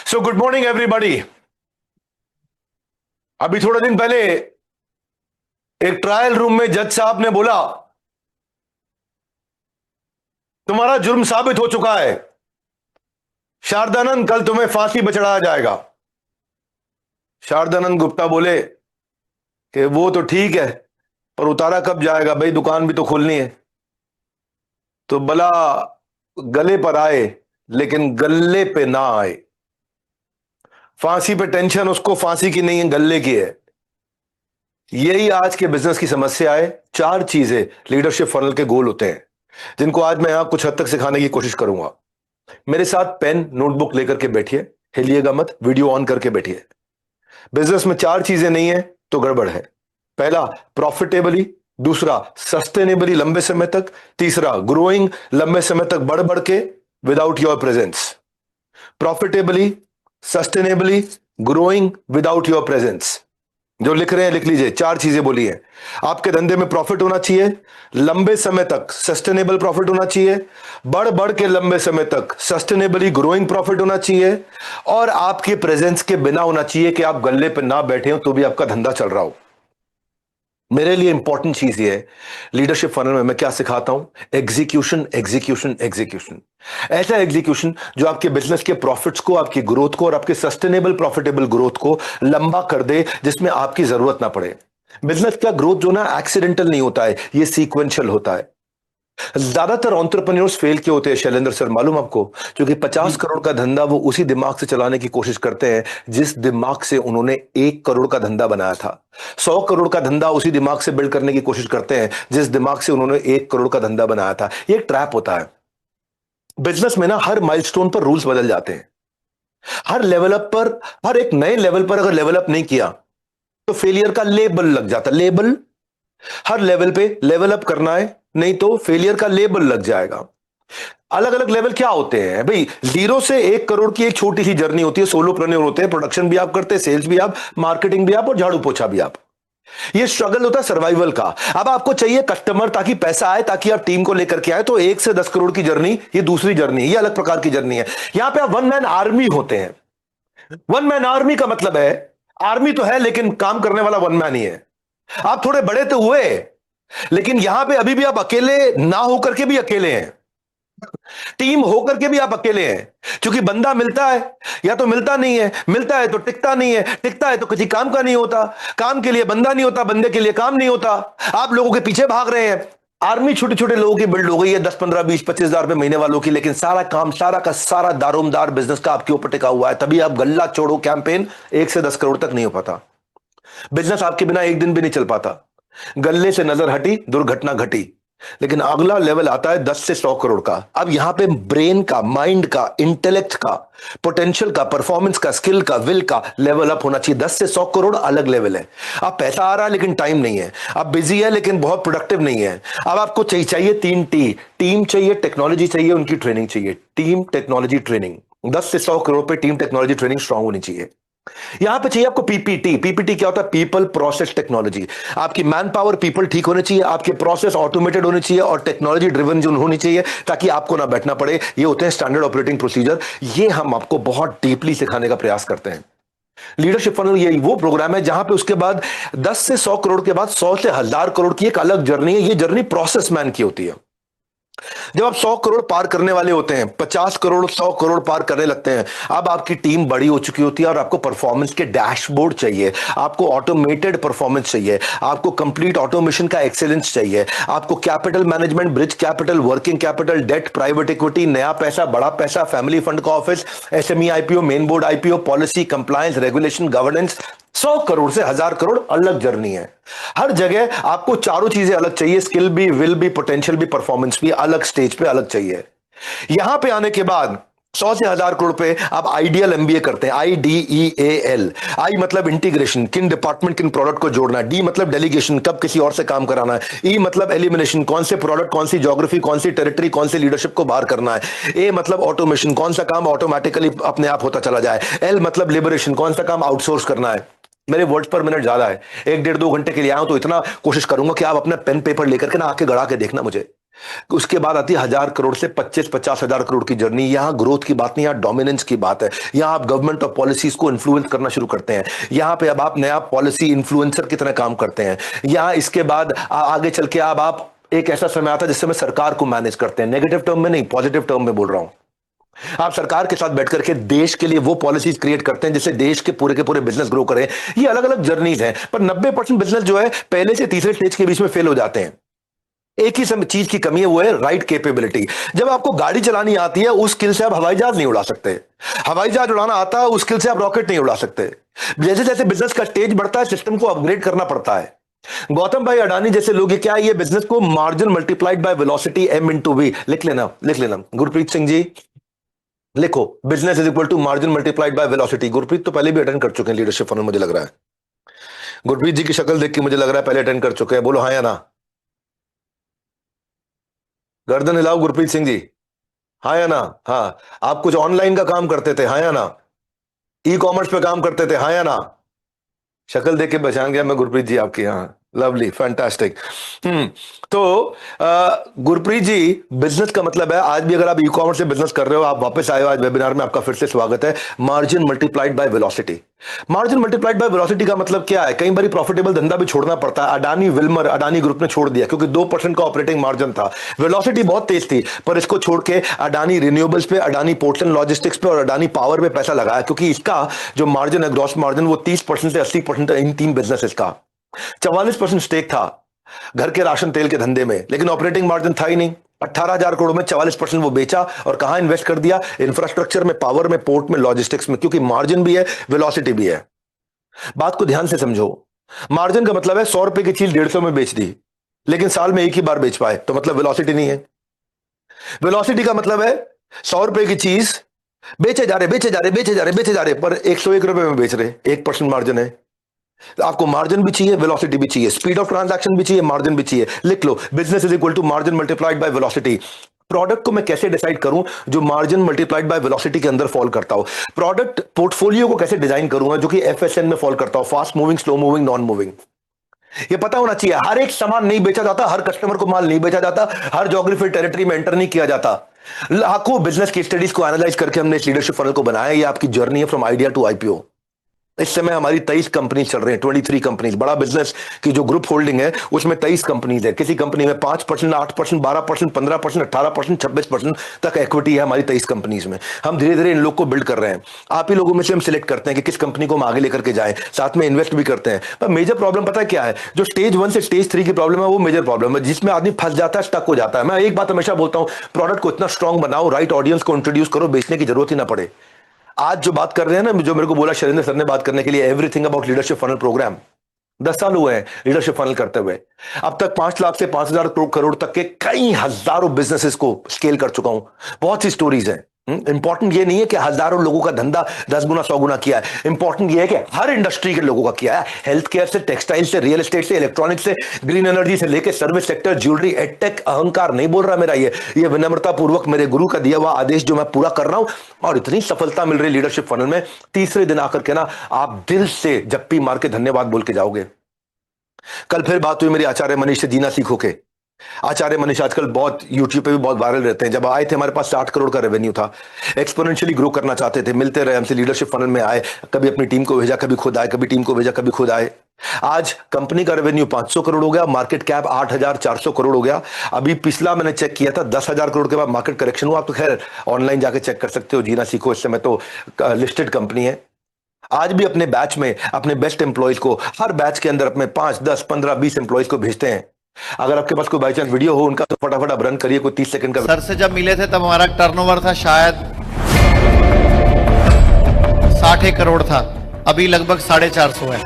So good morning everybody. अभी थोड़े दिन पहले एक ट्रायल रूम में जज साहब ने बोला तुम्हारा जुर्म साबित हो चुका है, शारदानंद कल तुम्हें फांसी पर चढ़ाया जाएगा। शारदानंद गुप्ता बोले कि वो तो ठीक है, पर उतारा कब जाएगा भाई, दुकान भी तो खोलनी है। तो भला गले पर आए लेकिन गले पे ना आए। फांसी पे टेंशन उसको फांसी की नहीं है, गले की है। यही आज के बिजनेस की समस्या है। 4 चीजें लीडरशिप फनल के गोल होते हैं, जिनको आज मैं यहां कुछ हद तक सिखाने की कोशिश करूंगा। मेरे साथ पेन नोटबुक लेकर के बैठिए, हिलिएगा मत, वीडियो ऑन करके बैठिए। बिजनेस में 4 चीजें नहीं है तो गड़बड़ है। पहला, प्रॉफिटेबली। दूसरा, सस्टेनेबली, लंबे समय तक। तीसरा, ग्रोइंग, लंबे समय तक बढ़ बढ़ के without your presence. Profitably, sustainably, growing without your presence. जो लिख रहे हैं लिख लीजिए, 4 चीजें बोली है। आपके धंधे में प्रॉफिट होना चाहिए, लंबे समय तक सस्टेनेबल प्रॉफिट होना चाहिए, बढ़ बढ़ के लंबे समय तक सस्टेनेबली ग्रोइंग प्रॉफिट होना चाहिए, और आपके प्रेजेंस के बिना होना चाहिए कि आप गल्ले पर ना बैठे हो तो भी आपका धंधा चल रहा हो। मेरे लिए इंपॉर्टेंट चीज ये है, लीडरशिप फनल में मैं क्या सिखाता हूं? Execution, execution, execution. ऐसा एग्जीक्यूशन जो आपके बिजनेस के प्रॉफिट्स को, आपकी ग्रोथ को और आपके सस्टेनेबल प्रॉफिटेबल ग्रोथ को लंबा कर दे, जिसमें आपकी जरूरत ना पड़े। बिजनेस का ग्रोथ जो ना एक्सीडेंटल नहीं होता है, ये सीक्वेंशियल होता है। ज्यादातर एंटरप्रेन्योर्स फेल क्यों होते हैं शैलेंद्र सर, मालूम आपको? क्योंकि 50 करोड़ का धंधा वो उसी दिमाग से चलाने की कोशिश करते हैं जिस दिमाग से उन्होंने 1 करोड़ का धंधा बनाया था। 100 करोड़ का धंधा उसी दिमाग से बिल्ड करने की कोशिश करते हैं जिस दिमाग से उन्होंने 1 करोड़ का धंधा बनाया था। ये एक ट्रैप होता है। बिजनेस में ना हर माइलस्टोन पर रूल्स बदल जाते हैं। हर लेवल अप पर, हर एक नए लेवल पर अगर लेवल अप नहीं किया तो फेलियर का लेबल लग जाता। लेबल, हर लेवल पे लेवल अप करना है, नहीं तो फेलियर का लेबल लग जाएगा। अलग अलग लेवल क्या होते हैं भाई? 0 से 1 करोड़ की एक छोटी सी जर्नी होती है। सोलोप्रेन्योर होते हैं, प्रोडक्शन भी आप करते हैं, सेल्स भी आप, मार्केटिंग भी आप, और झाड़ू पोछा भी आप। ये स्ट्रगल होता है सर्वाइवल का। अब आपको चाहिए कस्टमर ताकि पैसा आए, ताकि आप टीम को लेकर के आए, तो 1 से 10 करोड़ की जर्नी ये दूसरी जर्नी है, ये अलग प्रकार की जर्नी है। यहां पे आप वन मैन आर्मी होते हैं। वन मैन आर्मी का मतलब है, आर्मी तो है लेकिन काम करने वाला वन मैन ही है। आप थोड़े बड़े तो हुए, लेकिन यहां पे अभी भी आप अकेले ना होकर के भी अकेले हैं, टीम होकर के भी आप अकेले हैं। क्योंकि बंदा मिलता है या तो मिलता नहीं है, मिलता है तो टिकता नहीं है, टिकता है तो किसी काम का नहीं होता, काम के लिए बंदा नहीं होता, बंदे के लिए काम नहीं होता। आप लोगों के पीछे भाग रहे हैं। आर्मी छोटे छोटे लोगों की बिल्ड हो गई है, 10 15 20 25 हजार रुपए महीने वालों की, लेकिन सारा काम, सारा का सारा दारोमदार बिजनेस का आपके ऊपर टिका हुआ है। तभी आप गल्ला छोड़ो कैंपेन 1 से 10 करोड़ तक नहीं हो पाता। बिजनेस आपके बिना एक दिन भी नहीं चल पाता। गल्ले से नजर हटी, दुर्घटना घटी। लेकिन अगला लेवल आता है 10 से 100 करोड़ का। अब यहां पे ब्रेन का, माइंड का, इंटेलेक्ट का, पोटेंशियल का, परफॉर्मेंस का, स्किल का, विल का लेवल अप होना चाहिए। 10 से 100 करोड़ अलग लेवल है। अब पैसा आ रहा है लेकिन टाइम नहीं है, अब बिजी है लेकिन बहुत प्रोडक्टिव नहीं है। अब आपको चाहिए 3 टी, टीम चाहिए, टेक्नोलॉजी चाहिए, उनकी ट्रेनिंग चाहिए। Team, technology, training. 10 से 100 करोड़ पे टीम, टेक्नोलॉजी, ट्रेनिंग स्ट्रांग होनी चाहिए। यहां पे चाहिए आपको पीपीटी। पीपीटी क्या होता है? People process technology. आपकी मैन पावर, पीपल ठीक होने चाहिए, आपके प्रोसेस ऑटोमेटेड होने चाहिए और टेक्नोलॉजी ड्रिवन जो होनी चाहिए, ताकि आपको ना बैठना पड़े। ये होते हैं स्टैंडर्ड ऑपरेटिंग प्रोसीजर। ये हम आपको बहुत डीपली सिखाने का प्रयास करते हैं। लीडरशिप फनल ये वो प्रोग्राम है जहां पे उसके बाद 10 से 100 करोड़ के बाद 100 से 1000 करोड़ की एक अलग जर्नी है। ये जर्नी प्रोसेस मैन की होती है। जब आप 100 करोड़ पार करने वाले होते हैं, 50 करोड़, 100 करोड़ पार करने लगते हैं, अब आपकी टीम बड़ी हो चुकी होती है और आपको परफॉर्मेंस के डैशबोर्ड चाहिए, आपको ऑटोमेटेड परफॉर्मेंस चाहिए, आपको कंप्लीट ऑटोमेशन का एक्सेलेंस चाहिए, आपको capital management, bridge capital, working capital, debt, private equity, नया पैसा, बड़ा पैसा, फैमिली फंड का office, SME IPO, main board IPO, policy, compliance, regulation, governance. 100 crore से 1000 करोड़ अलग जर्नी है। हर जगह आपको चारों चीजें अलग चाहिए, स्किल भी, विल भी, पोटेंशियल भी, परफॉर्मेंस भी, अलग स्टेज पे अलग चाहिए। यहां पे आने के बाद 100 से 1000 करोड़ पे आप आइडियल एमबीए करते हैं। IDEAL। आई मतलब इंटीग्रेशन, किन डिपार्टमेंट किन प्रोडक्ट को जोड़ना है। डी मतलब डेलीगेशन, कब किसी और से काम कराना है। ई मतलब एलिमिनेशन, कौन से प्रोडक्ट, कौन सी ज्योग्राफी, कौन सी टेरिटरी, कौन सी लीडरशिप को बाहर करना है। ए मतलब ऑटोमेशन, कौन सा काम ऑटोमेटिकली अपने आप होता चला जाए। एल मतलब लिबरेशन, कौन सा काम आउटसोर्स करना है। मेरे वर्ड्स पर मिनट ज्यादा है, 1 डेढ़ 2 घंटे के लिए आया हूं, तो इतना कोशिश करूंगा कि आप अपना पेन पेपर लेकर के ना आके गड़ा के देखना मुझे। उसके बाद आती है 1,000 करोड़ से 25-50 हजार करोड़ की जर्नी। यहां ग्रोथ की बात नहीं, यहां डोमिनेंस की बात है। यहां आप गवर्नमेंट और पॉलिसीज को इन्फ्लुएंस करना शुरू करते हैं। यहां पे अब आप नया पॉलिसी इन्फ्लुएंसर की तरह काम करते हैं। यहां इसके बाद आगे चल के अब आप एक ऐसा समय आता है जिससे में सरकार को मैनेज करते हैं। नेगेटिव टर्म में नहीं, पॉजिटिव टर्म में बोल रहा हूं। आप सरकार के साथ बैठ करके देश के लिए वो पॉलिसीज क्रिएट करते हैं जिससे देश के पूरे बिजनेस ग्रो करें। ये अलग अलग जर्नीज हैं, पर 90% बिजनेस जो है पहले से तीसरे स्टेज के बीच में फेल हो जाते हैं। एक ही चीज की कमी है, वो है राइट कैपेबिलिटी। जब आपको गाड़ी चलानी आती है उस स्किल से आप हवाई जहाज नहीं उड़ा सकते। हवाई जहाज उड़ाना आता है उस स्किल से आप रॉकेट नहीं उड़ा सकते। जैसे जैसे बिजनेस का स्टेज बढ़ता है सिस्टम को अपग्रेड करना पड़ता है। गौतम भाई अडानी जैसे लोग क्या ये बिजनेस को margin multiplied by velocity M/V, लिख लेना लिख लेना। गुरप्रीत सिंह जी लिखो, business is equal to margin multiplied by velocity. Gurpreet तो पहले भी अटेंड कर चुके हैं लीडरशिप फनल, मुझे लग रहा है। गुरप्रीत जी की शक्ल देख के मुझे लग रहा है पहले अटेंड कर चुके हैं। बोलो हाँ या ना, गर्दन हिलाओ गुरप्रीत सिंह जी, हाँ या ना। हाँ, आप कुछ ऑनलाइन का काम करते थे, हाँ या ना। ई कॉमर्स पे काम करते थे, हाँ या ना। शक्ल देख के पहचान गया मैं गुरप्रीत जी आपकी, हाँ लवली फैंटास्टिक। तो गुरप्रीत जी, बिजनेस का मतलब है, आज भी अगर आप ई कॉमर्स से बिजनेस कर रहे हो, आप वापस आए हो आज वेबिनार में, आपका फिर से स्वागत है। Margin multiplied by velocity. Margin multiplied by velocity का मतलब क्या है? कई बार प्रॉफिटेबल धंधा भी छोड़ना पड़ता है। अडानी विल्मर, अडानी ग्रुप ने छोड़ दिया क्योंकि 2% का ऑपरेटिंग मार्जिन था। वेलोसिटी बहुत तेज थी, पर इसको छोड़ के अडानी रिन्यूएबल्स पे, अडानी पोर्ट्स एंड लॉजिस्टिक्स पे और अडानी पावर पे पैसा लगाया, क्योंकि इसका जो मार्जिन है, ग्रॉस मार्जिन, वो 30% से 80% इन तीन बिजनेसेस का। 44% स्टेक था घर के राशन तेल के धंधे में, लेकिन ऑपरेटिंग मार्जिन था ही नहीं। 18,000 करोड़ में 44% वो बेचा और कहां इन्वेस्ट कर दिया? इंफ्रास्ट्रक्चर में, पावर में, पोर्ट में, लॉजिस्टिक्स में, क्योंकि मार्जिन भी है, वेलोसिटी भी है। बात को ध्यान से समझो। मार्जिन का मतलब है 100 रुपए की चीज 150 में बेच दी, लेकिन साल में एक ही बार बेच पाए, तो मतलब वेलोसिटी नहीं है। वेलोसिटी का मतलब है 100 रुपए की चीज बेचे जा रहे, पर 101 रुपए में बेच रहे, 1% मार्जिन है। आपको मार्जिन भी चाहिए, वेलोसिटी भी चाहिए, स्पीड ऑफ ट्रांजैक्शन भी चाहिए, मार्जिन भी चाहिए। लिख लो, business is equal to margin multiplied by velocity. Product को मैं कैसे डिसाइड करूं जो मार्जिन मल्टीप्लाइड बाय वेलोसिटी के अंदर फॉल करता हो? प्रोडक्ट पोर्टफोलियो को कैसे डिजाइन करूंगा जो कि FSN में फॉल करता हो? Fast moving, slow moving, non moving. ये पता होना चाहिए। हर एक सामान नहीं बेचा जाता, हर कस्टमर को माल नहीं बेचा जाता, हर ज्योग्राफी टेरिटरी में एंटर नहीं किया जाता। लाखों बिजनेस की स्टडीज को एनालाइज करके हमने इस लीडरशिप फनल को बनाया। ये आपकी जर्नी है फ्रॉम आइडिया टू IPO। इस समय हमारी 23 कंपनीज चल रही हैं, 23 कंपनीज। बड़ा बिजनेस की जो ग्रुप होल्डिंग है उसमें 23 कंपनीज है। किसी कंपनी में 5%, 8%, 12%, 15%, 18%, 26% तक इक्विटी है हमारी 23 कंपनीज में। हम धीरे धीरे इन लोग को बिल्ड कर रहे हैं। आप ही लोगों में से हम सिलेक्ट करते हैं कि किस कंपनी को हम आगे लेकर के जाएं, साथ में इन्वेस्ट भी करते हैं। पर मेजर प्रॉब्लम पता है क्या है? जो स्टेज 1 से स्टेज 3 की प्रॉब्लम है, वो मेजर प्रॉब्लम है जिसमें आदमी फंस जाता है, स्टक हो जाता है। मैं एक बात हमेशा बोलता हूं, प्रोडक्ट को इतना स्ट्रांग बनाओ, राइट ऑडियंस को इंट्रोड्यूस करो, बेचने की जरूरत ही ना पड़े। आज जो बात कर रहे हैं ना, जो मेरे को बोला शैलेंद्र सर ने बात करने के लिए, everything about leadership funnel program, 10 साल हुए हैं लीडरशिप फनल करते हुए। अब तक 5 लाख से 5,000 करोड़ तक के कई हजारों बिजनेसेस को स्केल कर चुका हूं। बहुत सी स्टोरीज हैं। इंपॉर्टेंट ये नहीं है कि हजारों लोगों का धंधा 10 गुना 100 गुना किया है। इंपॉर्टेंट ये है कि हर इंडस्ट्री के लोगों का किया है। हेल्थ केयर से, टेक्सटाइल से, रियल एस्टेट से, इलेक्ट्रॉनिक्स से, ग्रीन एनर्जी से लेकर सर्विस सेक्टर, ज्वेलरी, एडटेक। अहंकार नहीं बोल रहा मेरा, ये विनम्रता पूर्वक मेरे गुरु का दिया हुआ आदेश जो मैं पूरा कर रहा हूं। और इतनी सफलता मिल रही लीडरशिप फनल में, तीसरे दिन आकर के ना आप दिल से जप्पी मार के धन्यवाद बोल के जाओगे। कल फिर बात हुई मेरी आचार्य मनीष से, जीना सीखो के। आचार्य मनीष आजकल बहुत यूट्यूब पे भी बहुत वायरल रहते हैं। जब आए थे हमारे पास 60 करोड़ का रेवेन्यू था, एक्सपोनेंशियली ग्रो करना चाहते थे, मिलते रहे हमसे, लीडरशिप फनल में आए, कभी अपनी टीम को भेजा, कभी खुद आए, कभी टीम को भेजा, कभी खुद आए। आज कंपनी का रेवेन्यू 500 करोड़ हो गया, मार्केट कैप 8,400 करोड़ हो गया। अभी पिछला मैंने चेक किया था 10,000 करोड़ के बाद मार्केट करेक्शन हुआ। आप तो खैर ऑनलाइन जाके चेक कर सकते हो, जीना सीखो इस समय तो लिस्टेड कंपनी है। आज भी अपने बैच में अपने बेस्ट एम्प्लॉयज को, हर बैच के अंदर अपने 5, 10, 15, 20 एम्प्लॉयज को भेजते हैं। अगर आपके पास कोई बाई चांस वीडियो हो उनका, तो फटाफट आप रन करिए, कोई 30 सेकंड का। सर से जब मिले थे तब हमारा टर्नओवर था शायद 60 करोड़ था, अभी लगभग 450 है।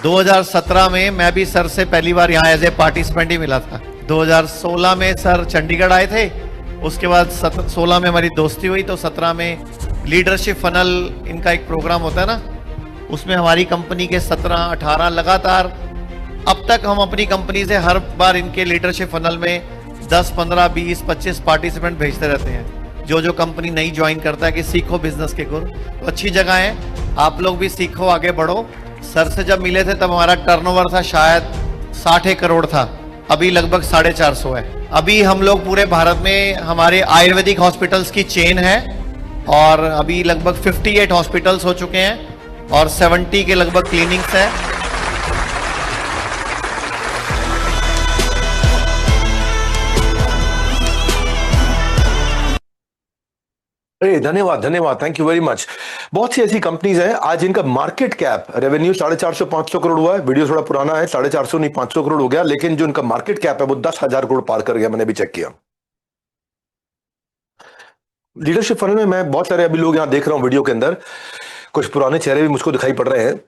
2017 में मैं भी सर से पहली बार यहाँ एज ए पार्टिसिपेंट ही मिला था। 2016 में सर चंडीगढ़ आए थे, उसके बाद 16 में हमारी दोस्ती हुई, तो 17 में लीडरशिप फनल इनका एक प्रोग्राम होता है ना, उसमें हमारी कंपनी के 17-18 लगातार, अब तक हम अपनी कंपनी से हर बार इनके लीडरशिप फनल में 10, 15, 20, 25 पार्टिसिपेंट भेजते रहते हैं। जो कंपनी नई ज्वाइन करता है कि सीखो बिजनेस के गुर, तो अच्छी जगह है, आप लोग भी सीखो, आगे बढ़ो। सर से जब मिले थे तब हमारा टर्नओवर था शायद 60 करोड़ था, अभी लगभग 450 है। अभी हम लोग पूरे भारत में हमारे आयुर्वेदिक हॉस्पिटल्स की चेन है और अभी लगभग 58 हॉस्पिटल्स हो चुके हैं और 70 के लगभग क्लिनिक्स है। अरे धन्यवाद धन्यवाद, थैंक यू वेरी मच। बहुत सी ऐसी कंपनीज हैं आज इनका मार्केट कैप रेवेन्यू 450-500 करोड़ हुआ है। वीडियो थोड़ा पुराना है, 450 नहीं 500 करोड़ हो गया, लेकिन जो इनका मार्केट कैप है वो 10,000 करोड़ पार कर गया, मैंने भी चेक किया। लीडरशिप फनल में मैं बहुत सारे अभी लोग यहां देख रहा हूं वीडियो के अंदर, कुछ पुराने चेहरे भी मुझको दिखाई पड़ रहे हैं।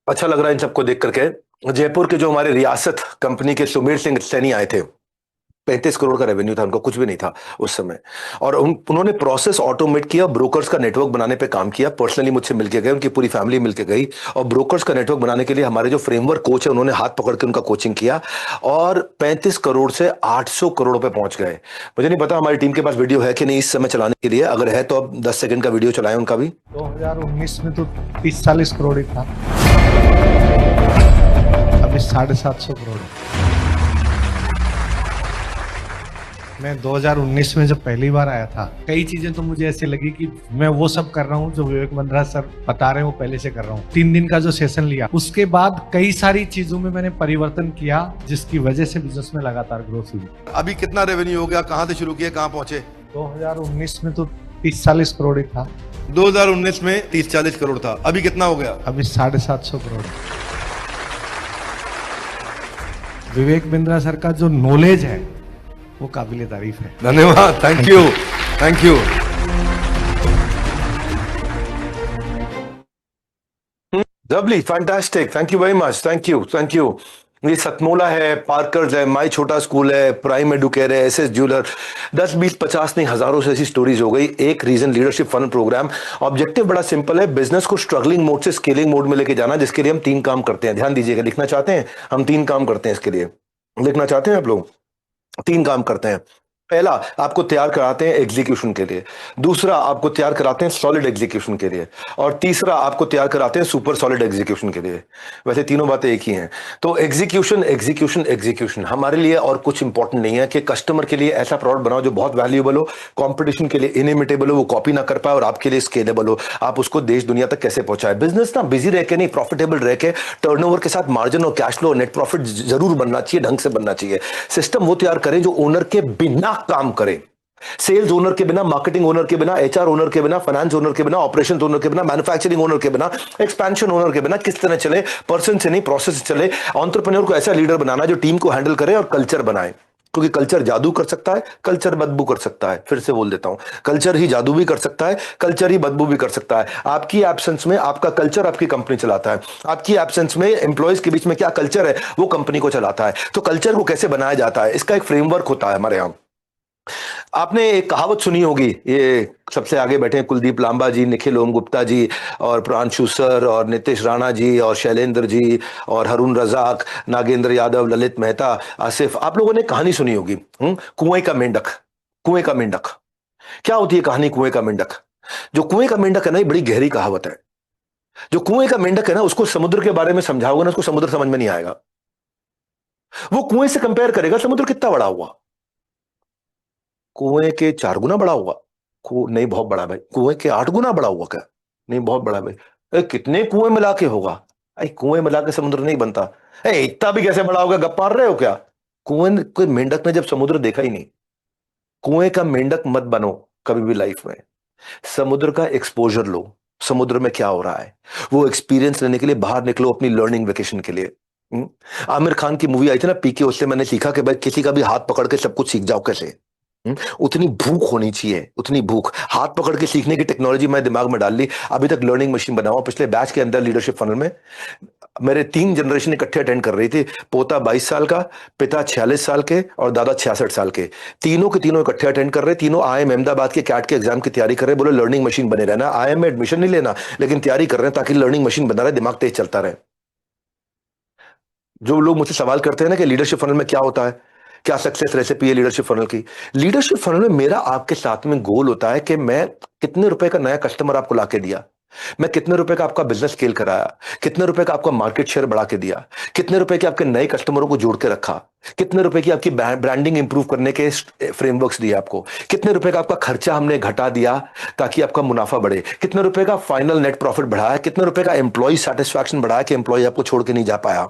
अच्छा लग रहा है इन सबको देख करके। जयपुर के जो हमारे रियासत कंपनी के सुमेर सिंह सैनी आए थे, 35 करोड़ का रेवेन्यू था उनका, कुछ भी नहीं था उस समय। और उन्होंने प्रोसेस ऑटोमेट किया, ब्रोकर्स का नेटवर्क बनाने पे काम किया। पर्सनली मुझसे मिलके गए, उनकी पूरी फैमिली मिलके गई, और ब्रोकर्स का नेटवर्क बनाने के लिए हमारे जो फ्रेमवर्क कोच है उन्होंने हाथ पकड़ के उनका कोचिंग किया, और 35 करोड़ से 800 करोड़ पे पहुंच गए। मुझे नहीं पता हमारी टीम के पास वीडियो है कि नहीं इस समय चलाने के लिए, अगर है तो अब 10 सेकंड का वीडियो चलाएं उनका भी। 2019 में तो 30-40 करोड़ ही था, अभी 750 करोड़ है। मैं 2019 में जब पहली बार आया था, कई चीजें तो मुझे ऐसे लगी कि मैं वो सब कर रहा हूँ जो विवेक बंद्रा सर बता रहे हैं, वो पहले से कर रहा हूँ। 3 दिन का जो सेशन लिया, उसके बाद कई सारी चीजों में मैंने परिवर्तन किया, जिसकी वजह से बिजनेस में लगातार ग्रोथ हुई। अभी कितना रेवेन्यू हो गया, कहां से शुरू किया, कहां पहुंचे? 2019 में तो 30-40 करोड़ ही था, 2019 में 30-40 करोड़ था, अभी कितना हो गया? अभी 750 करोड़। विवेक बिंद्रा सर का जो नॉलेज है वो काबिले तारीफ है। धन्यवाद, thank you, thank you. Lovely, fantastic, thank you very much, thank you, thank you. ये सतमोला है, पार्कर्स है, माई छोटा स्कूल है, प्राइम एडुकेयर है, एसएस ज्वेलर, 10, 20, 50 नहीं हजारों से ऐसी स्टोरीज हो गई। एक reason leadership funnel program. Objective बड़ा सिंपल है, बिजनेस को स्ट्रगलिंग मोड से स्केलिंग मोड में लेके जाना, जिसके लिए हम 3 काम करते हैं। ध्यान दीजिएगा, लिखना चाहते हैं? हम 3 काम करते हैं इसके लिए, लिखना चाहते हैं आप लोग? 3 काम करते हैं। पहला, आपको तैयार कराते हैं एग्जीक्यूशन के लिए। दूसरा, आपको तैयार कराते हैं सॉलिड एग्जीक्यूशन के लिए। और तीसरा, आपको तैयार कराते हैं सुपर सॉलिड एग्जीक्यूशन के लिए। वैसे तीनों बातें एक ही हैं। तो एग्जीक्यूशन एग्जीक्यूशन एग्जीक्यूशन हमारे लिए और कुछ इंपॉर्टेंट नहीं है कि कस्टमर के लिए ऐसा प्रोडक्ट बनाओ जो बहुत वैल्यूएबल हो, कंपटीशन के लिए इनिमिटेबल हो, वो कॉपी ना कर पाए, और आपके लिए स्केलेबल हो, आप उसको देश दुनिया तक कैसे पहुंचाए। बिजनेस ना बिजी रह के नहीं, प्रॉफिटेबल रह के, टर्नओवर के साथ मार्जिन और कैश फ्लो, नेट प्रॉफिट जरूर बनना चाहिए, ढंग से बनना चाहिए। सिस्टम वो तैयार करें जो ओनर के बिना काम करे। सेल्स ओनर के बिना, मार्केटिंग ओनर के बिना, एचआर ओनर के बिना, फाइनेंस ओनर के बिना, ऑपरेशंस ओनर के बिना, मैन्युफैक्चरिंग ओनर के बिना, एक्सपेंशन ओनर के बिना किस तरह चले? पर्सन से नहीं, प्रोसेस से चले। एंटरप्रेन्योर को ऐसा लीडर बनाना जो टीम को हैंडल करे और कल्चर बनाए, क्योंकि कल्चर जादू कर सकता है, कल्चर बदबू कर सकता है। फिर से बोल देता हूं, कल्चर ही जादू भी कर सकता है, कल्चर ही बदबू भी कर सकता है। आपकी एब्सेंस में आपका कल्चर आपकी कंपनी चलाता है, आपकी एब्सेंस में एम्प्लॉयज के बीच में क्या कल्चर है वो कंपनी को चलाता है। तो कल्चर को कैसे बनाया जाता है, इसका एक फ्रेमवर्क होता है हमारे यहां। आपने एक कहावत सुनी होगी, ये सबसे आगे बैठे हैं कुलदीप लांबा जी, निखिल ओम गुप्ता जी, और प्रांशु सर, और नितिश राणा जी, और शैलेंद्र जी, और हरुण रजाक, नागेंद्र यादव, ललित मेहता, आसिफ। आप लोगों ने कहानी सुनी होगी, कुएं का मेंढक। कुएं का मेंढक क्या होती है कहानी? कुएं का मेंढक, जो कुएं का मेंढक है ना, ये बड़ी गहरी कहावत है। जो कुएं का मेंढक है ना, उसको समुद्र के बारे में समझाओगे ना, उसको समुद्र समझ में नहीं आएगा। वो कुएं से कंपेयर करेगा, समुद्र कितना बड़ा हुआ? कुएं के 4 गुना बड़ा हुआ? नहीं, बहुत बड़ा भाई। कुएं के 8 गुना बड़ा हुआ क्या? नहीं, बहुत बड़ा भाई। कितने कुएं मिला के होगा? अरे कुएं मिला के समुद्र नहीं बनता। इतना भी कैसे बड़ा होगा, गप मार रहे हो क्या? कुएं कोई मेंढक ने जब समुद्र देखा ही नहीं। कुएं का मेंढक मत बनो कभी भी लाइफ में। समुद्र का एक्सपोजर लो, समुद्र में क्या हो रहा है वो एक्सपीरियंस लेने के लिए बाहर निकलो, अपनी लर्निंग वेकेशन के लिए। आमिर खान की मूवी आई थी ना पीके, उससे मैंने सीखा कि भाई किसी का भी हाथ पकड़ के सब कुछ सीख जाओ कैसे। उतनी भूख होनी चाहिए, उतनी भूख। हाथ पकड़ के सीखने की टेक्नोलॉजी मैं दिमाग में डाल ली, अभी तक लर्निंग मशीन बना हुआ। पिछले बैच के अंदर लीडरशिप फनल में मेरे 3 जनरेशन इकट्ठे अटेंड कर रही थी। पोता 22 साल का, पिता 46 साल के, और दादा 66 साल के। तीनों के तीनों इकट्ठे अटेंड कर रहे। तीनों आईएम अहमदाबाद के कैट के एग्जाम की तैयारी कर रहे। बोले लर्निंग मशीन बने रहना, आईएम में एडमिशन नहीं लेना, लेकिन तैयारी कर रहे हैं ताकि लर्निंग मशीन बना रहे, दिमाग तेज चलता रहे। जो लोग मुझसे सवाल करते हैं ना कि लीडरशिप फनल में क्या होता है, क्या सक्सेस रेसिपी है लीडरशिप फनल की? लीडरशिप फनल में मेरा आपके साथ में गोल होता है कि मैं कितने रुपए का नया कस्टमर आपको लाके दिया, मैं कितने रुपए का आपका बिजनेस स्केल कराया, कितने रुपए का आपका मार्केट शेयर बढ़ा के दिया, कितने रुपए के आपके नए कस्टमरों को जोड़ के रखा, कितने रुपए की आपकी ब्रांडिंग इंप्रूव करने के फ्रेमवर्क्स दिए आपको, कितने रुपए का आपका खर्चा हमने घटा दिया ताकि आपका मुनाफा बढ़े, कितने रुपए का फाइनल नेट प्रॉफिट बढ़ाया, कितने रुपए का एम्प्लॉय सेटिस्फैक्शन बढ़ाया कि एम्प्लॉय आपको छोड़ के नहीं जा पाया,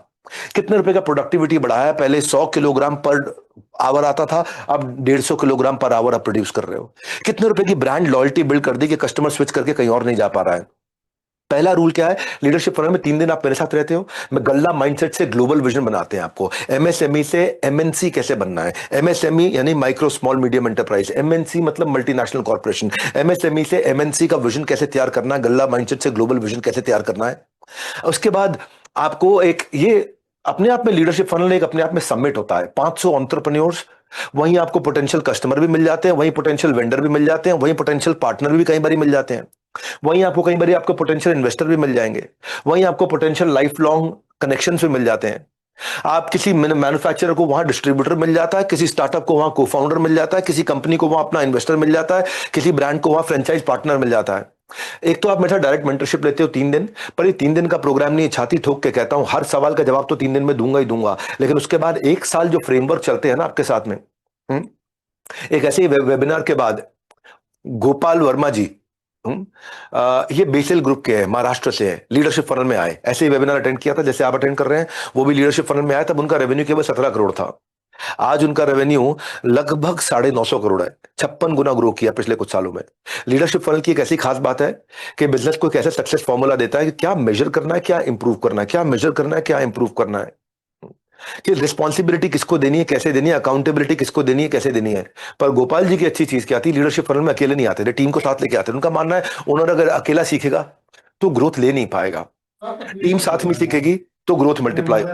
कितने रुपए का प्रोडक्टिविटी बढ़ाया, पहले 100 किलोग्राम पर आवर आता था, अब 150 किलोग्राम पर आवर आप प्रोड्यूस कर रहे हो, कितने रुपए की ब्रांड लॉयल्टी बिल्ड कर दी कि कस्टमर स्विच करके कहीं और नहीं जा पा रहा है। पहला रूल क्या है लीडरशिप फनल में? 3 दिन आप मेरे साथ रहते हो, मैं गल्ला माइंडसेट से ग्लोबल विजन बनाते हैं आपको, एमएसएमई से एमएनसी कैसे बनना है, एमएसएमई यानी micro small medium enterprise, MNC मतलब मल्टीनेशनल कॉर्पोरेशन, एमएसएमई से एमएनसी का विजन कैसे तैयार करना है, गल्ला माइंडसेट से ग्लोबल विजन कैसे तैयार करना है। उसके बाद आपको एक ये अपने आप में लीडरशिप फनल एक अपने आप में सबमिट होता है, 500 एंटरप्रेन्योर्स, वहीं आपको पोटेंशियल कस्टमर भी मिल जाते हैं, वहीं पोटेंशियल वेंडर भी मिल जाते हैं, वहीं पोटेंशियल पार्टनर भी कई बार मिल जाते हैं, वहीं आपको कई बार आपको पोटेंशियल इन्वेस्टर भी मिल जाएंगे, वहीं आपको पोटेंशियल लाइफ लॉन्ग कनेक्शंस भी मिल जाते हैं। आप किसी मैन्युफैक्चरर को वहां डिस्ट्रीब्यूटर मिल जाता है, किसी स्टार्टअप को वहां को फाउंडर मिल जाता है, किसी कंपनी को वहां अपना इन्वेस्टर मिल जाता है, किसी ब्रांड को वहां फ्रेंचाइज पार्टनर मिल जाता है। एक तो आप मेरे साथ डायरेक्ट मेंटरशिप लेते हो 3 दिन, पर ये 3 दिन का प्रोग्राम नहीं, छाती ठोक के कहता हूं हर सवाल का जवाब तो 3 दिन में दूंगा ही दूंगा, लेकिन उसके बाद 1 साल जो फ्रेमवर्क चलते हैं ना आपके साथ में, एक ऐसे ही वेबिनार के बाद गोपाल वर्मा जी ये बेसिल ग्रुप के हैं, महाराष्ट्र से है, लीडरशिप फनल में आए, ऐसे ही वेबिनार अटेंड किया था जैसे आप अटेंड कर रहे हैं, वो भी लीडरशिप फनल में आया, तब उनका रेवेन्यू केवल 17 करोड़ था, आज उनका रेवेन्यू लगभग 950 करोड़ है, 56 गुना ग्रो किया पिछले कुछ सालों में। लीडरशिप फनल की एक ऐसी खास बात है कि बिजनेस को एक ऐसा सक्सेस फॉर्मूला देता है कि क्या मेजर करना है, क्या इंप्रूव करना है, क्या मेजर करना है, क्या इंप्रूव करना है, कि रिस्पॉन्सिबिलिटी किसको देनी है, कैसे देनी है, अकाउंटेबिलिटी किसको देनी है, कैसे देनी है। पर गोपाल जी की अच्छी चीज क्या थी, लीडरशिप फनल में अकेले नहीं आते थे, टीम को साथ लेके आते थे। उनका मानना है ओनर अगर अकेला सीखेगा तो ग्रोथ ले नहीं पाएगा, टीम साथ में सीखेगी तो ग्रोथ मल्टीप्लाई।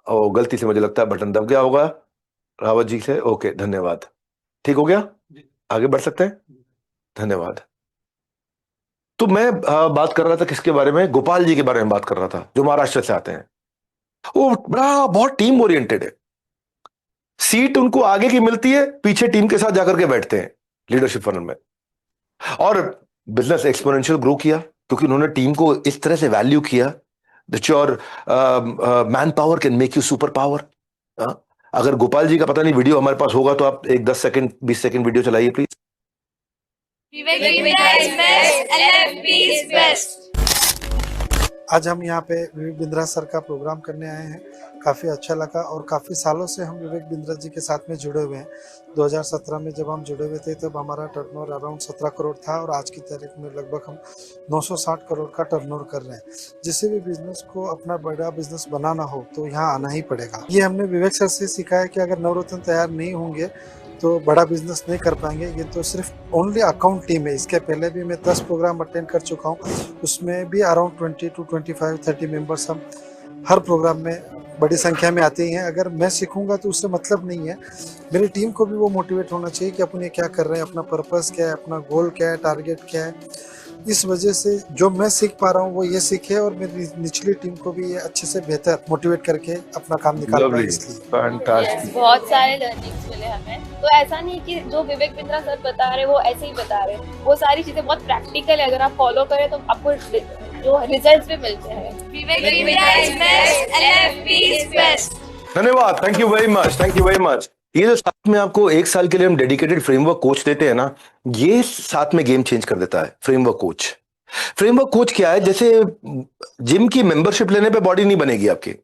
ओ गलती से मुझे लगता है बटन दब गया होगा रावत जी से, ओके धन्यवाद, ठीक हो गया, आगे बढ़ सकते हैं, धन्यवाद। तो मैं बात कर रहा था किसके बारे में, गोपाल जी के बारे में बात कर रहा था जो महाराष्ट्र से आते हैं। वो बड़ा बहुत टीम ओरिएंटेड है, सीट उनको आगे की मिलती है, पीछे टीम के साथ जाकर के बैठते हैं लीडरशिप फनल में, और बिजनेस एक्सपोनेंशियल ग्रो किया क्योंकि उन्होंने टीम को इस तरह से वैल्यू किया that your man power can make you super power. अगर गोपाल जी का पता नहीं वीडियो हमारे पास होगा तो आप एक 10 सेकंड 20 सेकंड वीडियो चलाइए please. Vivek Bindra is best, LFP is best. आज हम यहाँ पे विवेक बिंद्रा सर का प्रोग्राम करने आए हैं, काफ़ी अच्छा लगा और काफ़ी सालों से हम विवेक बिंद्रा जी के साथ में जुड़े हुए हैं। 2017 में जब हम जुड़े हुए थे तब हमारा टर्नओवर अराउंड 17 करोड़ था और आज की तारीख में लगभग हम 960 करोड़ का टर्नओवर कर रहे हैं। जिसे भी बिजनेस को अपना बड़ा बिजनेस बनाना हो तो यहाँ आना ही पड़ेगा। ये हमने विवेक सर से सीखा है कि अगर नवरत्न तैयार नहीं होंगे तो बड़ा बिजनेस नहीं कर पाएंगे। ये तो सिर्फ ओनली अकाउंट टीम है, इसके पहले भी मैं 10 प्रोग्राम अटेंड कर चुका हूँ, उसमें भी अराउंड 20 to 25 30 मेंबर्स हम हर प्रोग्राम में बड़ी संख्या में आते हैं। अगर मैं सीखूंगा तो उससे मतलब नहीं है, मेरी टीम को भी वो मोटिवेट होना चाहिए कि अपन ये क्या कर रहे हैं, अपना पर्पस क्या है, अपना गोल क्या है, टारगेट क्या है। इस वजह से जो मैं सीख पा रहा हूँ वो ये सीखे और मेरी निचली टीम को भी ये अच्छे से बेहतर मोटिवेट करके अपना काम निकाल पाए। इसलिए फैंटास्टिक, बहुत सारे लर्निंग्स मिले हमें। तो ऐसा नहीं कि जो विवेक बिंद्रा सर बता रहे वो ऐसे ही बता रहे, वो सारी चीजें बहुत प्रैक्टिकल है, अगर आप फॉलो करें तो आपको जो रिजल्ट्स भी मिलते हैं। Vivek Bindra is best, LFP is best. धन्यवाद, thank you very much, thank you very much. ये जो साथ में आपको 1 साल के लिए हम डेडिकेटेड फ्रेमवर्क कोच देते हैं ना, ये साथ में गेम चेंज कर देता है। फ्रेमवर्क कोच, फ्रेमवर्क कोच क्या है, जैसे जिम की मेंबरशिप लेने पे बॉडी नहीं बनेगी आपकी,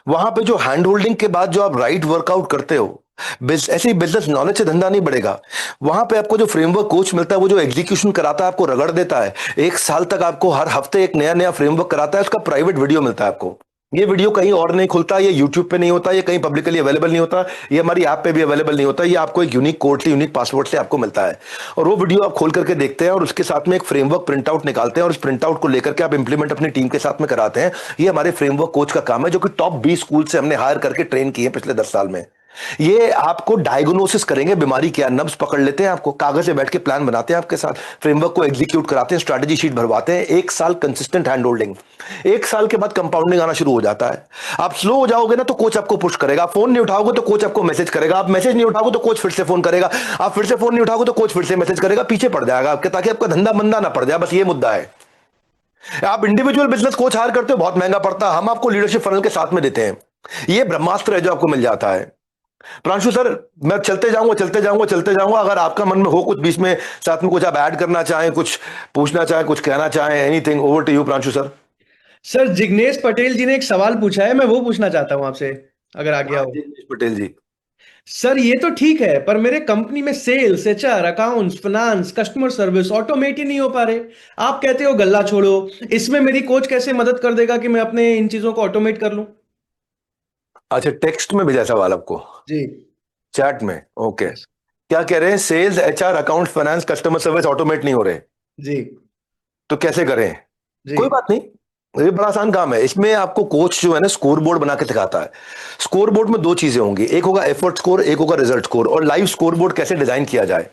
वहां पे जो हैंड होल्डिंग के बाद जो आप राइट वर्कआउट करते हो, ऐसे ही बिजनेस नॉलेज से धंधा नहीं बढ़ेगा। वहां पे आपको जो फ्रेमवर्क कोच मिलता है वो जो एग्जीक्यूशन कराता है, आपको रगड़ देता है, 1 साल तक आपको हर हफ्ते एक नया नया फ्रेमवर्क कराता है, उसका प्राइवेट वीडियो मिलता है आपको। ये वीडियो कहीं और नहीं खुलता, ये यूट्यूब पे नहीं होता, ये कहीं पब्लिकली अवेलेबल नहीं होता, ये हमारी ऐप पे भी अवेलेबल नहीं होता, ये आपको एक यूनिक कोड से, यूनिक पासवर्ड से आपको मिलता है। और वो वीडियो आप खोल करके देखते हैं और उसके साथ में एक फ्रेमवर्क प्रिंट आउट निकालते हैं और उस प्रिंट आउट को लेकर के आप इंप्लीमेंट अपनी टीम के साथ में कराते हैं। ये हमारे फ्रेमवर्क कोच का काम है, जो कि टॉप 20 स्कूल से हमने हायर करके ट्रेन किए पिछले 10 साल में। ये आपको डायग्नोसिस करेंगे बीमारी क्या, नब्ज पकड़ लेते हैं, आपको कागज से बैठ के प्लान बनाते हैं आपके साथ, फ्रेमवर्क को एग्जीक्यूट कराते हैं, स्ट्रैटेजी शीट भरवाते हैं, 1 साल कंसिस्टेंट हैंड होल्डिंग, 1 साल के बाद कंपाउंडिंग आना शुरू हो जाता है। आप स्लो हो जाओगे ना तो कोच आपको पुश करेगा, फोन नहीं उठाओगे तो कोच आपको मैसेज करेगा, आप मैसेज नहीं उठाओगे तो कोच फिर से फोन करेगा, आप फिर से फोन नहीं उठाओगे तो कोच फिर से मैसेज करेगा, पीछे पड़ जाएगा आपके, ताकि आपका धंधा मंदा ना पड़ जाए, बस ये मुद्दा है। आप इंडिविजुअल बिजनेस कोच हायर करते हो, बहुत महंगा पड़ता है, हम आपको लीडरशिप फनल के साथ में देते हैं, ये ब्रह्मास्त्र है जो आपको मिल जाता है। प्रांशु सर, मैं चलते जाऊंगा, अगर आपका मन में हो कुछ बीच में साथ में कुछ आप ऐड करना चाहें, कुछ पूछना चाहें, कुछ कहना चाहें, anything, over to you Pranshu sir. Sir Jignesh Patel ji ने एक सवाल पूछा है, मैं वो पूछना चाहता हूं आपसे, अगर आ गया हो। जिग्नेश पटेल जी। सर ये तो ठीक है, पर मेरे कंपनी में sales, HR, accounts, finance, customer service automate ही नहीं हो पा रहे। आप कहते हो गल्ला छोड़ो, इसमें मेरी कोच कैसे मदद कर देगा कि मैं अपने इन चीजों को ऑटोमेट कर लूं? अच्छा, टेक्स्ट में भेजा सवाल आपको? जी, चैट में, ओके। क्या कह रहे हैं? Sales, HR, account, finance, customer service automate नहीं हो रहे, जी, तो कैसे करें? जी। कोई बात नहीं, ये बड़ा आसान काम है। इसमें आपको कोच जो है ना स्कोर बोर्ड बना के सिखाता है। स्कोर बोर्ड में 2 चीजें होंगी, एक होगा एफर्ट स्कोर, एक होगा रिजल्ट स्कोर, और लाइव स्कोर बोर्ड कैसे डिजाइन किया जाए।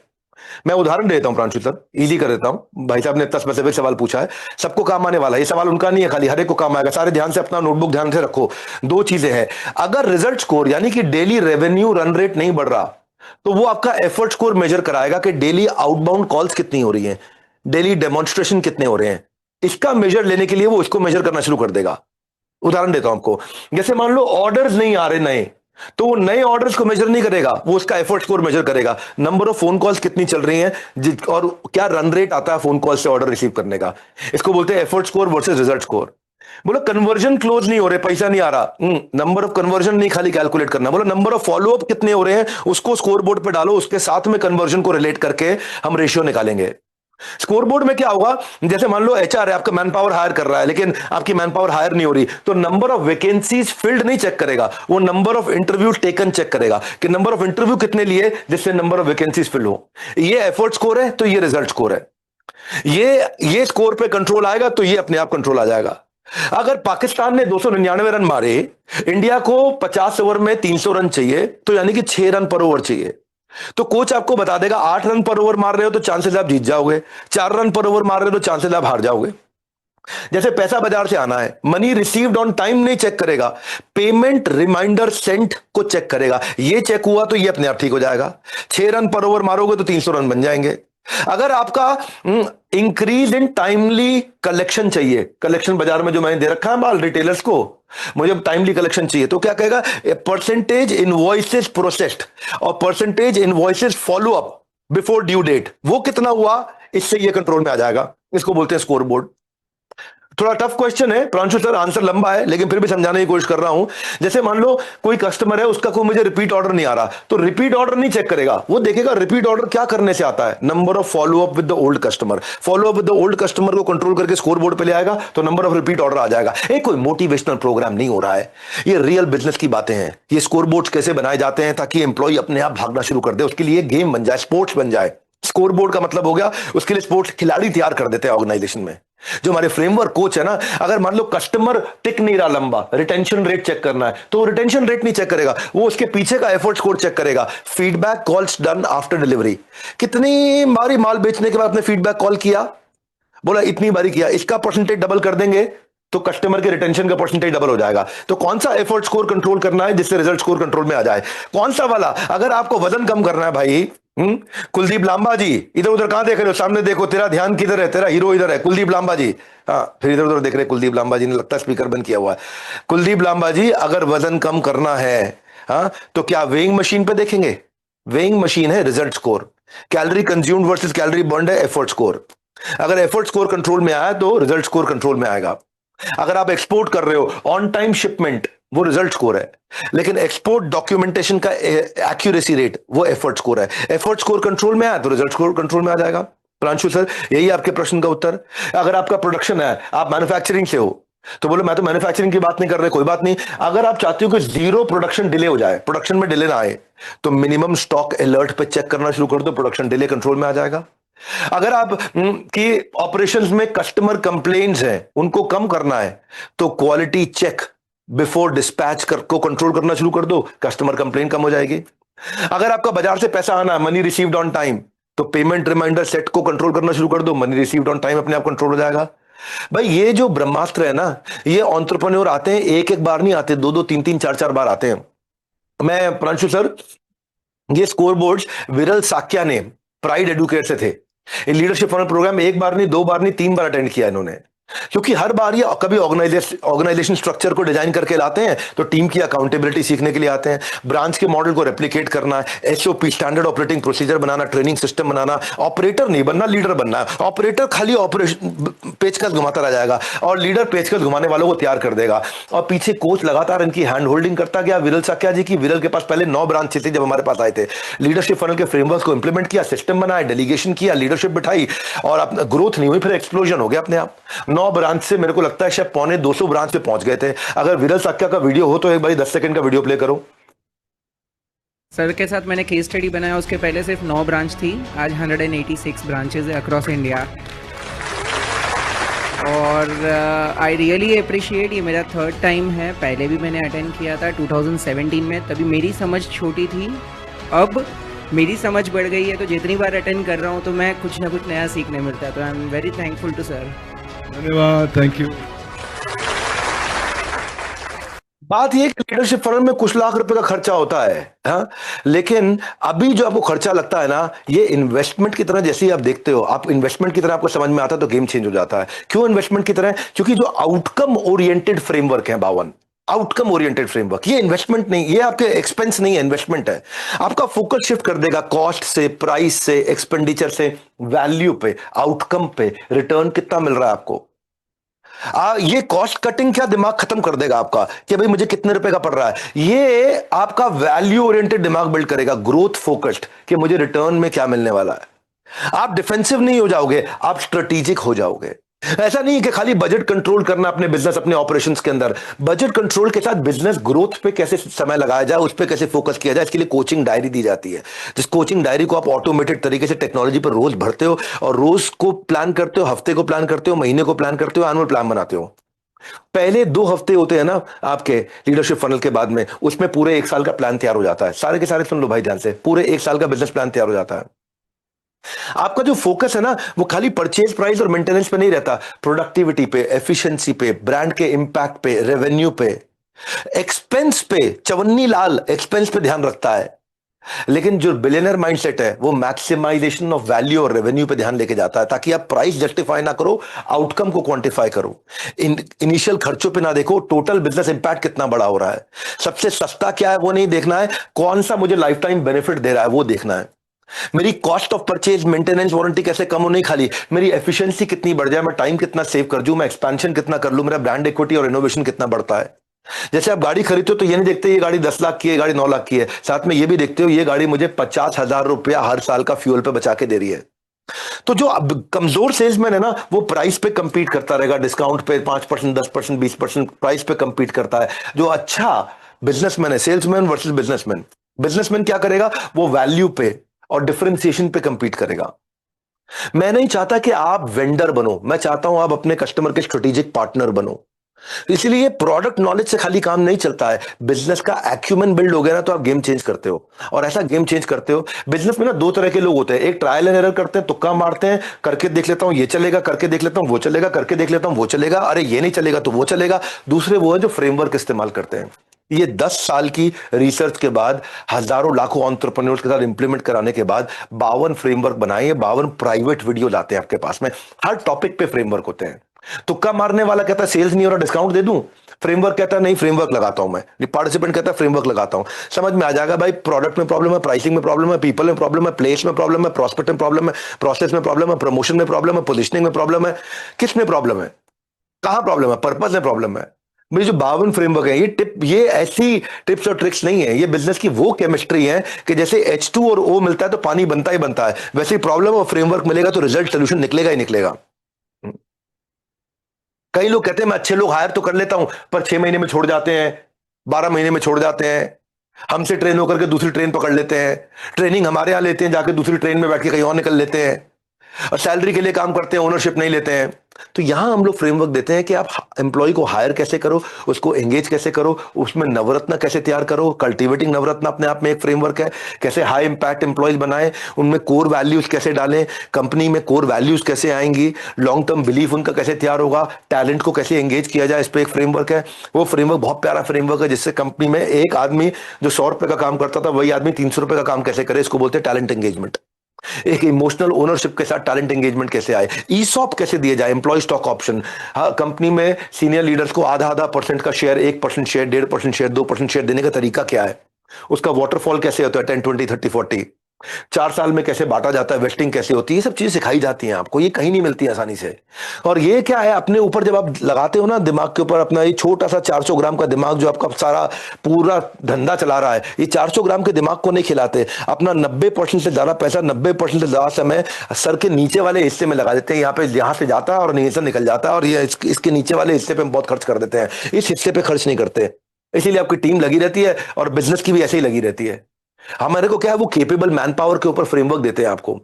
मैं उदाहरण देता हूं प्रांशु सर, इजी कर देता हूं। भाई साहब ने इतना स्पेसिफिक सवाल पूछा है, सबको काम आने वाला है, ये सवाल उनका नहीं है खाली, हर एक को काम आएगा। सारे ध्यान से अपना नोटबुक ध्यान से रखो। 2 चीजें हैं, अगर रिजल्ट स्कोर यानी कि डेली रेवेन्यू रन रेट नहीं बढ़ रहा, तो वो आपका एफर्ट स्कोर मेजर कराएगा कि डेली आउटबाउंड कॉल्स कितनी हो रही हैं, डेली डेमोन्स्ट्रेशन कितने हो रहे हैं। इसका मेजर लेने के लिए वो इसको मेजर करना शुरू कर देगा। उदाहरण देता हूं आपको, जैसे मान लो ऑर्डर्स नहीं आ रहे नए, तो वो नए ऑर्डर्स को मेजर नहीं करेगा, वो उसका एफर्ट स्कोर मेजर करेगा, नंबर ऑफ फोन कॉल्स कितनी चल रही हैं और क्या रन रेट आता है फोन कॉल से ऑर्डर रिसीव करने का। इसको बोलते हैं effort score versus result score. बोलो कन्वर्जन क्लोज नहीं हो रहे, पैसा नहीं आ रहा, नंबर ऑफ कन्वर्जन नहीं खाली कैलकुलेट करना, बोलो नंबर ऑफ फॉलोअप कितने हो रहे हैं उसको स्कोर बोर्ड पे डालो, उसके साथ में कन्वर्जन को रिलेट करके हम रेशियो निकालेंगे। स्कोर बोर्ड में क्या होगा, जैसे मान लो एचआर है, आपका मैन पावर हायर कर रहा है, लेकिन आपकी मैन पावर हायर नहीं हो रही, तो नंबर ऑफ वैकेंसीज फिल्ड नहीं चेक करेगा, वो number of interview taken check करेगा कि नंबर ऑफ इंटरव्यू कितने लिए जिससे नंबर ऑफ वैकेंसीज फिल हो। ये एफर्ट स्कोर है तो ये रिजल्ट स्कोर है। ये स्कोर पे कंट्रोल आएगा तो ये अपने आप कंट्रोल आ जाएगा। अगर पाकिस्तान ने 299 रन मारे, इंडिया को 50 ओवर में 300 रन चाहिए, तो यानी कि 6 रन पर ओवर चाहिए, तो कोच आपको बता देगा 8 रन पर ओवर मार रहे हो तो चांसेस आप जीत जाओगे, 4 रन पर ओवर मार रहे हो तो चांसेस आप हार जाओगे। जैसे पैसा बाजार से आना है, मनी रिसीव्ड ऑन टाइम नहीं चेक करेगा, पेमेंट रिमाइंडर सेंट को चेक करेगा, ये चेक हुआ तो ये अपने आप ठीक हो जाएगा। 6 रन पर ओवर मारोगे तो 300 रन बन जाएंगे। अगर आपका इंक्रीज इन टाइमली कलेक्शन चाहिए, कलेक्शन बाजार में जो मैंने दे रखा है माल रिटेलर्स को, मुझे टाइमली कलेक्शन चाहिए, तो क्या कहेगा, परसेंटेज इनवॉइसेस प्रोसेस्ड और percentage invoices follow up before due date, वो कितना हुआ, इससे ये कंट्रोल में आ जाएगा। इसको बोलते हैं स्कोर बोर्ड। थोड़ा टफ क्वेश्चन है प्रांशु सर, आंसर लंबा है, लेकिन फिर भी समझाने की कोशिश कर रहा हूं। जैसे मान लो कोई कस्टमर है, उसका कोई मुझे रिपीट ऑर्डर नहीं आ रहा, तो रिपीट ऑर्डर नहीं चेक करेगा, वो देखेगा रिपीट ऑर्डर क्या करने से आता है, number of follow up with the old customer. Follow up with the old customer को कंट्रोल करके स्कोर बोर्ड पे ले आएगा तो नंबर ऑफ रिपीट ऑर्डर आ जाएगा। एक कोई मोटिवेशनल प्रोग्राम नहीं हो रहा है, ये रियल बिजनेस की बातें हैं। ये स्कोर बोर्ड कैसे बनाए जाते हैं ताकि एम्प्लॉय अपने आप भागना शुरू कर दे, उसके लिए गेम बन जाए, स्पोर्ट्स बन जाए। स्कोर बोर्ड का मतलब हो गया उसके लिए स्पोर्ट्स खिलाड़ी तैयार कर देते हैं ऑर्गेनाइजेशन में। जो हमारे फ्रेमवर्क कोच है ना, अगर मान लो कस्टमर टिक नहीं रहा लंबा, रिटेंशन रेट चेक करना है, तो रिटेंशन रेट नहीं चेक करेगा, वो उसके पीछे का एफर्ट स्कोर चेक करेगा। Feedback calls done after delivery, कितनी बारी माल बेचने के बाद आपने फीडबैक कॉल किया, बोला इतनी बारी किया, इसका परसेंटेज डबल कर देंगे तो कस्टमर के रिटेंशन का परसेंटेज डबल हो जाएगा। तो कौन सा एफर्ट स्कोर कंट्रोल करना है जिससे रिजल्ट स्कोर कंट्रोल में आ जाए, कौन सा वाला। अगर आपको वजन कम करना है भाई, कुलदीप लांबा जी, इधर उधर कहां देख रहे हो, सामने देखो, तेरा ध्यान किधर है, तेरा हीरो इधर है, कुलदीप लांबा जी। हाँ, फिर इधर उधर देख रहे कुलदीप लांबा जी ने, लगता है स्पीकर बंद किया हुआ है। कुलदीप लांबा जी, अगर वजन कम करना है, हाँ, तो क्या वेइंग मशीन पे देखेंगे, वेइंग मशीन है result score, calorie consumed versus calorie burned है एफर्ट स्कोर। अगर एफर्ट स्कोर कंट्रोल में आया तो रिजल्ट स्कोर कंट्रोल में आएगा। अगर आप एक्सपोर्ट कर रहे हो, ऑन टाइम शिपमेंट, वो रिजल्ट स्कोर है, लेकिन एक्सपोर्ट डॉक्यूमेंटेशन का एक्यूरेसी रेट वो एफर्ट स्कोर है। एफर्ट स्कोर कंट्रोल में आया तो रिजल्ट स्कोर कंट्रोल में आ जाएगा। प्रांशु सर, यही आपके प्रश्न का उत्तर। अगर आपका प्रोडक्शन है, आप मैन्युफैक्चरिंग से हो, तो बोलो मैं तो मैन्युफैक्चरिंग की बात नहीं कर रहे, कोई बात नहीं। अगर आप चाहते हो कि 0 प्रोडक्शन डिले हो जाए, प्रोडक्शन में डिले ना आए, तो मिनिमम स्टॉक अलर्ट पे चेक करना शुरू कर दो, प्रोडक्शन डिले कंट्रोल में आ जाएगा। अगर आप की ऑपरेशंस में कस्टमर कंप्लेंट्स हैं, उनको कम करना है, तो क्वालिटी चेक बिफोर डिस्पैच को कंट्रोल करना शुरू कर दो, कस्टमर कंप्लेन कम हो जाएगी। अगर आपका बाजार से पैसा आना है, मनी रिसीव्ड ऑन टाइम, तो पेमेंट रिमाइंडर सेट को कंट्रोल करना शुरू कर दो, मनी रिसीव्ड ऑन टाइम अपने आप कंट्रोल हो जाएगा। भाई ये जो ब्रह्मास्त्र है ना, ये एंटरप्रेन्योर आते हैं, एक एक बार नहीं आते, दो दो तीन तीन चार चार बार आते हैं। मैं प्रांशु सर, ये स्कोर बोर्ड्स विरल साक्या ने प्राइड एडुकेट से थे। ये लीडरशिप फनल प्रोग्राम एक बार नहीं, दो बार नहीं, तीन बार अटेंड किया इन्होंने, क्योंकि हर बार ये कभी ऑर्गेनाइजेशन स्ट्रक्चर को डिजाइन करके लाते हैं, तो टीम की अकाउंटेबिलिटी सीखने के लिए आते हैं, ब्रांच के मॉडल को रेप्लिकेट करना है, एसओपी स्टैंडर्ड ऑपरेटिंग प्रोसीजर बनाना, ट्रेनिंग सिस्टम बनाना। ऑपरेटर नहीं बनना, लीडर बनना है। ऑपरेटर खाली ऑपरेशन पेचकस घुमाता रह जाएगा, और लीडर पेचकस घुमाने वालों को तैयार कर देगा, और पीछे कोच लगातार इनकी हैंड होल्डिंग करता गया। विरल साक्या जी की, विरल के पास पहले 9 ब्रांच थी जब हमारे पास आए थे। लीडरशिप फनल के फ्रेमवर्क को इंप्लीमेंट किया, सिस्टम बनाया, डेलीगेशन किया, लीडरशिप बिठाई, और अपना ग्रोथ नहीं हुई, फिर एक्सप्लोजन हो गया अपने आप। 9 ब्रांच से मेरे को लगता है शायद 250 ब्रांच पे पहुंच गए थे। अगर विरल साक्या का वीडियो हो तो एक बार 10 सेकंड का वीडियो प्ले करो। सर के साथ मैंने केस स्टडी बनाया, उसके पहले सिर्फ 9 ब्रांच थी, आज 186 ब्रांचेज है अक्रॉस इंडिया। और आई रियली अप्रिशिएट, ये मेरा 3rd टाइम है, पहले भी मैंने अटेंड किया था 2017 में, तभी मेरी समझ छोटी थी, अब मेरी समझ बढ़ गई है, तो जितनी बार अटेंड कर रहा हूँ तो मैं कुछ ना कुछ नया सीखने मिलता है, तो I am very thankful to sir. धन्यवाद, थैंक यू। बात यह कि लीडरशिप फनल में कुछ लाख रुपए का खर्चा होता है, हाँ, लेकिन अभी जो आपको खर्चा लगता है ना, ये इन्वेस्टमेंट की तरह, जैसे ही आप देखते हो, आप इन्वेस्टमेंट की तरह आपको समझ में आता है तो गेम चेंज हो जाता है। क्यों इन्वेस्टमेंट की तरह? क्योंकि जो आउटकम ओरिएंटेड फ्रेमवर्क है 52, आउटकम ओरिएंटेड फ्रेमवर्क, ये इन्वेस्टमेंट नहीं, ये आपके एक्सपेंस नहीं है, इन्वेस्टमेंट है। आपका फोकस शिफ्ट कर देगा कॉस्ट से, प्राइस से, एक्सपेंडिचर से, वैल्यू पे, आउटकम पे, रिटर्न कितना मिल रहा है आपको। ये कॉस्ट कटिंग क्या दिमाग खत्म कर देगा आपका कि भाई मुझे कितने रुपए का पड़ रहा है। ये आपका वैल्यू ओरिएंटेड दिमाग बिल्ड करेगा, ग्रोथ फोकस्ड, कि मुझे रिटर्न में क्या मिलने वाला है। आप डिफेंसिव नहीं हो जाओगे, आप स्ट्रेटेजिक हो जाओगे। ऐसा नहीं है कि खाली बजट कंट्रोल करना अपने बिजनेस, अपने ऑपरेशंस के अंदर। बजट कंट्रोल के साथ बिजनेस ग्रोथ पे कैसे समय लगाया जाए, उस पे कैसे फोकस किया जाए, इसके लिए कोचिंग डायरी दी जाती है। जिस कोचिंग डायरी को आप ऑटोमेटेड तरीके से टेक्नोलॉजी पर रोज भरते हो, और रोज को प्लान करते हो, हफ्ते को प्लान करते हो, महीने को प्लान करते हो, एनुअल प्लान बनाते हो। पहले 2 हफ्ते होते हैं ना आपके लीडरशिप फनल के बाद में, उसमें पूरे 1 साल का प्लान तैयार हो जाता है। सारे के सारे सुन लो भाई ध्यान से, पूरे 1 साल का बिजनेस प्लान तैयार हो जाता है। आपका जो फोकस है ना, वो खाली परचेज प्राइस और मेंटेनेंस पे नहीं रहता, प्रोडक्टिविटी पे, एफिशिएंसी पे, ब्रांड के इंपैक्ट पे, रेवेन्यू पे, एक्सपेंस पे। चवन्नी लाल एक्सपेंस पे ध्यान रखता है, लेकिन जो बिलियनर माइंडसेट है वो मैक्सिमाइजेशन ऑफ वैल्यू और रेवेन्यू पे ध्यान लेके जाता है, ताकि आप प्राइस जस्टिफाई ना करो, आउटकम को क्वांटिफाई करो। इनिशियल खर्चों पे ना देखो, टोटल बिजनेस इंपैक्ट कितना बड़ा हो रहा है। सबसे सस्ता क्या है वो नहीं देखना है, कौन सा मुझे लाइफ टाइम बेनिफिट दे रहा है वो देखना है। मेरी cost of purchase, maintenance, warranty कैसे कम हो, नहीं खाली मेरी एफिशिएंसी कितनी बढ़ जाए, मैं टाइम कितना सेव कर दूं, मैं एक्सपेंशन कितना कर लूं, मेरा ब्रांड इक्विटी और इनोवेशन कितना बढ़ता है। जैसे आप गाड़ी खरीदते हो तो ये नहीं देखते ये गाड़ी 10 लाख की है, गाड़ी 9 लाख की है, साथ में ये भी देखते हो ये गाड़ी मुझे 50,000 रुपया हर साल का फ्यूल पे बचा के दे रही है। तो जो कमजोर सेल्समैन है ना, वो प्राइस पे कंपीट करता रहेगा, डिस्काउंट पे 5%, 10%, 20% प्राइस पे कंपीट करता है। जो अच्छा बिजनेसमैन है, सेल्समैन वर्सेस बिजनेसमैन, बिजनेसमैन क्या करेगा, वो वैल्यू पे और डिफरेंशिएशन पे कंपीट करेगा। मैं नहीं चाहता कि आप वेंडर बनो, मैं चाहता हूं आप अपने कस्टमर के स्ट्रेटेजिक पार्टनर बनो। इसलिए प्रोडक्ट नॉलेज से खाली काम नहीं चलता है, बिजनेस का एक्यूमेन बिल्ड हो गया ना तो आप गेम चेंज करते हो। और ऐसा गेम चेंज करते हो, बिजनेस में ना 2 तरह के लोग होते हैं, एक ट्रायल एंड एरर करते हैं, तुक्का मारते हैं, करके देख लेता हूं ये चलेगा, करके देख लेता हूं वो चलेगा, करके देख लेता हूं वो चलेगा, अरे ये नहीं चलेगा तो वो चलेगा। दूसरे वो है जो फ्रेमवर्क इस्तेमाल करते हैं। ये 10 साल की रिसर्च के बाद, हजारों लाखों एंटरप्रेन्योर्स के साथ इंप्लीमेंट कराने के बाद 52 फ्रेमवर्क बनाए, 52 प्राइवेट वीडियो लाते हैं आपके पास में, हर टॉपिक पे फ्रेमवर्क होते हैं। तुक्का मारने वाला कहता है सेल्स नहीं हो रहा, डिस्काउंट दे दूं, फ्रेमवर्क कहता है नहीं फ्रेमवर्क लगाता हूं मैं, पार्टिसिपेंट कहता है फ्रेमवर्क लगाता हूं। समझ में आ जाएगा भाई, प्रोडक्ट में प्रॉब्लम है, प्राइसिंग में प्रॉब्लम है, पीपल में प्रॉब्लम है, प्लेस में प्रॉब्लम है, प्रॉस्पेक्ट में प्रॉब्लम है, प्रोसेस में प्रॉब्लम है, प्रमोशन में प्रॉब्लम है, पोजिशनिंग में प्रॉब्लम है, किस में प्रॉब्लम है, कहां प्रॉब्लम है, पर्पस में प्रॉब्लम है। मेरी जो 52 फ्रेमवर्क है, ये ऐसी टिप्स और ट्रिक्स नहीं है, ये बिजनेस की वो केमिस्ट्री है कि जैसे H2 और O मिलता है तो पानी बनता ही बनता है, वैसे ही प्रॉब्लम और फ्रेमवर्क मिलेगा तो रिजल्ट सोल्यूशन निकलेगा ही निकलेगा। कई लोग कहते हैं मैं अच्छे लोग हायर तो कर लेता हूं, पर 6 महीने में छोड़ जाते हैं, 12 महीने में छोड़ जाते हैं, हमसे ट्रेन होकर के दूसरी ट्रेन पकड़ लेते हैं, ट्रेनिंग हमारे यहां लेते हैं, जाके दूसरी ट्रेन में बैठ के कहीं और निकल लेते हैं। और सैलरी के लिए काम करते हैं, ओनरशिप नहीं लेते हैं। तो यहां हम लोग फ्रेमवर्क देते हैं कि आप एम्प्लॉय को हायर कैसे करो, उसको एंगेज कैसे करो, उसमें नवरत्न कैसे तैयार करो। कल्टिवेटिंग नवरत्न अपने आप में एक फ्रेमवर्क है। कैसे हाई इंपैक्ट एम्प्लॉयज बनाएं, उनमें कोर वैल्यूज कैसे डालें, कंपनी में कोर वैल्यूज कैसे आएंगी, लॉन्ग टर्म बिलीफ उनका कैसे तैयार होगा, टैलेंट को कैसे एंगेज किया जाए, इस पर एक फ्रेमवर्क है। वो फ्रेमवर्क बहुत प्यारा फ्रेमवर्क है, जिससे कंपनी में एक आदमी जो 100 रुपए का काम करता था, वही आदमी 300 रुपए का काम कैसे करे, इसको बोलते हैं टैलेंट एंगेजमेंट। एक इमोशनल ओनरशिप के साथ टैलेंट एंगेजमेंट कैसे आए, ईसॉप कैसे दिए जाए, एम्प्लॉय स्टॉक ऑप्शन। हाँ, कंपनी में सीनियर लीडर्स को आधा आधा % का शेयर, 1% शेयर, 1.5% शेयर, 2% शेयर देने का तरीका क्या है, उसका वाटरफॉल कैसे होता है, 10, 20, 30, 40, 4 साल में कैसे बांटा जाता है, वेस्टिंग कैसे होती है, ये सब चीजें सिखाई जाती हैं आपको। ये कहीं नहीं मिलती आसानी से। और ये क्या है, अपने ऊपर जब आप लगाते हो ना दिमाग के ऊपर अपना ये छोटा सा 400 ग्राम का दिमाग, जो आपका सारा पूरा धंधा चला रहा है, ये 400 ग्राम के दिमाग को नहीं खिलाते। अपना 90% से ज्यादा पैसा, 90% से ज्यादा समय सर के नीचे वाले हिस्से में लगा देते हैं। यहाँ पे, यहाँ से जाता है और नीचे से निकल जाता है, और ये इसके नीचे वाले हिस्से पे हम बहुत खर्च कर देते हैं, इस हिस्से पे खर्च नहीं करते। इसीलिए आपकी टीम लगी रहती है और बिजनेस की भी ऐसे ही लगी रहती है। हमारे को क्या है, वो केपेबल मैन पावर के ऊपर फ्रेमवर्क देते हैं आपको,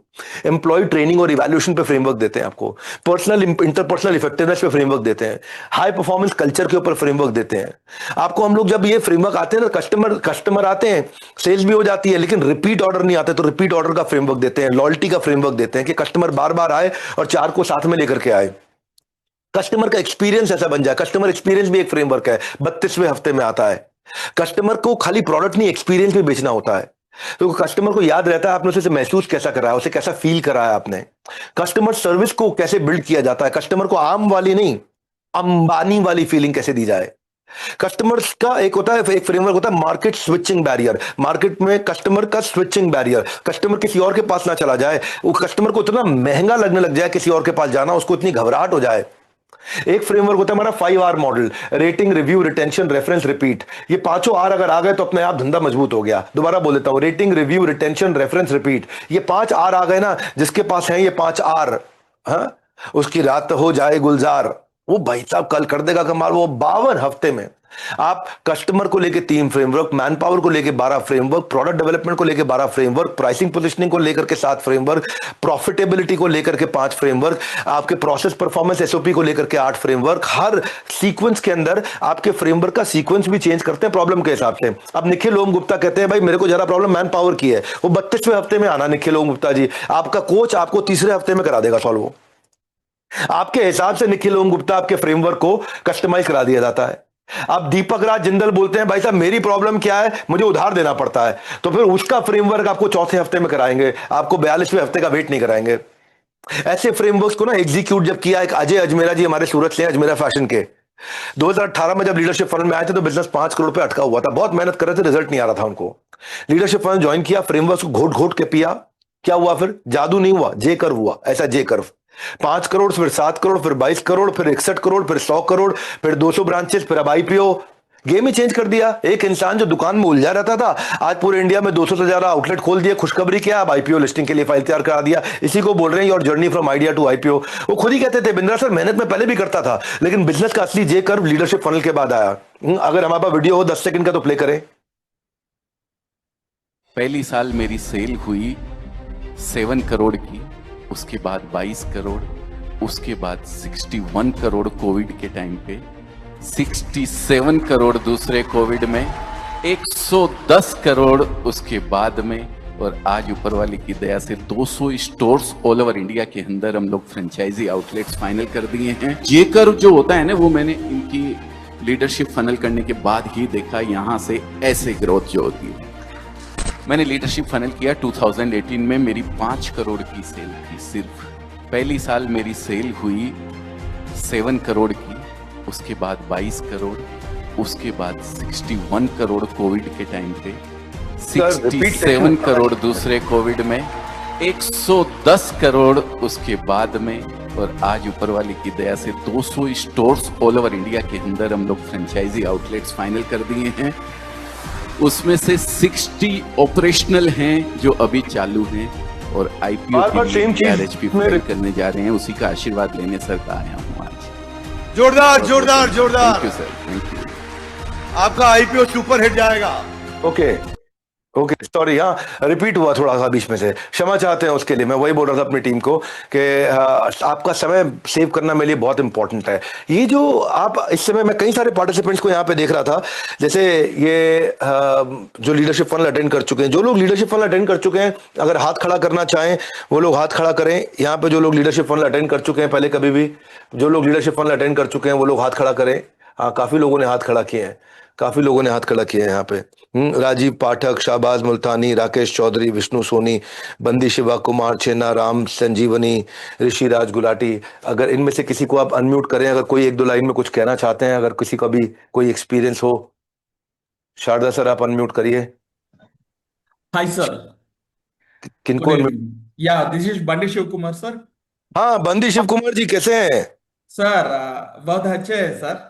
एम्प्लॉय ट्रेनिंग और इवैल्यूएशन पे फ्रेमवर्क देते हैं आपको, पर्सनल इंटरपर्सनल इफेक्टिवनेस पे फ्रेमवर्क देते हैं, हाई परफॉर्मेंस कल्चर के ऊपर फ्रेमवर्क देते हैं आपको। हम लोग जब ये फ्रेमवर्क आते हैं ना, कस्टमर आते हैं, सेल्स भी हो जाती है, लेकिन रिपीट ऑर्डर नहीं आते, तो रिपीट ऑर्डर का फ्रेमवर्क देते हैं, लॉयल्टी का फ्रेमवर्क देते हैं कि कस्टमर बार बार आए और 4 को साथ में लेकर के आए। कस्टमर का एक्सपीरियंस ऐसा बन जाए। कस्टमर एक्सपीरियंस भी एक फ्रेमवर्क है, 32वें हफ्ते में आता है। कस्टमर को खाली प्रोडक्ट नहीं, एक्सपीरियंस भी बेचना होता है। तो कस्टमर को याद रहता है आपने उसे महसूस कैसा कराया, उसे कैसा फील कराया आपने। कस्टमर सर्विस को कैसे बिल्ड किया जाता है, कस्टमर को आम वाली नहीं, अंबानी वाली फीलिंग कैसे दी जाए। कस्टमर्स का एक होता है, एक फ्रेमवर्क होता है मार्केट स्विचिंग बैरियर। मार्केट में कस्टमर का स्विचिंग बैरियर, कस्टमर किसी और के पास ना चला जाए, वो कस्टमर को इतना महंगा लगने लग जाए किसी और के पास जाना, उसको इतनी घबराहट हो जाए। एक फ्रेमवर्क होता है हमारा 5R model, rating, review, retention, reference, repeat. ये 5 R अगर आ गए तो अपने आप धंधा मजबूत हो गया। दोबारा बोल देता हूं, rating, review, retention, reference, repeat. ये 5 R आ गए ना, जिसके पास है ये 5 R, हाँ, उसकी रात हो जाए गुलजार, वो भाई साहब कल कर देगा कमाल। वो 52 हफ्ते में आप कस्टमर को लेके 3 फ्रेमवर्क, मैन पावर को लेके 12 फ्रेमवर्क, प्रोडक्ट डेवलपमेंट को लेके 12 फ्रेमवर्क, प्राइसिंग पोजिशनिंग को लेकर के 7 फ्रेमवर्क, प्रॉफिटेबिलिटी को लेकर के 5 फ्रेमवर्क, आपके प्रोसेस परफॉर्मेंस SOP को लेकर के 8 फ्रेमवर्क। हर सीक्वेंस के अंदर आपके फ्रेमवर्क का सीक्वेंस भी चेंज करते हैं प्रॉब्लम के हिसाब से। अब निखिल ओम गुप्ता कहते हैं भाई मेरे को जरा प्रॉब्लम मैन पावर की है, वो 32वें हफ्ते में आना निखिल ओम गुप्ता जी, आपका कोच आपको 3रे हफ्ते में करा देगा सॉल्व। आपके हिसाब से निखिल ओम गुप्ता आपके फ्रेमवर्क को कस्टमाइज करा दिया जाता है। अब दीपक राज जिंदल बोलते हैं भाई साहब मेरी प्रॉब्लम क्या है, मुझे उधार देना पड़ता है, तो फिर उसका फ्रेमवर्क आपको 4थे हफ्ते में कराएंगे, आपको 42वें हफ्ते का वेट नहीं कराएंगे। ऐसे फ्रेमवर्क्स को ना एग्जीक्यूट जब किया एक अजय अजमेरा जी हमारे सूरत से, अजमेरा फैशन के, 2018 में जब लीडरशिप फनल में आए थे तो बिजनेस 5 करोड़ पे अटका हुआ था, बहुत मेहनत कर रहे थे, रिजल्ट नहीं आ रहा था उनको। लीडरशिप फनल ज्वाइन किया, फ्रेमवर्क को घोट घोट के पिया, क्या हुआ फिर, जादू नहीं हुआ, जे कर्व हुआ, ऐसा जे कर्व। 5 करोड़, फिर 7 करोड़, फिर 22 करोड़, फिर 61 करोड़, फिर 100 करोड़, फिर 200 ब्रांचेस, फिर अब IPO। गेम ही चेंज कर दिया। एक इंसान जो दुकान में उलझा रहता था, आज पूरे इंडिया में 200 से ज्यादा आउटलेट खोल दिए। खुशखबरी क्या, अब IPO लिस्टिंग के लिए फाइल तैयार करा दिया। इसी को बोल रहे हैं your journey from idea to IPO। वो खुद ही कहते थे बिंद्रा सर मेहनत में पहले भी करता था, लेकिन बिजनेस का असली जे कर्व लीडरशिप फनल के बाद आया। अगर हमारे पास वीडियो हो 10 सेकंड का तो प्ले करें। पहली साल मेरी सेल हुई 7 करोड़ की, उसके बाद 22 करोड़, उसके बाद 61 करोड़ कोविड के टाइम पे, 67 करोड़ दूसरे कोविड में, 110 करोड़ उसके बाद में, और आज ऊपर वाले की दया से 200 स्टोर्स ऑल ओवर इंडिया के अंदर हम लोग फ्रेंचाइजी आउटलेट्स फाइनल कर दिए हैं। ये कर्व जो होता है ना, वो मैंने इनकी लीडरशिप फनल करने के बाद ही देखा, यहाँ से ऐसे ग्रोथ जो होती है। मैंने लीडरशिप फनल किया 2018 में, मेरी 5 करोड़ की सेल थी सिर्फ। पहली साल मेरी सेल हुई 7 करोड़ की, उसके बाद 22 करोड़, उसके बाद 61 करोड़ कोविड के टाइम पे, 67 करोड़ दूसरे कोविड में, 110 करोड़ उसके बाद में, और आज ऊपर वाले की दया से 200 स्टोर्स ऑल ओवर इंडिया के अंदर हम लोग फ्रेंचाइजी आउटलेट्स फाइनल कर दिए हैं। उसमें से 60 ऑपरेशनल हैं जो अभी चालू हैं, और IPO की RHP फाइल करने जा रहे हैं। उसी का आशीर्वाद लेने सर का आया हूँ आज। जोरदार जोरदार जोरदार। Thank you sir, thank you. आपका IPO सुपर हिट जाएगा। ओके ओके सॉरी, हाँ रिपीट हुआ थोड़ा सा बीच में से, क्षमा चाहते हैं उसके लिए। मैं वही बोल रहा था अपनी टीम को कि आपका समय सेव करना मेरे लिए बहुत इंपॉर्टेंट है। ये जो आप इस समय, मैं कई सारे पार्टिसिपेंट्स को यहाँ पे देख रहा था, जैसे ये जो लीडरशिप फनल अटेंड कर चुके हैं, जो लोग लीडरशिप फनल अटेंड कर चुके हैं अगर हाथ खड़ा करना चाहें वो लोग हाथ खड़ा करें। यहाँ पे जो लोग लीडरशिप फनल अटेंड कर चुके हैं पहले कभी भी, जो लोग लीडरशिप फनल अटेंड कर चुके हैं वो लोग हाथ खड़ा करें। हाँ काफी लोगों ने हाथ खड़ा किए हैं, काफी लोगों ने हाथ खड़ा किए हैं यहाँ पे। राजीव पाठक, शाहबाज मुल्तानी, राकेश चौधरी, विष्णु सोनी, बंदी शिवा कुमार, छेना राम, संजीवनी, ऋषिराज गुलाटी। अगर इनमें से किसी को आप अनम्यूट करें, अगर कोई एक दो लाइन में कुछ कहना चाहते हैं, अगर किसी का भी कोई एक्सपीरियंस हो। शारदा सर आप अनम्यूट करिए। Hi sir, किनको good unmute- evening. Yeah, this is Bandi Shiv Kumar sir. हाँ बंदी शिव कुमार जी कैसे हैं? सर बहुत अच्छे हैं सर।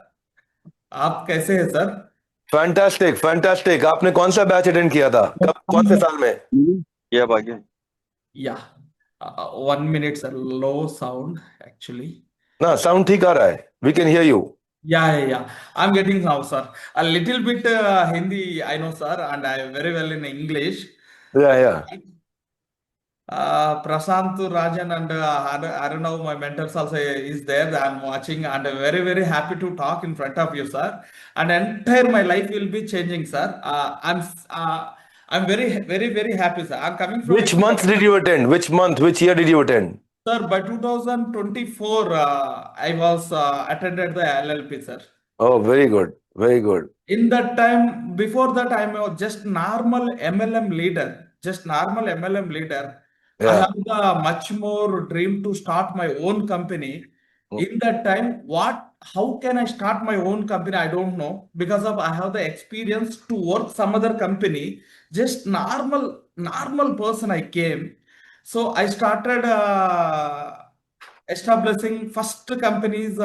आप कैसे हैं सर? Fantastic fantastic. आपने कौन सा बैच अटेंड किया था, कब, कौन से साल में? Yeah, 1 minute sir, low sound actually. ना साउंड ठीक आ रहा है, we can hear you. Yeah. I'm getting now sir. A little bit Hindi I know sir, and I very well in English. या Prashant Rajan and Arnav, my mentors also is there. I'm watching and very, very happy to talk in front of you, sir. And entire my life will be changing, sir. I'm very, very, very happy, sir. I'm coming from Which month did you attend? Which month? Which year did you attend? Sir, by 2024, I was attended the LLP, sir. Oh, very good, very good. In that time, before that, I'm just normal MLM leader, just normal MLM leader. I Yeah. have the much more dream to start my own company. In that time, how can I start my own company? I don't know, because of I have the experience to work some other company. Just normal person I came. So I started establishing first company's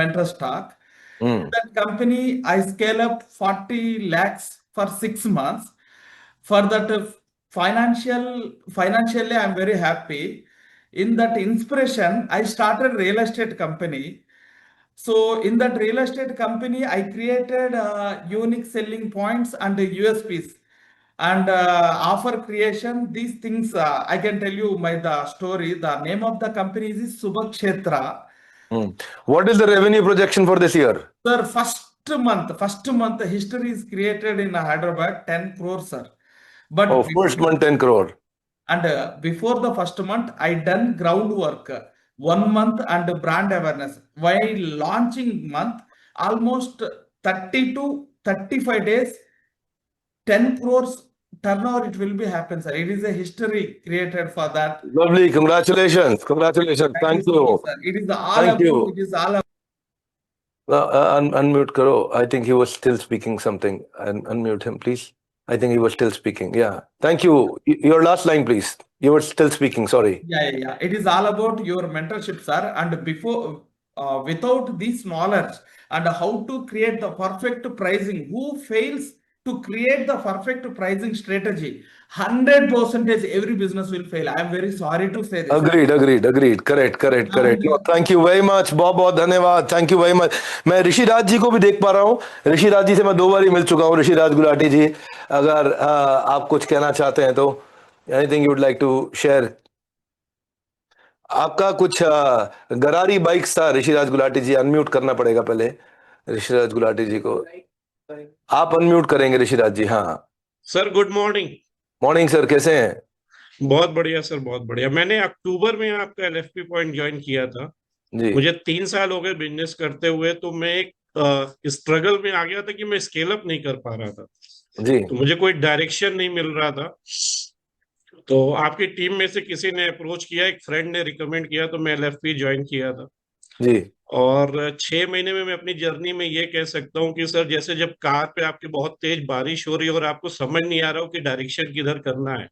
mentor stock. That company, I scale up 40 lakhs for 6 months. For that financially, I'm very happy. In that inspiration, I started real estate company. So in that real estate company, I created unique selling points and USPs and offer creation. These things I can tell you the story. The name of the company is Subhakshetra. What is the revenue projection for this year? Sir, first month history is created in Hyderabad, 10 crore, sir. But Oh, first month 10 crore. and before the first month, I done groundwork, 1 month and brand awareness. While launching month, almost 30 to 35 days, 10 crores turnover it will be happen, sir. It is a history created for that. Lovely, congratulations, congratulations. Thank so you. much, sir. It is all Thank about, you. it is all about. Unmute karo. I think he was still speaking something. Unmute him, please. I think he was still speaking. Yeah. Thank you. Your last line, please. You were still speaking. Sorry. Yeah. It is all about your mentorship, sir. And before, without this knowledge and how to create the perfect pricing, who fails to create the perfect pricing strategy, 100% every business will fail. I am very sorry to say this. Agreed. Correct. No, thank you very much. बहुत धन्यवाद. Thank you very much. मैं ऋषिराज जी को भी देख पा रहा हूँ. ऋषिराज जी से मैं 2 बार ही मिल चुका हूँ. ऋषिराज गुलाटी जी, अगर आप कुछ कहना चाहते हैं तो anything you would like to share. आपका कुछ गरारी बाइक्स था ऋषिराज गुलाटी जी. अनम्यूट करना पड़ेगा पहले ऋषिराज गुलाटी जी को. आप अनम्यूट करेंगे ऋषिराज जी. हाँ sir, good morning. Morning sir, कैसे हैं? बहुत बढ़िया सर, बहुत बढ़िया। मैंने अक्टूबर में आपका LFP पॉइंट ज्वाइन किया था जी. मुझे 3 साल हो गए बिजनेस करते हुए, तो मैं एक स्ट्रगल में आ गया था कि मैं स्केल अप नहीं कर पा रहा था जी. तो मुझे कोई डायरेक्शन नहीं मिल रहा था। तो आपकी टीम में से किसी ने अप्रोच किया, एक फ्रेंड ने रिकमेंड किया, तो मैं LFP ज्वाइन किया था जी. और 6 महीने में मैं अपनी जर्नी में ये कह सकता हूँ कि सर, जैसे जब कार पे आपकी बहुत तेज बारिश हो रही है और आपको समझ नहीं आ रहा हो कि डायरेक्शन किधर करना है,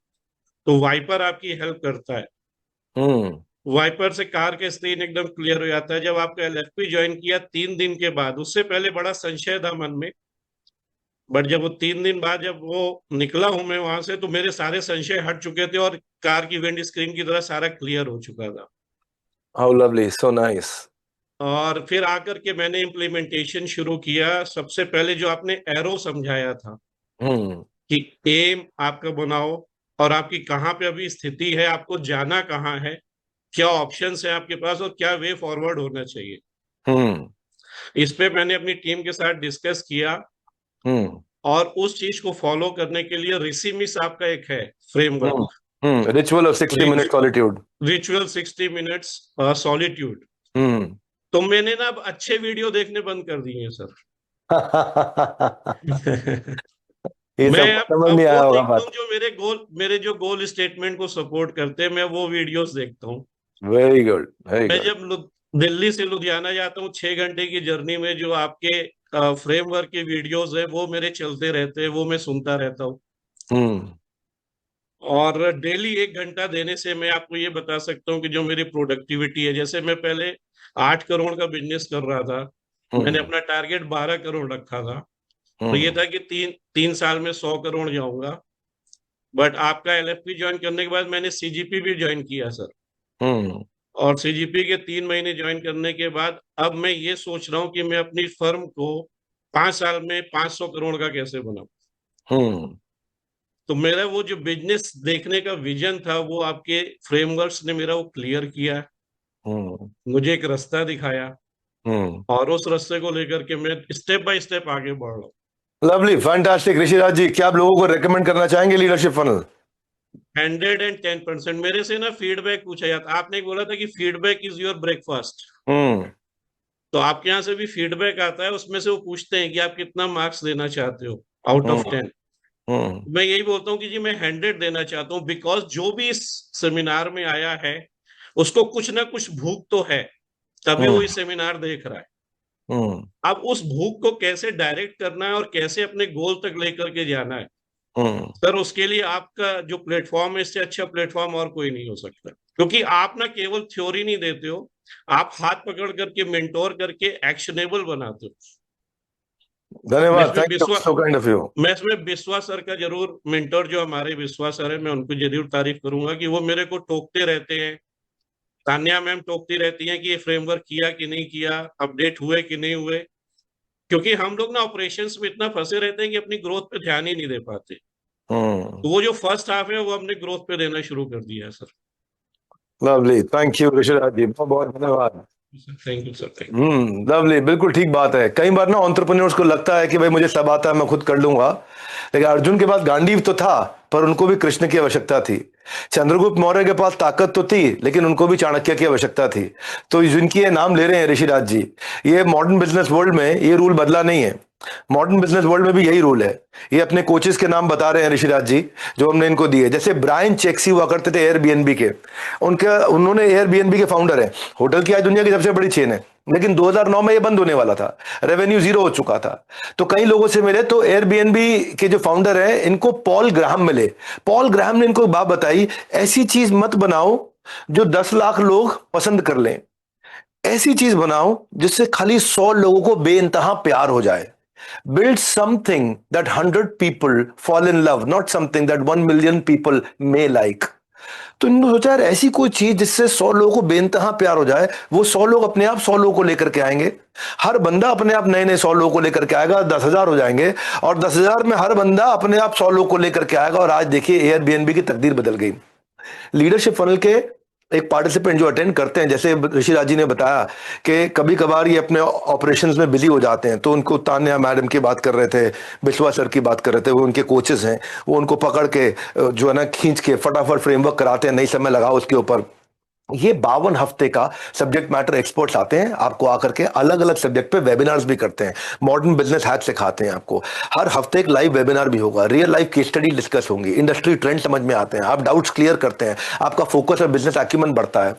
तो वाइपर आपकी हेल्प करता है। वाइपर से कार का स्क्रीन एकदम क्लियर हो जाता है। जब आपका LFP ज्वाइन किया 3 दिन के बाद, उससे पहले बड़ा संशय था मन में, बट जब वो 3 दिन बाद जब वो निकला हूं मैं वहां से, तो मेरे सारे संशय हट चुके थे और कार की विंड स्क्रीन की तरह सारा क्लियर हो चुका था। How lovely, so nice. और फिर आकर के मैंने इम्प्लीमेंटेशन शुरू किया। सबसे पहले जो आपने एरो समझाया था, कि एम आपका बनाओ और आपकी कहाँ पे अभी स्थिति है, आपको जाना कहाँ है, क्या ऑप्शंस है आपके पास और क्या वे फॉरवर्ड होना चाहिए। इस पे मैंने अपनी टीम के साथ डिस्कस किया और उस चीज को फॉलो करने के लिए रिसीमिस आपका एक है framework, ritual of 60 minute solitude, ritual 60 minutes solitude. तो मैंने ना अब अच्छे वीडियो देखने बंद कर दिए हैं सर। ये मैं सब अब समझ वो नहीं आया होगा देखता बात। हूँ जो मेरे जो गोल स्टेटमेंट को सपोर्ट करते हैं, मैं वो वीडियोस देखता हूँ। वेरी गुड, वेरी मैं गुड। जब दिल्ली से लुधियाना जाता हूँ 6 घंटे की जर्नी में, जो आपके फ्रेमवर्क के वीडियोस हैं वो मेरे चलते रहते हैं, वो मैं सुनता रहता हूँ। और डेली 1 घंटा देने से मैं आपको ये बता सकता हूँ कि जो मेरी प्रोडक्टिविटी है, जैसे मैं पहले 8 करोड़ का बिजनेस कर रहा था, मैंने अपना टारगेट 12 करोड़ रखा था। तो ये था कि तीन साल में 100 करोड़ जाऊंगा। बट आपका एलएफपी ज्वाइन करने के बाद मैंने सीजीपी भी ज्वाइन किया सर। और सीजीपी के 3 महीने ज्वाइन करने के बाद अब मैं ये सोच रहा हूँ कि मैं अपनी फर्म को 5 साल में 500 करोड़ का कैसे बनाऊं। तो मेरा वो जो बिजनेस देखने का विजन था, वो आपके फ्रेमवर्क्स ने मेरा वो क्लियर किया, मुझे एक रास्ता दिखाया और उस रास्ते को लेकर के मैं स्टेप बाय स्टेप आगे बढ़ रहा हूँ। Lovely, fantastic. ऋषिराज जी, क्या आप लोगों को रेकमेंड करना चाहेंगे लीडरशिप फनल? 110%। मेरे से ना फीडबैक पूछा जाता, आपने बोला था कि फीडबैक इज योर ब्रेकफास्ट। तो आपके यहाँ से भी फीडबैक आता है, उसमें से वो पूछते हैं कि आप कितना मार्क्स देना चाहते हो आउट ऑफ 10। मैं यही बोलता हूँ कि जी मैं 100 देना चाहता हूँ, बिकॉज जो भी इस सेमिनार में आया है उसको कुछ ना कुछ भूख तो है, तभी वो इस सेमिनार देख रहा है। अब उस भूख को कैसे डायरेक्ट करना है और कैसे अपने गोल तक लेकर के जाना है सर, उसके लिए आपका जो प्लेटफॉर्म है, इससे अच्छा प्लेटफॉर्म और कोई नहीं हो सकता। क्योंकि आप ना केवल थ्योरी नहीं देते हो, आप हाथ पकड़ करके मेंटोर करके एक्शनेबल बनाते हो। धन्यवाद, thank you, so kind of you. मैं इसमें विश्वास सर का जरूर, मेंटोर जो हमारे विश्वास सर है, मैं उनको जरूर तारीफ करूंगा कि वो मेरे को टोकते रहते हैं। तान्या मैम टोकती रहती हैं कि ये फ्रेमवर्क किया कि नहीं किया, अपडेट हुए कि नहीं हुए। क्योंकि हम लोग ना ऑपरेशंस में इतना फंसे रहते हैं कि अपनी ग्रोथ पे ध्यान ही नहीं दे पाते। तो वो जो फर्स्ट हाफ है वो हमने ग्रोथ पे देना शुरू कर दिया है sir. Lovely, thank you Rishiraj ji, बहुत बहुत धन्यवाद। Thank you sir. लवली, बिल्कुल ठीक बात है। कई बार ना एंटरप्रेन्योर्स को लगता है कि भाई मुझे सब आता है, मैं खुद कर लूंगा, लेकिन अर्जुन के पास गांडीव तो था, पर उनको भी कृष्ण की आवश्यकता थी। चंद्रगुप्त मौर्य के पास ताकत तो थी, लेकिन उनको भी चाणक्य की आवश्यकता थी। तो जिनकी ये नाम ले रहे हैं ऋषिराज जी, ये मॉडर्न बिजनेस वर्ल्ड में ये रूल बदला नहीं है। मॉडर्न बिजनेस वर्ल्ड में भी यही रूल है। ये अपने कोचेस के नाम बता रहे हैं ऋषिराज जी, जो हमने इनको दिए। जैसे ब्रायन चेक्सी हुआ करते थे एयरबीएनबी के, उन्होंने एयरबीएनबी के फाउंडर है। होटल की आज दुनिया की सबसे बड़ी चेन है, लेकिन 2009 में ये बंद होने वाला था, रेवेन्यू 0 हो चुका था। तो कई लोगों से मिले, तो एयरबीएनबी के जो फाउंडर है, इनको पॉल ग्राहम मिले। पॉल ग्राहम ने इनको बात बताई, ऐसी चीज मत बनाओ जो 10 लाख लोग पसंद कर लें, ऐसी चीज बनाओ जिससे खाली 100 लोगों को बेइंतहा प्यार हो जाए। Build something that 100 people fall in love, not something that 1 million people may like. तो इन्होंने सोचा यार ऐसी कोई चीज जिससे 100 लोगों को बेइंतहा प्यार हो जाए। वो 100 लोग अपने आप 100 लोगों को लेकर के आएंगे, हर बंदा अपने आप नए नए 100 लोगों को लेकर के आएगा, 10,000 हो जाएंगे, और 10,000 में हर बंदा अपने आप 100 लोगों को लेकर के आएगा। और आज देखिए एयरबीएनबी की तकदीर बदल गई। लीडरशिप फनल के एक पार्टिसिपेंट जो अटेंड करते हैं, जैसे ऋषिराज जी ने बताया कि कभी कभार ये अपने ऑपरेशंस में बिजी हो जाते हैं, तो उनको तान्या मैडम की बात कर रहे थे, बिस्वा सर की बात कर रहे थे, वो उनके कोचेस हैं, वो उनको पकड़ के जो है ना खींच के फटाफट फ्रेमवर्क कराते हैं, नहीं समय लगाओ उसके ऊपर। ये 52 हफ्ते का सब्जेक्ट मैटर एक्सपर्ट्स आते हैं, आपको आकर के अलग अलग सब्जेक्ट पे वेबिनार्स भी करते हैं, मॉडर्न बिजनेस हैक सिखाते हैं आपको। हर हफ्ते एक लाइव वेबिनार भी होगा, real life case study discuss होंगी, इंडस्ट्री ट्रेंड समझ में आते हैं, आप डाउट्स क्लियर करते हैं, आपका फोकस और बिजनेस एक्यूमेंट बढ़ता है।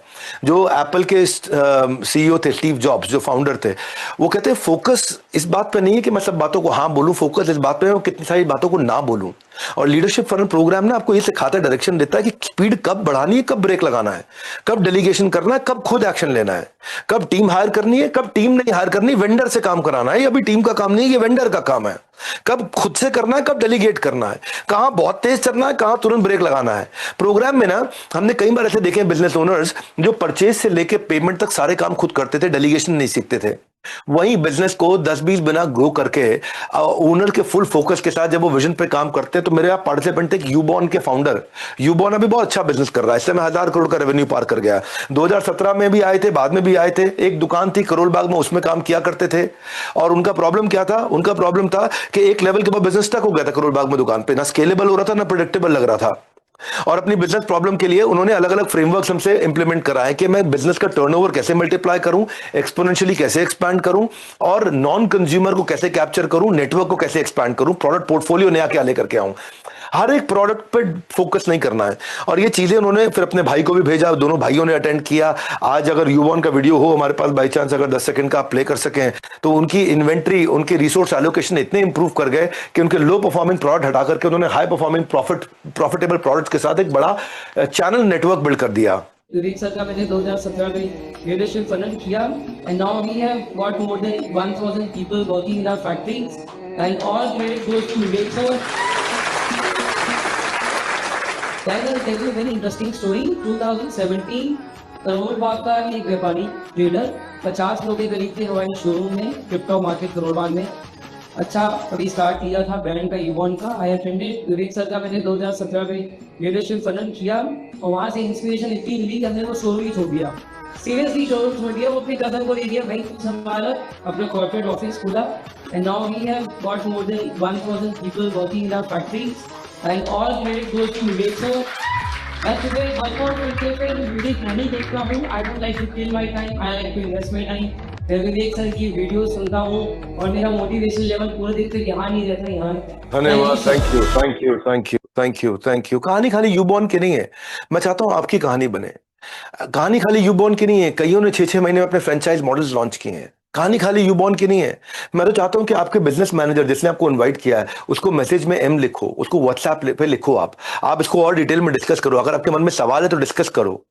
जो एप्पल के सीईओ थे, स्टीव जॉब्स, जो फाउंडर थे, वो कहते हैं फोकस इस बात पे नहीं है कि मैं सब बातों को हाँ बोलूं, फोकस इस बात पे है कितनी सारी बातों को ना बोलूं। और लीडरशिप फनल प्रोग्राम ना आपको ये सिखाता है, डायरेक्शन देता है कि स्पीड कब बढ़ानी है, कब ब्रेक लगाना है, कब डेलीगेशन करना है, कब खुद एक्शन लेना है, कब टीम हायर करनी है, कब टीम नहीं हायर करनी, वेंडर से काम कराना है, ये अभी टीम का काम नहीं है, ये वेंडर का काम है, कब खुद से करना है, कब डेलीगेट करना है, कहां बहुत तेज चलना है, कहां तुरंत ब्रेक लगाना है। प्रोग्राम में ना हमने कई बार ऐसे देखे बिजनेस ओनर्स जो परचेज से लेके पेमेंट तक सारे काम खुद करते थे, डेलीगेशन नहीं सीखते थे। वहीं बिजनेस को 10-20 बिना ग्रो करके ओनर के फुल फोकस के साथ जब वो विजन पे काम करते हैं, तो मेरे यहाँ पार्टिसिपेंट थे यूबॉर्न के फाउंडर। यूबॉर्न अभी बहुत अच्छा बिजनेस कर रहा है, इससे मैं 1000 करोड़ का रेवेन्यू पार कर गया। 2017 में भी आए थे, बाद में भी आए थे। एक दुकान थी करोल बाग में, उसमें काम किया करते थे। और उनका प्रॉब्लम क्या था? उनका प्रॉब्लम था कि एक लेवल के बाद बिजनेस स्टक हो गया था करोल बाग में दुकान पे, ना स्केलेबल हो रहा था, ना प्रेडिक्टेबल लग रहा था। और अपनी बिजनेस प्रॉब्लम के लिए उन्होंने अलग अलग फ्रेमवर्क्स हमसे इंप्लीमेंट कराए कि मैं बिजनेस का टर्नओवर कैसे मल्टीप्लाई करूं, एक्सपोनेंशियली कैसे एक्सपैंड करूं, और नॉन कंज्यूमर को कैसे कैप्चर करूं, नेटवर्क को कैसे एक्सपैंड करूं, प्रोडक्ट पोर्टफोलियो नया क्या लेकर के आऊं। हर एक प्रोडक्ट पे फोकस नहीं करना है। और ये चीजें उन्होंने फिर अपने भाई को भी भेजा, दोनों भाइयों ने अटेंड किया। आज अगर यूबॉर्न का वीडियो हो हमारे पास, बाई चांस अगर 10 सेकंड का आप प्ले कर सकें, तो उनकी इन्वेंट्री, उनके रिसोर्स एलोकेशन इतने इंप्रूव कर गए कि उनके लो परफॉर्मिंग प्रोडक्ट हटा करके उन्होंने हाई परफॉर्मिंग प्रॉफिटेबल प्रोडक्ट्स के साथ एक बड़ा चैनल नेटवर्क बिल्ड कर दिया। विवेक सर का मैंने 2017 में लीडरशिप फनल किया, and now we have got more than 1000 people working in our factories, and all credit goes to Vivek sir. Then I'll tell you a very interesting story. 2017 Karol Bagh का एक व्यापारी trader 50 लोग के करीब थे हमारे शोरूम में, क्रिप्टो मार्केट करोल बाग में। अच्छा अभी स्टार्ट किया था ब्रांड का यूबॉर्न का। आई अटेंडेड विवेक सर का मैंने 2017 में लीडरशिप फनल किया, और वहाँ से इंस्पिरेशन इतनी मिली कि हमने वो शोरूम ही छोड़ दिया। सीरियसली शोरूम छोड़ दिया, वो अपने कजन को दे दिया, भाई संभाला, अपना कॉर्पोरेट ऑफिस खोला, and now we have got more than 1000 people working in our factories, and all credit goes to Vivek sir. And today, one more principle, Vivek नहीं देखता हूँ, I don't like to kill my time, I like to invest my time. मैं विवेक sir की video सुनता हूँ और मेरा motivation level पूरे दिन तक यहाँ नहीं रहता, यहाँ। धन्यवाद, thank you, thank you, thank you, thank you, thank you. कहानी खाली यूबॉर्न की नहीं है, मैं चाहता हूँ आपकी कहानी बने। कहानी खाली यूबॉर्न की नहीं है, कईयों ने 6-6 महीने में अपने फ्रेंचाइज मॉडल्स लॉन्च किए हैं। कहानी खाली यूबॉर्न की नहीं है। मैं तो चाहता हूं कि आपके बिजनेस मैनेजर जिसने आपको इनवाइट किया है, उसको मैसेज में एम लिखो, उसको व्हाट्सएप पे लिखो, आप इसको और डिटेल में डिस्कस करो। अगर आपके मन में सवाल है तो डिस्कस करो।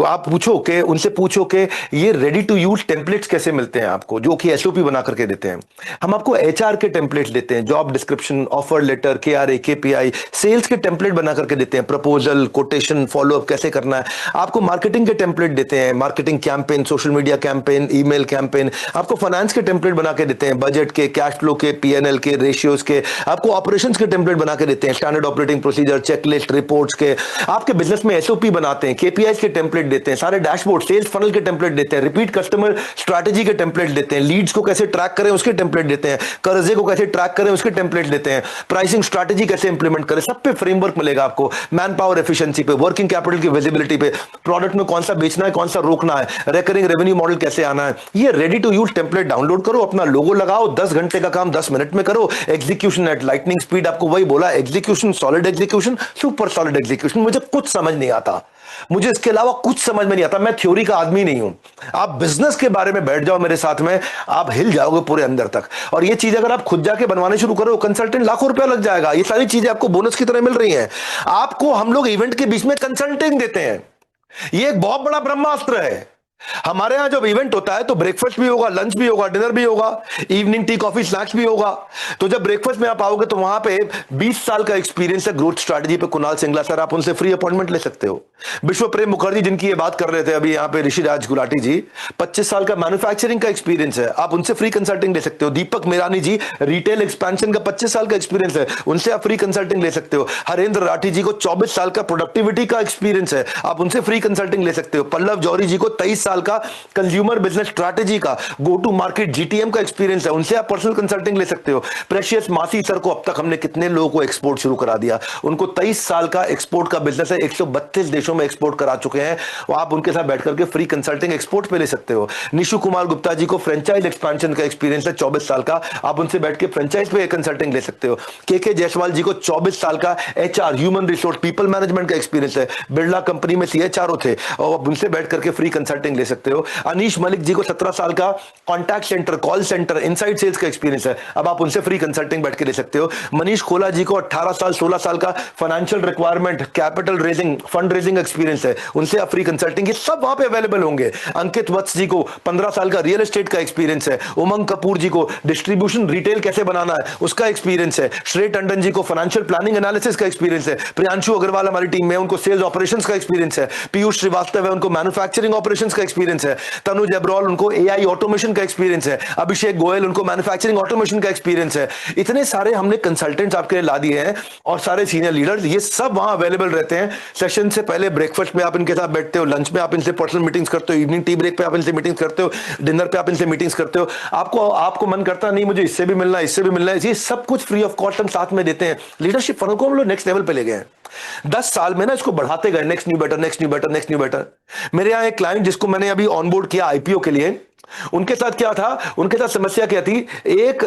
आप पूछो कि उनसे पूछो कि ये रेडी टू यूज टेम्पलेट्स कैसे मिलते हैं आपको, जो कि एसओपी बना करके देते हैं। हम आपको एचआर के टेम्पलेट्स देते हैं, job description, offer letter, KRA, KPI, sales के टेम्पलेट बना करके देते हैं, प्रपोजल, कोटेशन, फॉलोअप कैसे करना है। आपको मार्केटिंग के टेम्पलेट देते हैं, marketing campaign, social media campaign, email campaign. आपको फाइनेंस के टेम्पलेट बना के देते हैं, बजट के, कैश फ्लो के, पीएनएल के, रेशियोज के। आपको ऑपरेशंस के टेम्पलेट बना के देते हैं, standard operating procedure, checklist, reports के। आपके बिजनेस में एसओपी बनाते हैं, केपीआई के टेम्पलेट देते हैं, सारे डैशबोर्ड, सेल्स फनल के टेम्पलेट देते हैं, रिपीट कस्टमर स्ट्रैटेजी के टेम्पलेट देते हैं, लीड्स को कैसे ट्रैक करें उसके टेम्पलेट देते हैं, कर्जे को कैसे ट्रैक करें उसके टेम्पलेट देते हैं, प्राइसिंग स्ट्रैटेजी कैसे इंप्लीमेंट करें, सब पे फ्रेमवर्क मिलेगा आपको। मैन पावर एफिशिएंसी पे, वर्किंग कैपिटल की विजिबिलिटी पे, प्रोडक्ट में कौन सा बेचना है, कौन सा रोकना है, रिकरिंग रेवेन्यू मॉडल कैसे आना है। ये ready to use template download करो, अपना लोगो लगाओ, 10 घंटे का काम 10 मिनट में करो। एग्जीक्यूशन एट लाइटनिंग स्पीड, आपको वही बोला, execution, solid execution, super solid execution. मुझे कुछ समझ नहीं आता, मुझे इसके अलावा कुछ समझ में नहीं आता, मैं थ्योरी का आदमी नहीं हूं। आप बिजनेस के बारे में बैठ जाओ मेरे साथ में, आप हिल जाओगे पूरे अंदर तक। और ये चीज अगर आप खुद जाके बनवाने शुरू करो, कंसल्टेंट लाखों रुपया लग जाएगा। ये सारी चीजें आपको बोनस की तरह मिल रही हैं। आपको हम लोग इवेंट के बीच में कंसल्टिंग देते हैं, ये एक बहुत बड़ा ब्रह्मास्त्र है। हमारे यहां जब इवेंट होता है तो ब्रेकफास्ट भी होगा, लंच भी होगा, डिनर भी होगा, इवनिंग टी कॉफी स्नैक्स भी होगा। तो जब ब्रेकफास्ट में आप आओगे तो वहां पे 20 साल का एक्सपीरियंस है ग्रोथ स्ट्रैटेजी पे, कुणाल सिंगला सर, आप उनसे फ्री अपॉइंटमेंट ले सकते हो। विश्व प्रेम मुखर्जी जिनकी ये बात कर रहे थे अभी यहाँ पे, ऋषिराज गुलाटी जी, 25 साल का मैन्युफैक्चरिंग का एक्सपीरियंस है, आप उनसे फ्री कंसल्टिंग ले सकते हो। दीपक मेरानी जी, रिटेल एक्सपेंशन का 25 साल का एक्सपीरियंस है, उनसे आप फ्री कंसल्टिंग ले सकते हो। हरेंद्र राठी जी को 24 साल का प्रोडक्टिविटी का एक्सपीरियंस है, आप उनसे फ्री कंसल्टिंग ले सकते हो। पल्लव जौहरी जी को 23 साल का कंज्यूमर बिजनेस स्ट्रैटेजी का, गो टू मार्केट जीटीएम का एक्सपीरियंस है, उनसे आप पर्सनल कंसल्टिंग ले सकते हो। प्रेशियस मासी सर को अब तक हमने कितने लोगों को एक्सपोर्ट शुरू करा दिया, उनको 23 साल का एक्सपोर्ट का बिजनेस है, 132 देशों में एक्सपोर्ट करा चुके हैं। आप उनके साथ बैठ करके फ्री कंसल्टिंग एक्सपोर्ट पे ले सकते हो। निशु कुमार गुप्ता जी को फ्रेंचाइज एक्सपेंशन का एक्सपीरियंस है, 24 साल का, आप उनसे बैठ के फ्रेंचाइज पे कंसल्टिंग ले सकते हो। के जायसवाल जी को 24 साल का HR, human resource, people management का एक्सपीरियंस है, बिरला कंपनी में सीएचआरओ थे, और आप उनसे बैठ करके फ्री कंसल्टिंग ले सकते हो। अनीश मलिक जी को 17 साल का contact centre, call centre, inside sales का एक्सपीरियंस है, अब आप उनसे फ्री कंसल्टिंग बैठ के ले सकते हो। मनीष खोला जी को 18 साल 16 साल का financial requirement, capital raising, fund raising experience है, उनसे आप फ्री कंसल्टिंग, ये सब वहां पे अवेलेबल होंगे। अंकित वत्स जी को 15 साल का रियल एस्टेट का एक्सपीरियंस है। उमंग कपूर जी को डिस्ट्रीब्यूशन रिटेल कैसे बनाना है उसका एक्सपीरियंस है। श्रेय टंडन जी को फाइनेंशियल प्लानिंग एनालिसिस का एक्सपीरियंस है। प्रियांशु अग्रवाल हमारी टीम में, उनको सेल्स ऑपरेशंस का एक्सपीरियंस है। पीयूष श्रीवास्तव है, उनको मैन्युफैक्चरिंग ऑपरेशंस का एक्सपीरियंस है, तनुज एब्रॉल उनको एआई ऑटोमेशन का एक्सपीरियंस है, अभिषेक गोयल उनको मैन्युफैक्चरिंग ऑटोमेशन का एक्सपीरियंस है। इतने सारे हमने कंसल्टेंट्स आपके लिए ला दिए हैं और सारे सीनियर लीडर्स, ये सब वहां अवेलेबल रहते हैं। सेशन से पहले ब्रेकफास्ट में आप इनके साथ बैठते हो, लंच में आप इनसे पर्सनल मीटिंग्स करते हो, इवनिंग टी ब्रेक पे आप इनसे मीटिंग्स करते हो, डिनर पे आप इनसे मीटिंग्स करते हो। आपको मन करता नहीं मुझे इससे भी मिलना है, इससे भी मिलना है, ये सब कुछ फ्री ऑफ कॉस्ट हम साथ में देते हैं। लीडरशिप फनल को हम लोग नेक्स्ट लेवल पे ले गए हैं। 10 साल में ना इसको बढ़ाते गए, next new better, next new better, next new better. मेरे यहाँ एक क्लाइंट जिसको मैंने अभी ऑनबोर्ड किया आईपीओ के लिए, उनके साथ क्या था, उनके साथ समस्या क्या थी, एक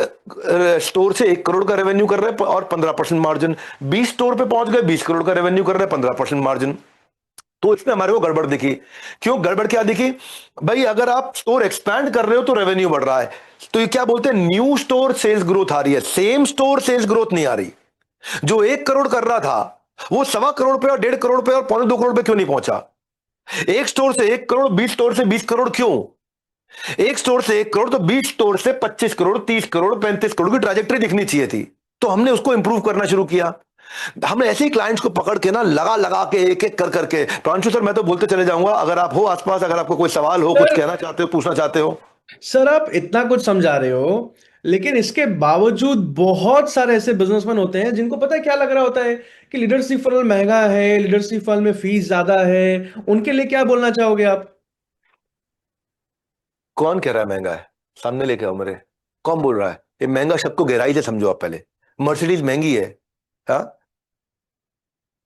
स्टोर से 1 करोड़ का रेवेन्यू कर रहे हैं और 15% मार्जिन, 20 स्टोर पे पहुंच गए 20 करोड़ का रेवेन्यू कर रहे हैं 15% मार्जिन। तो इसमें हमारे को गड़बड़ दिखी। क्यों गड़बड़ क्या दिखी भाई? अगर आप स्टोर एक्सपैंड कर रहे हो तो रेवेन्यू बढ़ रहा है, तो ये क्या बोलते हैं, न्यू स्टोर सेल्स ग्रोथ आ रही है, सेम स्टोर सेल्स ग्रोथ नहीं आ रही। जो 1 करोड़ कर रहा था वो 1.25 करोड़ पे और 1.5 करोड़ पे और 1.25 करोड़ पे क्यों नहीं पहुंचा? एक स्टोर से 1 करोड़, 20 स्टोर से 20 करोड़ क्यों? एक स्टोर से 1 करोड़ तो 20 स्टोर से 25 करोड़, 30 करोड़, 35 करोड़ की ट्रैजेक्टरी दिखनी चाहिए थी। तो हमने उसको इंप्रूव करना शुरू किया। हमने ऐसे ही क्लाइंट्स को पकड़ के ना लगा के एक एक कर करके। प्रांशु सर मैं तो बोलते चले जाऊंगा, अगर आप हो आसपास, अगर आपको कोई सवाल हो, कुछ कहना चाहते हो, पूछना चाहते हो। सर आप इतना कुछ समझा रहे हो, लेकिन इसके बावजूद बहुत सारे ऐसे बिजनेसमैन होते हैं जिनको पता है क्या लग रहा होता है कि लीडरशिप फनल महंगा है, लीडरशिप फनल में फीस ज्यादा है। उनके लिए क्या बोलना चाहोगे आप? कौन कह रहा है महंगा है? सामने लेके आओ मेरे। कौन बोल रहा है? ये महंगा शब्द को गहराई से समझो आप पहले। मर्सिडीज महंगी है, हाँ,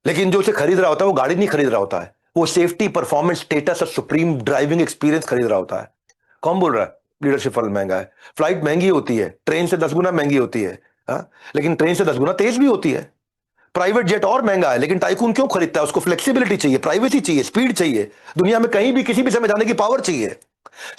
लेकिन जो उसे खरीद रहा होता है वो गाड़ी नहीं खरीद रहा होता है, वो सेफ्टी, परफॉर्मेंस, स्टेटस और सुप्रीम ड्राइविंग एक्सपीरियंस खरीद रहा होता है। कौन बोल रहा है लीडरशिप फनल महंगा है? फ्लाइट महंगी होती है, ट्रेन से 10 गुना महंगी होती है, हाँ, लेकिन ट्रेन से 10 गुना तेज भी होती है। प्राइवेट जेट और महंगा है, लेकिन टाइकून क्यों खरीदता है? उसको फ्लेक्सिबिलिटी चाहिए, प्राइवेसी चाहिए, स्पीड चाहिए, दुनिया में कहीं भी किसी भी समय जाने की पावर चाहिए।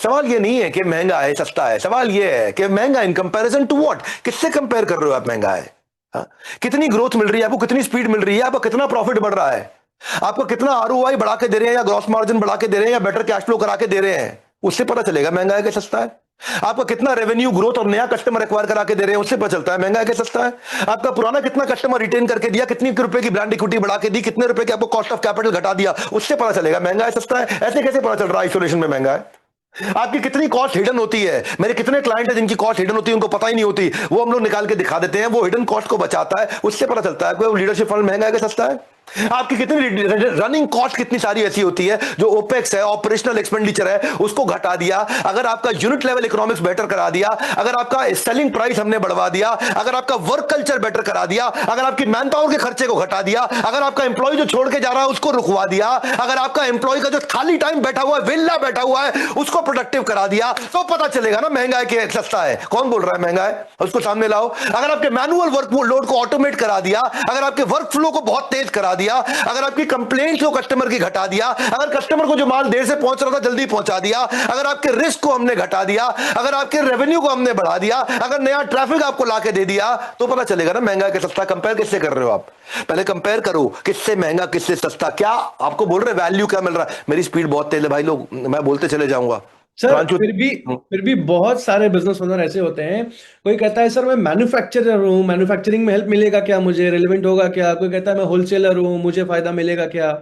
सवाल ये नहीं है कि महंगा है सस्ता है, सवाल ये है कि महंगा इन कंपैरिजन टू व्हाट? किससे कंपेयर कर रहे हो आप महंगा है? हाँ? कितनी ग्रोथ मिल रही है आपको, कितनी स्पीड मिल रही है आपको, कितना प्रॉफिट बढ़ रहा है आपको, कितना आरओआई बढ़ा के दे रहे हैं या ग्रॉस मार्जिन बढ़ा के दे रहे हैं या बेटर कैश फ्लो करा के दे रहे हैं, उससे पता चलेगा महंगा है कि सस्ता है। आपका कितना रेवेन्यू ग्रोथ और नया कस्टमर एक्वायर करा के दे रहे हैं, उससे पता चलता है महंगा है कि सस्ता है। आपका पुराना कितना कस्टमर रिटेन करके दिया, कितनी रुपए की ब्रांड इक्विटी बढ़ा के दी, कितने रुपए की आपको कॉस्ट ऑफ कैपिटल घटा दिया, उससे पता चलेगा महंगा है सस्ता है। ऐसे कैसे पता चल रहा है आइसोलेशन में महंगा है? आपकी कितनी कॉस्ट हिडन होती है। मेरे कितने क्लाइंट हैं जिनकी कॉस्ट हिडन होती है, उनको पता ही नहीं होती, वो हम लोग निकाल के दिखा देते हैं, वो हिडन कॉस्ट को बचाता है, उससे पता चलता है आपको लीडरशिप फंड महंगा है कि सस्ता है। आपकी कितनी रनिंग कॉस्ट कितनी सारी ऐसी होती है जो ओपेक्स है, ऑपरेशनल एक्सपेंडिचर है, उसको घटा दिया। अगर आपका यूनिट लेवल इकोनॉमिक्स बेटर करा दिया, अगर आपका सेलिंग प्राइस हमने बढ़वा दिया, अगर आपका वर्क कल्चर बेटर करा दिया, अगर आपकी मैन पावर के खर्चे को घटा दिया, अगर आपका एम्प्लॉय जो छोड़ के जा रहा है उसको रुकवा दिया, अगर आपका एम्प्लॉय का जो खाली टाइम बैठा हुआ है, वेला बैठा हुआ है, उसको प्रोडक्टिव करा दिया, तो पता चलेगा ना महंगा है कि सस्ता है। कौन बोल रहा है महंगा है? उसको सामने लाओ। अगर आपके मैनुअल वर्क लोड को ऑटोमेट करा दिया, अगर आपके वर्क फ्लो को बहुत तेज करा दिया, अगर आपकी कंप्लेंट्स को कस्टमर की घटा दिया, अगर कस्टमर को जो माल देर से पहुंच रहा था जल्दी पहुंचा दिया, अगर आपके रिस्क को हमने घटा दिया, अगर आपके रेवेन्यू को हमने बढ़ा दिया, अगर नया ट्रैफिक आपको लाके दे दिया, तो पता चलेगा ना महंगा है कि सस्ता। कंपेयर किससे कर रहे हो आप? पहले कंपेयर करो किससे महंगा किससे सस्ता। क्या आपको बोल रहे वैल्यू क्या मिल रहा है? मेरी स्पीड बहुत तेज है भाई लोग, मैं बोलते चले जाऊंगा। सर फिर भी बहुत सारे बिजनेस ओनर ऐसे होते हैं, कोई कहता है सर मैं मैन्युफैक्चरर हूँ, मैन्युफैक्चरिंग में हेल्प मिलेगा क्या, मुझे रिलेवेंट होगा क्या? कोई कहता है मैं होलसेलर हूँ, मुझे फायदा मिलेगा क्या?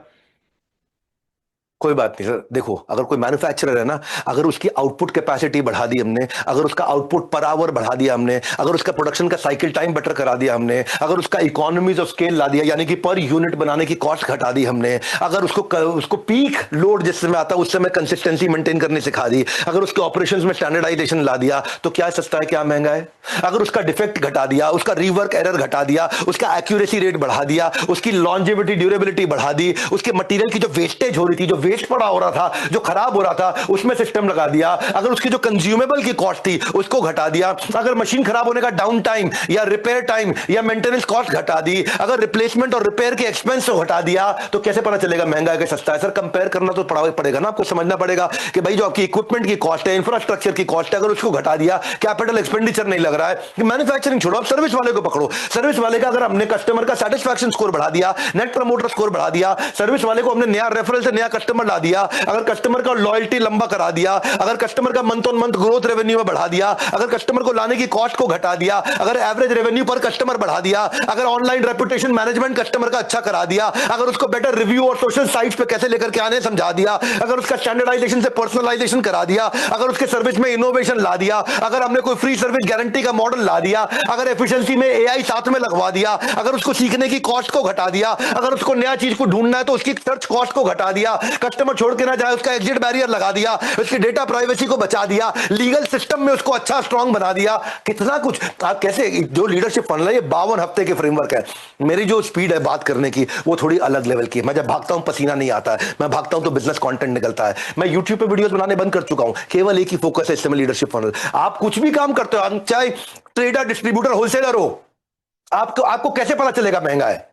कोई बात नहीं सर, देखो अगर कोई मैन्युफैक्चरर है ना, अगर उसकी आउटपुट कैपेसिटी बढ़ा दी हमने, अगर उसका आउटपुट पर आवर बढ़ा दिया हमने, अगर उसका प्रोडक्शन का साइकिल टाइम बेटर करा दिया हमने, अगर उसका इकोनॉमीज ऑफ स्केल ला दिया, यानी कि पर यूनिट बनाने की कॉस्ट घटा दी हमने, अगर उसको पीक लोड जिस समय आता है उस समय कंसिस्टेंसी मेंटेन करने सिखा दी, अगर उसके ऑपरेशंस में स्टैंडर्डाइजेशन ला दिया, तो क्या सस्ता है क्या महंगा है? अगर उसका डिफेक्ट घटा दिया, उसका रीवर्क एरर घटा दिया, उसका एक्यूरेसी रेट बढ़ा दिया, उसकी लॉन्जेविटी ड्यूरेबिलिटी बढ़ा दी, उसके मटेरियल की जो वेस्टेज हो रही थी, जो वेस्ट पड़ा हो रहा था, जो खराब हो रहा था, उसमें सिस्टम लगा दिया, अगर उसकी जो कंज्यूमेबल की कॉस्ट थी उसको घटा दिया, अगर मशीन खराब होने का डाउन टाइम या रिपेयर टाइम या मेंटेनेंस कॉस्ट घटा दी, अगर रिप्लेसमेंट और रिपेयर के एक्सपेंस को घटा दिया, तो कैसे पता चलेगा महंगा है कि सस्ता है? सर कंपेयर करना तो पड़ेगा ना, आपको समझना पड़ेगा कि भाई जो आपकी इक्विपमेंट की कॉस्ट है, इंफ्रास्ट्रक्चर की कॉस्ट है, अगर उसको घटा दिया, कैपिटल एक्सपेंडिचर नहीं लग रहा है, कि मैन्युफैक्चरिंग छोड़ो, आप सर्विस वाले को पकड़ो। सर्विस वाले का अगर हमने कस्टमर का सेटिस्फैक्शन स्कोर बढ़ा दिया, नेट प्रमोटर स्कोर बढ़ा दिया, सर्विस वाले को हमने नया रेफरल से नया कस्टमर कस्टमर ला दिया, अगर कस्टमर का लॉयल्टी लंबा करा दिया, अगर कस्टमर का month on month growth revenue में बढ़ा दिया, अगर कस्टमर को लाने की कॉस्ट को घटा दिया, अगर एवरेज रेवेन्यू पर कस्टमर बढ़ा दिया, अगर ऑनलाइन रेपुटेशन मैनेजमेंट कस्टमर का अच्छा करा दिया, अगर उसको बेटर रिव्यू और सोशल साइट्स पे कैसे लेकर के आने समझा दिया, अगर उसका स्टैंडर्डाइजेशन से पर्सनलाइजेशन करा दिया, अगर उसके सर्विस में इनोवेशन ला दिया, अगर हमने कोई फ्री सर्विस गारंटी का मॉडल ला दिया, अगर एफिशिएंसी में एआई साथ में लगवा दिया, अगर उसको सीखने की कॉस्ट को घटा दिया, अगर उसको नया चीज को ढूंढना है तो उसकी सर्च कॉस्ट को घटा दिया, कस्टमर छोड़ के ना जाए उसका एग्जिट बैरियर लगा दिया, उसकी डेटा प्राइवेसी को बचा दिया, लीगल सिस्टम में उसको अच्छा स्ट्रांग बना दिया, कितना कुछ। आप कैसे, जो लीडरशिप फनल है ये 52 हफ्ते के फ्रेमवर्क है। मेरी जो स्पीड है बात करने की वो थोड़ी अलग लेवल की है। मैं जब भागता हूं पसीना नहीं आता है, मैं भागता हूं तो बिजनेस कंटेंट निकलता है। मैं यूट्यूब पे वीडियोस बनाने बंद कर चुका हूं, केवल एक ही फोकस है इस समय लीडरशिप फनल। आप कुछ भी काम करते हो, चाहे ट्रेडर, डिस्ट्रीब्यूटर, होलसेलर हो, आपको कैसे पता चलेगा महंगा है?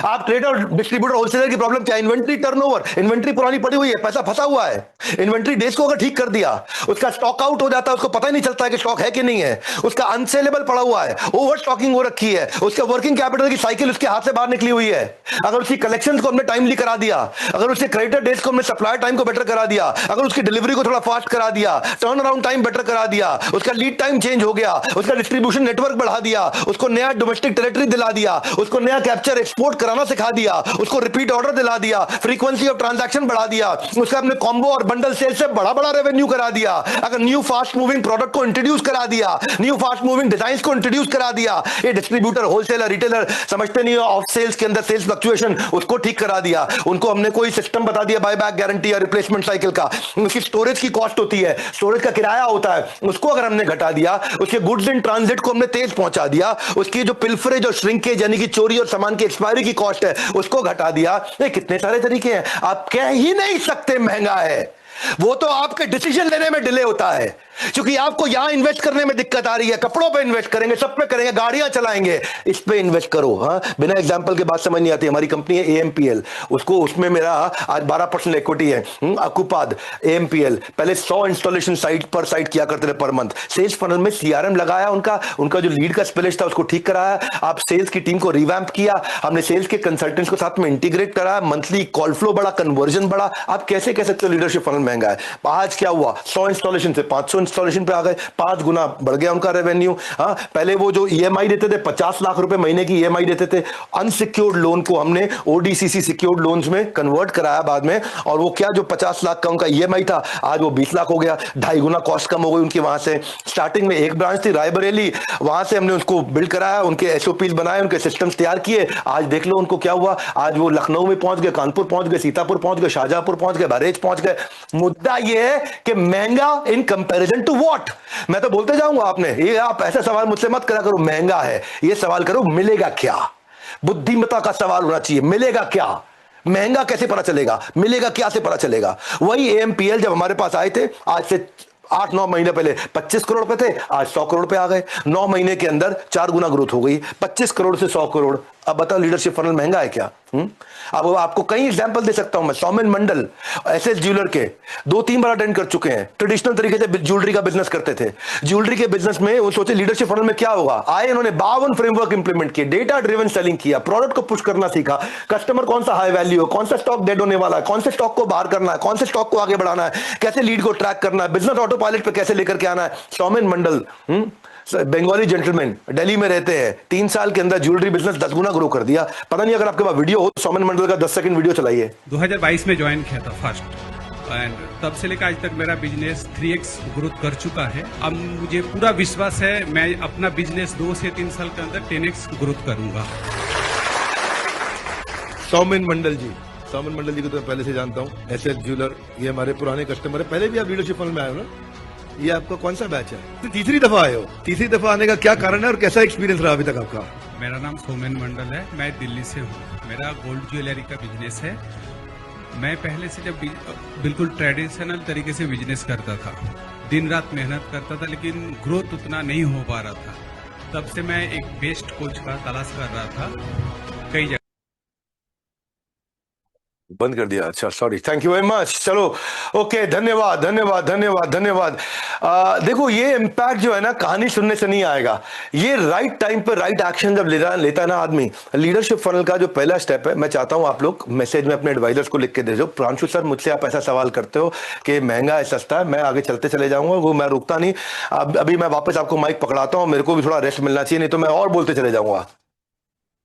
आप ट्रेडर, डिस्ट्रीब्यूटर, होलसेलर की प्रॉब्लम क्या है? इन्वेंट्री टर्नओवर, इन्वेंट्री पुरानी पड़ी हुई है, पैसा फंसा हुआ है। इन्वेंट्री डेज को अगर ठीक कर दिया, उसका स्टॉक आउट हो जाता है, उसको पता ही नहीं चलता है कि स्टॉक है कि नहीं है, उसका अनसेलेबल पड़ा हुआ है, ओवर स्टॉकिंग हो रखी है, उसके वर्किंग कैपिटल की साइकिल उसके हाथ से बाहर निकली हुई है। अगर उसकी कलेक्शंस को हमने टाइमली करा दिया, अगर उसके क्रेडिटर डेज को हमने सप्लाई टाइम को बेटर करा दिया, अगर उसकी डिलीवरी को थोड़ा फास्ट करा दिया, टर्न अराउंड टाइम बेटर करा दिया, उसका लीड टाइम चेंज हो गया, उसका डिस्ट्रीब्यूशन नेटवर्क बढ़ा दिया, उसको नया डोमेस्टिक टेरिटरी दिला दिया, उसको नया कैप्चर एक्सपोर्ट कराना सिखा दिया, उसको रिपीट ऑर्डर दिला दिया, फ्रीक्वेंसी ऑफ ट्रांजैक्शन बढ़ा दिया, उसका अपने कॉम्बो और बंडल सेल से बड़ा बड़ा रेवेन्यू करा दिया, अगर न्यू फास्ट मूविंग प्रोडक्ट को इंट्रोड्यूस करा दिया, न्यू फास्ट मूविंग डिजाइन्स को इंट्रोड्यूस करा दिया, ये डिस्ट्रीब्यूटर, होलसेलर, रिटेलर समझते नहीं हो ऑफ सेल्स के अंदर सेल्स फ्लक्चुएशन, उसको ठीक करा दिया, उनको हमने कोई सिस्टम बता दिया बाय बैक गारंटी या रिप्लेसमेंट साइकिल का, उसकी स्टोरेज की कॉस्ट होती है, स्टोरेज का किराया होता है, उसको अगर हमने घटा दिया, उसके गुड्स इन ट्रांजिट को हमने तेज पहुंचा दिया, उसकी जो पिल्फरेज और श्रिंकेज यानी कि चोरी और सामान की एक्सपायरी की कॉस्ट है उसको घटा दिया। ये कितने सारे तरीके हैं, आप कह ही नहीं सकते महंगा है। वो तो आपके डिसीजन लेने में डिले होता है, क्योंकि आपको यहां इन्वेस्ट करने में दिक्कत आ रही है, कपड़ों पे इन्वेस्ट करेंगे, सब पे करेंगे, गाड़ियां चलाएंगे, इस पे इन्वेस्ट करो। हाँ, बिना एग्जांपल के बात समझ नहीं आती। हमारी कंपनी है AMPL, उसको उसमें मेरा आज 12% इक्विटी है। अकुपाद AMPL पहले 100 इंस्टॉलेशन साइट पर साइट किया करते थे पर मंथ। सेल्स फनल में CRM लगाया, उनका जो लीड का स्पेलिश था उसको ठीक कराया, आप सेल्स की टीम को रिवैम्प किया, हमने सेल्स के कंसल्टेंट्स को साथ में इंटीग्रेट कराया, मंथली कॉल फ्लो बढ़ा, कन्वर्जन बढ़ा। आप कैसे कह सकते हो लीडरशिप फनल महंगा है? आज क्या हुआ, 100 इंस्टॉलेशन से 500 इंस्टॉलेशन पे आ गए, 5 गुना बढ़ गया उनका रेवेन्यू। हाँ, पहले वो जो EMI देते थे, 50 लाख रुपए महीने की EMI देते थे, अनसिक्योर्ड लोन को हमने ODCC सिक्योर्ड लोन्स में कन्वर्ट कराया बाद में, और वो क्या, जो 50 लाख का उनका EMI था आज वो 20 लाख हो गया, 2.5 गुना कॉस्ट कम हो गई उनकी। वहां से स्टार्टिंग में एक ब्रांच थी रायबरेली, वहां से हमने उसको बिल्ड कराया, उनके SOPs बनाए, उनके सिस्टम्स तैयार किए। आज देख लो उनको क्या हुआ, आज वो लखनऊ में पहुंच गए, कानपुर पहुंच गए, सीतापुर पहुंच गए, शाहजहांपुर पहुंच गए, बहरेज पहुंच गए। मुद्दा ये है कि महंगा इन कंपैरिजन टू व्हाट? मैं तो बोलते जाऊंगा, आपने ये, आप ऐसा सवाल मुझसे मत करा करो महंगा है, ये सवाल करो मिलेगा क्या। बुद्धिमत्ता का सवाल होना चाहिए, मिलेगा क्या? महंगा कैसे पता चलेगा, मिलेगा क्या से पता चलेगा? वही AMPL जब हमारे पास आए थे आज से 8-9 महीने पहले 25 करोड़ पे थे, आज 100 करोड़ पे आ गए। 9 महीने के अंदर 4 गुना ग्रोथ हो गई, 25 करोड़ से 100 करोड़। अब बताओ लीडरशिप फनल महंगा है क्या? अब आपको कई एग्जांपल दे सकता हूं मैं। सौमेन मंडल SS ज्वेलर के 2-3 बार अटेंड कर चुके हैं, ट्रेडिशनल तरीके से ज्वेलरी का बिजनेस करते थे। ज्वेलरी के बिजनेस में वो सोचे लीडरशिप फनल में क्या होगा, आए इन्होंने 52 फ्रेमवर्क इंप्लीमेंट किए, डेटा ड्रिवन सेलिंग किया, प्रोडक्ट को पुश करना सीखा, कस्टमर कौन सा हाई वैल्यू है, कौन सा स्टॉक डेड होने वाला है, कौन से स्टॉक को बाहर करना है, कौन से स्टॉक को आगे बढ़ाना है, कैसे लीड को ट्रैक करना है, बिजनेस ऑटो पायलट पे कैसे लेकर के आना है। सौमेन मंडल बंगाली जेंटलमैन, दिल्ली में रहते हैं, 3 साल के अंदर ज्वेलरी बिजनेस 10 गुना ग्रो कर दिया। पता नहीं अगर आपके पास वीडियो हो, सौमेन मंडल का 10 सेकंड वीडियो चलाइए। 2022 में ज्वाइन किया था फर्स्ट, एंड तब से लेकर आज तक मेरा बिजनेस 3x ग्रोथ कर चुका है। अब मुझे पूरा विश्वास है मैं अपना बिजनेस 2 से 3 साल के अंदर 10x ग्रोथ करूंगा। सौमेन मंडल जी, सौमेन मंडल जी को तो मैं पहले से जानता हूँ, SS ज्वेलर, ये हमारे पुराने कस्टमर है। पहले भी आप लीडरशिप फनल में आए हो ना? ये आपका कौन सा बैच है? तो तीसरी दफा आए हो। तीसरी दफा आने का क्या कारण है और कैसा एक्सपीरियंस रहा अभी तक आपका? मेरा नाम सौमेन मंडल है, मैं दिल्ली से हूँ। मेरा गोल्ड ज्वेलरी का बिजनेस है। मैं पहले से जब बिल्कुल ट्रेडिशनल तरीके से बिजनेस करता था, दिन रात मेहनत करता था, लेकिन ग्रोथ उतना नहीं हो पा रहा था। तब से मैं एक बेस्ट कोच का तलाश कर रहा था कई जगह। बंद कर दिया, अच्छा sorry, thank you very much. चलो ओके, धन्यवाद धन्यवाद धन्यवाद धन्यवाद। देखो ये इम्पैक्ट जो है ना कहानी सुनने से नहीं आएगा, ये राइट टाइम पर राइट एक्शन जब लेता है ना आदमी। लीडरशिप फनल का जो पहला स्टेप है, मैं चाहता हूं आप लोग मैसेज में अपने एडवाइजर्स को लिख के दे दो, प्रांशु सर मुझसे आप ऐसा सवाल करते हो कि महंगा है सस्ता है, मैं आगे चलते चले जाऊंगा, वो मैं रुकता नहीं। अभी मैं वापस आपको माइक पकड़ाता हूं, मेरे को भी थोड़ा रेस्ट मिलना चाहिए, नहीं तो मैं और बोलते चले जाऊंगा।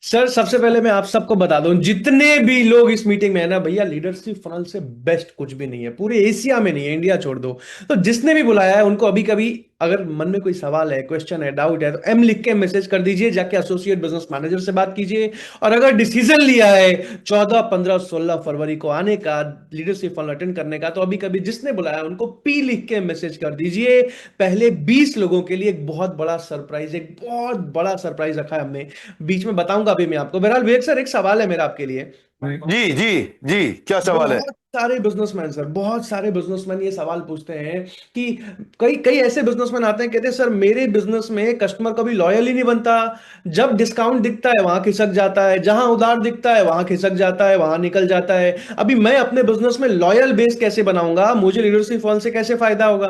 सर सबसे पहले मैं आप सबको बता दूं, जितने भी लोग इस मीटिंग में है ना भैया, लीडरशिप फनल से बेस्ट कुछ भी नहीं है, पूरे एशिया में नहीं है, इंडिया छोड़ दो। तो जिसने भी बुलाया है उनको अभी कभी अगर मन में कोई सवाल है, क्वेश्चन है, डाउट है, तो एम लिख के मैसेज कर दीजिए, जाके एसोसिएट बिजनेस मैनेजर से बात कीजिए। और अगर डिसीजन लिया है 14, 15, 16 फरवरी को आने का, लीडरशिप फनल अटेंड करने का, तो अभी कभी जिसने बुलाया उनको पी लिख के मैसेज कर दीजिए। पहले 20 लोगों के लिए एक बहुत बड़ा सरप्राइज रखा है हमने, बीच में बताऊंगा अभी मैं आपको। बहरहाल विवेक सर, एक सवाल है मेरा आपके लिए। जी जी जी, क्या सवाल है? बहुत सारे बिजनेसमैन ये सवाल पूछते हैं कि कई कई ऐसे बिजनेसमैन आते हैं, कहते हैं सर मेरे बिजनेस में कस्टमर कभी लॉयल ही नहीं बनता, जब डिस्काउंट दिखता है वहां खिसक जाता है, जहां उधार दिखता है वहां खिसक जाता है, वहां निकल जाता है। अभी मैं अपने बिजनेस में लॉयल बेस कैसे बनाऊंगा, मुझे लीडरशिप फनल से कैसे फायदा होगा?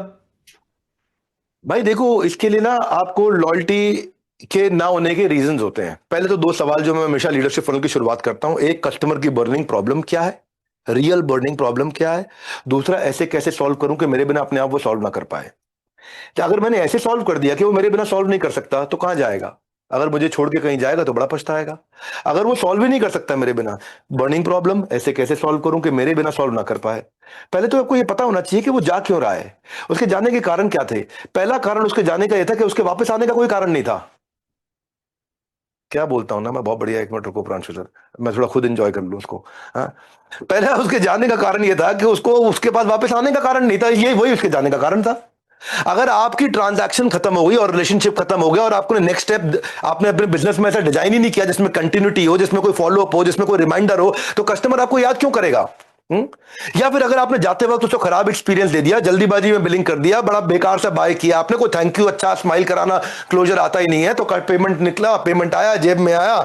भाई देखो, इसके लिए ना आपको लॉयल्टी के ना होने के रीजंस होते हैं। पहले तो 2 सवाल जो मैं हमेशा लीडरशिप फनल की शुरुआत करता हूं, एक कस्टमर की बर्निंग प्रॉब्लम क्या है, रियल बर्निंग प्रॉब्लम क्या है, दूसरा ऐसे कैसे सॉल्व करूं कि मेरे बिना अपने आप वो सॉल्व ना कर पाए। तो अगर मैंने ऐसे सॉल्व कर दिया कि वो मेरे बिना सॉल्व नहीं कर सकता, तो कहां जाएगा? अगर मुझे छोड़ के कहीं जाएगा तो बड़ा पछताएगा। अगर वो सॉल्व ही नहीं कर सकता मेरे बिना, बर्निंग प्रॉब्लम ऐसे कैसे सॉल्व करूं कि मेरे बिना सॉल्व ना कर पाए। पहले तो आपको ये पता होना चाहिए कि वो जा क्यों रहा है, उसके जाने के कारण क्या थे। पहला कारण उसके जाने का यह था कि उसके वापस आने का कोई कारण नहीं था। क्या बोलता हूं ना मैं, बहुत बढ़िया, एक मिनट रुको प्रांशु सर, मैं थोड़ा खुद एंजॉय कर लूं उसको। हाँ, पहला उसके जाने का कारण यह था कि उसको उसके पास वापस आने का कारण नहीं था, ये वही उसके जाने का कारण था। अगर आपकी ट्रांजैक्शन खत्म हो गई और रिलेशनशिप खत्म हो गया और आपने नेक्स्ट स्टेप आपने अपने बिजनेस में ऐसा डिजाइन ही नहीं किया जिसमें कंटिन्यूटी हो, जिसमें कोई फॉलो अप हो, जिसमें कोई रिमाइंडर हो, तो कस्टमर आपको याद क्यों करेगा? या फिर अगर आपने जाते वक्त उसको खराब एक्सपीरियंस दे दिया, जल्दीबाजी में बिलिंग कर दिया, बड़ा बेकार से बाय किया आपने, कोई थैंक यू अच्छा स्माइल कराना क्लोजर आता ही नहीं है, तो पेमेंट निकला, पेमेंट आया, जेब में आया,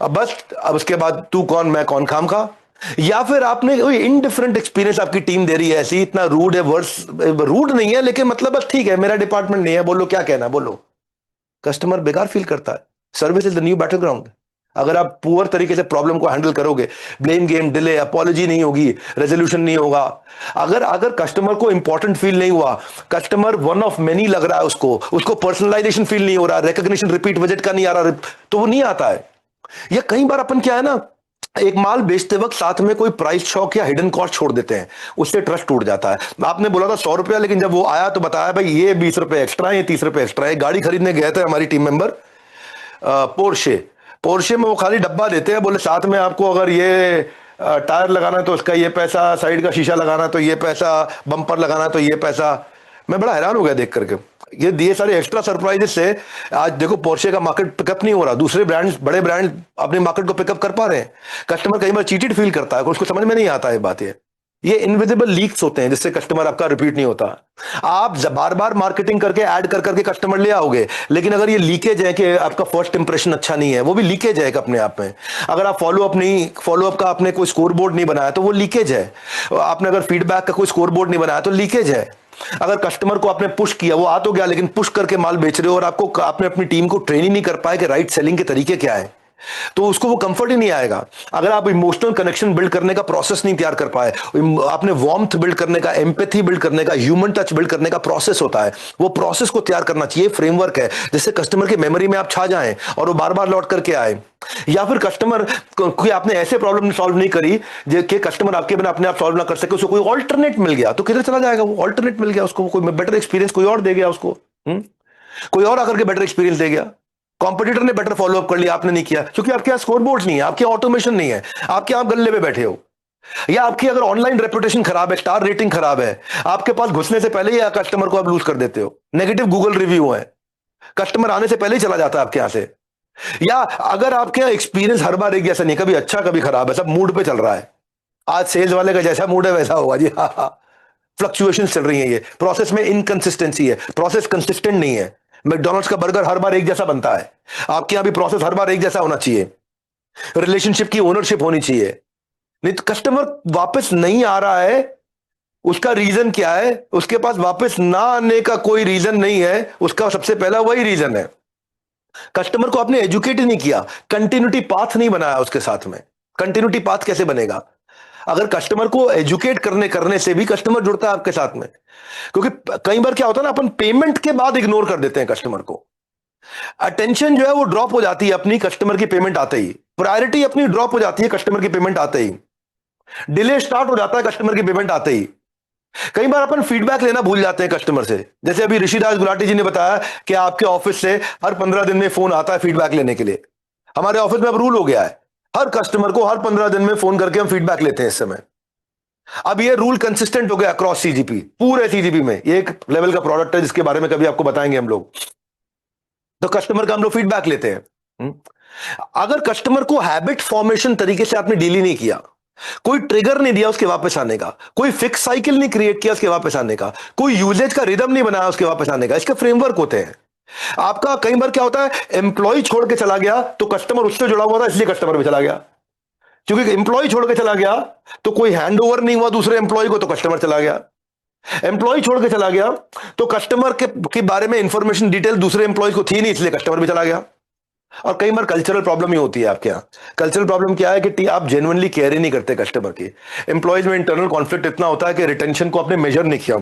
अब बस, अब उसके बाद तू कौन मैं कौन, खाम खा। या फिर आपने कोई इनडिफरेंट एक्सपीरियंस आपकी टीम दे रही है, ऐसी इतना रूड है, वर्ड्स रूड नहीं है लेकिन मतलब बस ठीक है मेरा डिपार्टमेंट नहीं है, बोलो क्या कहना बोलो। कस्टमर बेकार फील करता है। Service is the new battle ground. अगर आप पुअर तरीके से प्रॉब्लम को हैंडल करोगे, ब्लेम गेम, डिले, अपॉलॉजी नहीं होगी, रेजोल्यूशन नहीं होगा। अगर कस्टमर को इंपॉर्टेंट फील नहीं हुआ, कस्टमर वन ऑफ मेनी लग रहा है, उसको पर्सनलाइजेशन फील नहीं हो रहा, रिकॉग्निशन रिपीट बजट का नहीं आ रहा, तो वो नहीं आता है। या कई बार अपन क्या है ना, एक माल बेचते वक्त साथ में कोई प्राइस शॉक या हिडन कॉस्ट छोड़ देते हैं, उससे ट्रस्ट टूट जाता है। आपने बोला था 100 रुपया, लेकिन जब वो आया तो बताया भाई ये 20 रुपए एक्स्ट्रा है, ये 30 रुपए एक्स्ट्रा है। गाड़ी खरीदने गए थे हमारी टीम मेंबर, पोर्शे में वो खाली डब्बा देते हैं, बोले साथ में आपको अगर ये टायर लगाना है तो उसका ये पैसा, साइड का शीशा लगाना तो ये पैसा, बम्पर लगाना तो ये पैसा। मैं बड़ा हैरान हो गया देख करके, ये दिए सारे एक्स्ट्रा सरप्राइजेस से आज देखो पोर्शे का मार्केट पिकअप नहीं हो रहा, दूसरे ब्रांड्स, बड़े ब्रांड अपने मार्केट को पिकअप कर पा रहे हैं। कस्टमर कई बार चीटेड फील करता है, उसको समझ में नहीं आता है बात। ये इनविजिबल लीक्स होते हैं जिससे कस्टमर आपका रिपीट नहीं होता। आप बार बार मार्केटिंग करके ऐड कर करके कस्टमर ले आओगे, लेकिन अगर ये लीकेज है कि आपका फर्स्ट इंप्रेशन अच्छा नहीं है, वो भी लीकेज है अपने आप में। अगर आप फॉलोअप का आपने कोई स्कोर बोर्ड नहीं बनाया तो वो लीकेज है। आपने अगर फीडबैक का कोई स्कोर बोर्ड नहीं बनाया तो लीकेज है। अगर कस्टमर को आपने पुश किया, वो आ तो गया लेकिन पुश करके माल बेच रहे हो और आपने अपनी टीम को ट्रेन ही नहीं कर पाए कि राइट सेलिंग के तरीके क्या है, तो उसको वो कंफर्ट ही नहीं आएगा। अगर आप इमोशनल कनेक्शन बिल्ड करने का प्रोसेस नहीं तैयार कर पाए, आपने वार्मथ बिल्ड करने का, एम्पैथी बिल्ड करने का, ह्यूमन टच बिल्ड करने का प्रोसेस होता है, वो प्रोसेस को तैयार करना चाहिए। फ्रेमवर्क है जिससे कस्टमर की मेमोरी में आप छा जाएं और वो बार बार लौट करके आए। या फिर कस्टमर कोई आपने ऐसे प्रॉब्लम सॉल्व नहीं करी कि कस्टमर आपके बिना अपने आप सॉल्व ना कर सके, उसको कोई ऑल्टरनेट मिल गया तो किधर चला जाएगा? वो ऑल्टरनेट मिल गया उसको, कोई बेटर एक्सपीरियंस कोई और दे गया उसको, कोई और आकर के बेटर एक्सपीरियंस दे गया। कॉम्पिटिटर ने बेटर फॉलोअप कर लिया, आपने नहीं किया, क्योंकि आपके यहाँ स्कोर बोर्ड नहीं है, आपके ऑटोमेशन नहीं है, आपके आप गल्ले पे बैठे हो। या आपकी अगर ऑनलाइन रेपुटेशन खराब है, स्टार रेटिंग खराब है, आपके पास घुसने से पहले ही कस्टमर को आप लूज कर देते हो, नेगेटिव गूगल रिव्यू है, कस्टमर आने से पहले ही चला जाता है आपके यहां से। या अगर आपके यहाँ एक्सपीरियंस हर बार एक जैसा नहीं, कभी अच्छा कभी खराब है, सब मूड पे चल रहा है, आज सेल्स वाले का जैसा मूड है वैसा होगा जी, हाँ, फ्लक्चुएशन चल रही है, ये प्रोसेस में इनकंसिस्टेंसी है, प्रोसेस कंसिस्टेंट नहीं है। मैकडॉनल्ड्स का बर्गर हर बार एक जैसा बनता है, आपके यहां भी प्रोसेस हर बार एक जैसा होना चाहिए, रिलेशनशिप की ओनरशिप होनी चाहिए। नहीं तो कस्टमर वापस नहीं आ रहा है, उसका रीजन क्या है? उसके पास वापस ना आने का कोई रीजन नहीं है, उसका सबसे पहला वही रीजन है, कस्टमर को आपने एजुकेट नहीं किया, कंटिन्यूटी पाथ नहीं बनाया उसके साथ में। कंटिन्यूटी पाथ कैसे बनेगा? अगर कस्टमर को एजुकेट करने से भी कस्टमर जुड़ता है आपके साथ में। क्योंकि कई बार क्या होता है ना, अपन पेमेंट के बाद इग्नोर कर देते हैं कस्टमर को, अटेंशन जो है वो ड्रॉप हो जाती है अपनी कस्टमर की पेमेंट आते ही, प्रायोरिटी अपनी ड्रॉप हो जाती है कस्टमर की पेमेंट आते ही, डिले स्टार्ट हो जाता है कस्टमर की पेमेंट आते ही। कई बार अपन फीडबैक लेना भूल जाते हैं कस्टमर से। जैसे अभी ऋषिराज गुलाटी जी ने बताया कि आपके ऑफिस से हर 15 दिन में फोन आता है फीडबैक लेने के लिए। हमारे ऑफिस में अब रूल हो गया है, हर कस्टमर को हर 15 दिन में फोन करके हम फीडबैक लेते हैं इस समय। अब ये रूल कंसिस्टेंट हो गया अक्रॉस सीजीपी, पूरे सीजीपी में। ये एक लेवल का प्रोडक्ट है जिसके बारे में कभी आपको बताएंगे हम लोग। तो कस्टमर का हम लोग फीडबैक लेते हैं। अगर कस्टमर को हैबिट फॉर्मेशन तरीके से आपने डील ही नहीं किया, कोई ट्रिगर नहीं दिया उसके वापस आने का, कोई फिक्स साइकिल नहीं क्रिएट किया उसके वापस आने का, कोई यूजेज का रिदम नहीं बनाया उसके वापस आने का, इसके फ्रेमवर्क होते हैं। आपका कई बार क्या होता है, एम्प्लॉय छोड़ के चला गया तो कस्टमर उससे जुड़ा हुआ था इसलिए कस्टमर भी चला गया, क्योंकि एम्प्लॉय छोड़ के चला गया तो कोई हैंड ओवर नहीं हुआ दूसरे एम्प्लॉय को तो कस्टमर चला गया। एम्प्लॉय छोड़ के चला गया तो कस्टमर के बारे में इंफॉर्मेशन डिटेल दूसरे एम्प्लॉय को थी नहीं इसलिए कस्टमर भी चला गया। और कई बार कल्चरल प्रॉब्लम ही होती है आपके यहाँ। कल्चरल प्रॉब्लम क्या है कि आप जेन्युइनली केयर ही नहीं करते कस्टमर की। एम्प्लॉयज में इंटरनल कॉन्फ्लिक्ट इतना होता है कि रिटेंशन को आपने मेजर नहीं किया,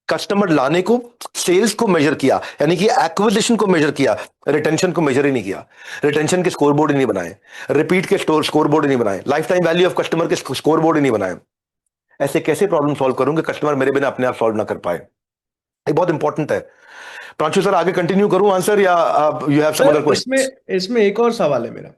कस्टमर लाने को, सेल्स को मेजर किया, यानी कि एक्विजिशन को मेजर किया, रिटेंशन को मेजर ही नहीं किया। रिटेंशन के स्कोर बोर्ड ही नहीं बनाए, रिपीट के स्कोर बोर्ड ही नहीं बनाए, life time value of customer के स्कोर बोर्ड ही नहीं बनाए। ऐसे कैसे प्रॉब्लम सॉल्व करूंगे कस्टमर मेरे बिना अपने आप सॉल्व ना कर पाए? ये बहुत इंपॉर्टेंट है। प्रांशु सर आगे कंटिन्यू करूं आंसर या you have some other question? इसमें एक और सवाल है मेरा।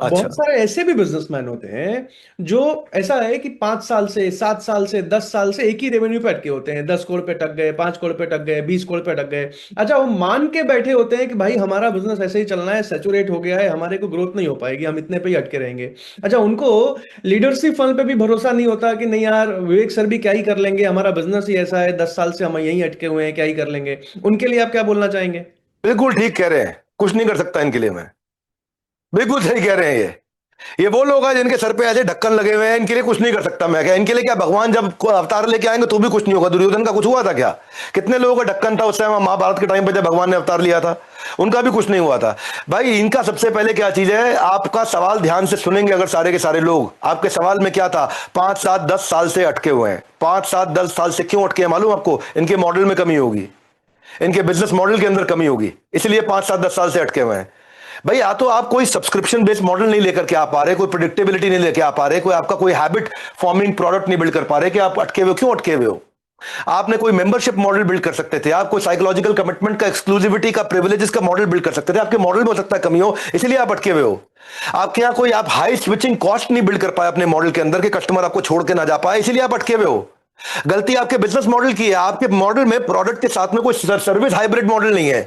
बहुत सारे ऐसे भी बिजनेसमैन होते हैं जो ऐसा है कि 5 साल से 7 साल से 10 साल से एक ही रेवेन्यू पे अटके होते हैं। 10 करोड़ पे अटक गए, 5 करोड़ पे अटक गए, 20 करोड़ पे अटक गए। अच्छा, वो मान के बैठे होते हैं कि भाई हमारा बिजनेस ऐसे ही चलना है, सैचुरेट हो गया है, हमारे को ग्रोथ नहीं हो पाएगी, हम इतने पे ही अटके रहेंगे। अच्छा, उनको लीडरशिप फंड पे भी भरोसा नहीं होता कि नहीं यार विवेक सर भी क्या ही कर लेंगे, हमारा बिजनेस ही ऐसा है, 10 साल से हम यहीं अटके हुए हैं, क्या ही कर लेंगे। उनके लिए आप क्या बोलना चाहेंगे? बिल्कुल ठीक कह रहे हैं, कुछ नहीं कर सकता इनके लिए मैं। बिल्कुल सही कह रहे हैं। ये वो लोग हैं जिनके सर पे ऐसे ढक्कन लगे हुए हैं, इनके लिए कुछ नहीं कर सकता मैं। क्या इनके लिए क्या भगवान जब अवतार लेके आएंगे तो भी कुछ नहीं होगा? दुर्योधन का कुछ हुआ था क्या? कितने लोगों का ढक्कन था उस समय महाभारत के टाइम पे जब भगवान ने अवतार लिया था? उनका भी कुछ नहीं हुआ था। भाई इनका सबसे पहले क्या चीज है, आपका सवाल ध्यान से सुनेंगे अगर सारे के सारे लोग, आपके सवाल में क्या था? 5, 7, 10 साल से अटके हुए हैं। 5, 7, 10 साल से क्यों अटके हैं मालूम आपको? इनके मॉडल में कमी होगी, इनके बिजनेस मॉडल के अंदर कमी होगी, इसलिए 5, 7, 10 साल से अटके हुए हैं। भाई या तो आप कोई सब्सक्रिप्शन बेस्ड मॉडल नहीं लेकर के आ पा रहे, कोई प्रेडिक्टेबिलिटी नहीं लेके आ पा रहे, कोई आपका कोई हैबिट फॉर्मिंग प्रोडक्ट नहीं बिल्ड कर पा रहे कि आप अटके हुए क्यों अटके हुए हो? आपने कोई मेंबरशिप मॉडल बिल्ड कर सकते थे, आप कोई साइकोलॉजिकल कमिटमेंट का, एक्सक्लूसिविटी का, प्रिविलेजेस का मॉडल बिल्ड कर सकते थे। आपके मॉडल में हो सकता है कमी हो, इसलिए आप अटके हुए हो। आपके यहाँ कोई आप हाई स्विचिंग कॉस्ट नहीं बिल्ड कर पाए अपने मॉडल के अंदर कि कस्टमर आपको छोड़ के ना जा पाए, इसलिए आप अटके हुए हो। गलती आपके बिजनेस मॉडल की है। आपके मॉडल में प्रोडक्ट के साथ में कोई सर्विस हाइब्रिड मॉडल नहीं है,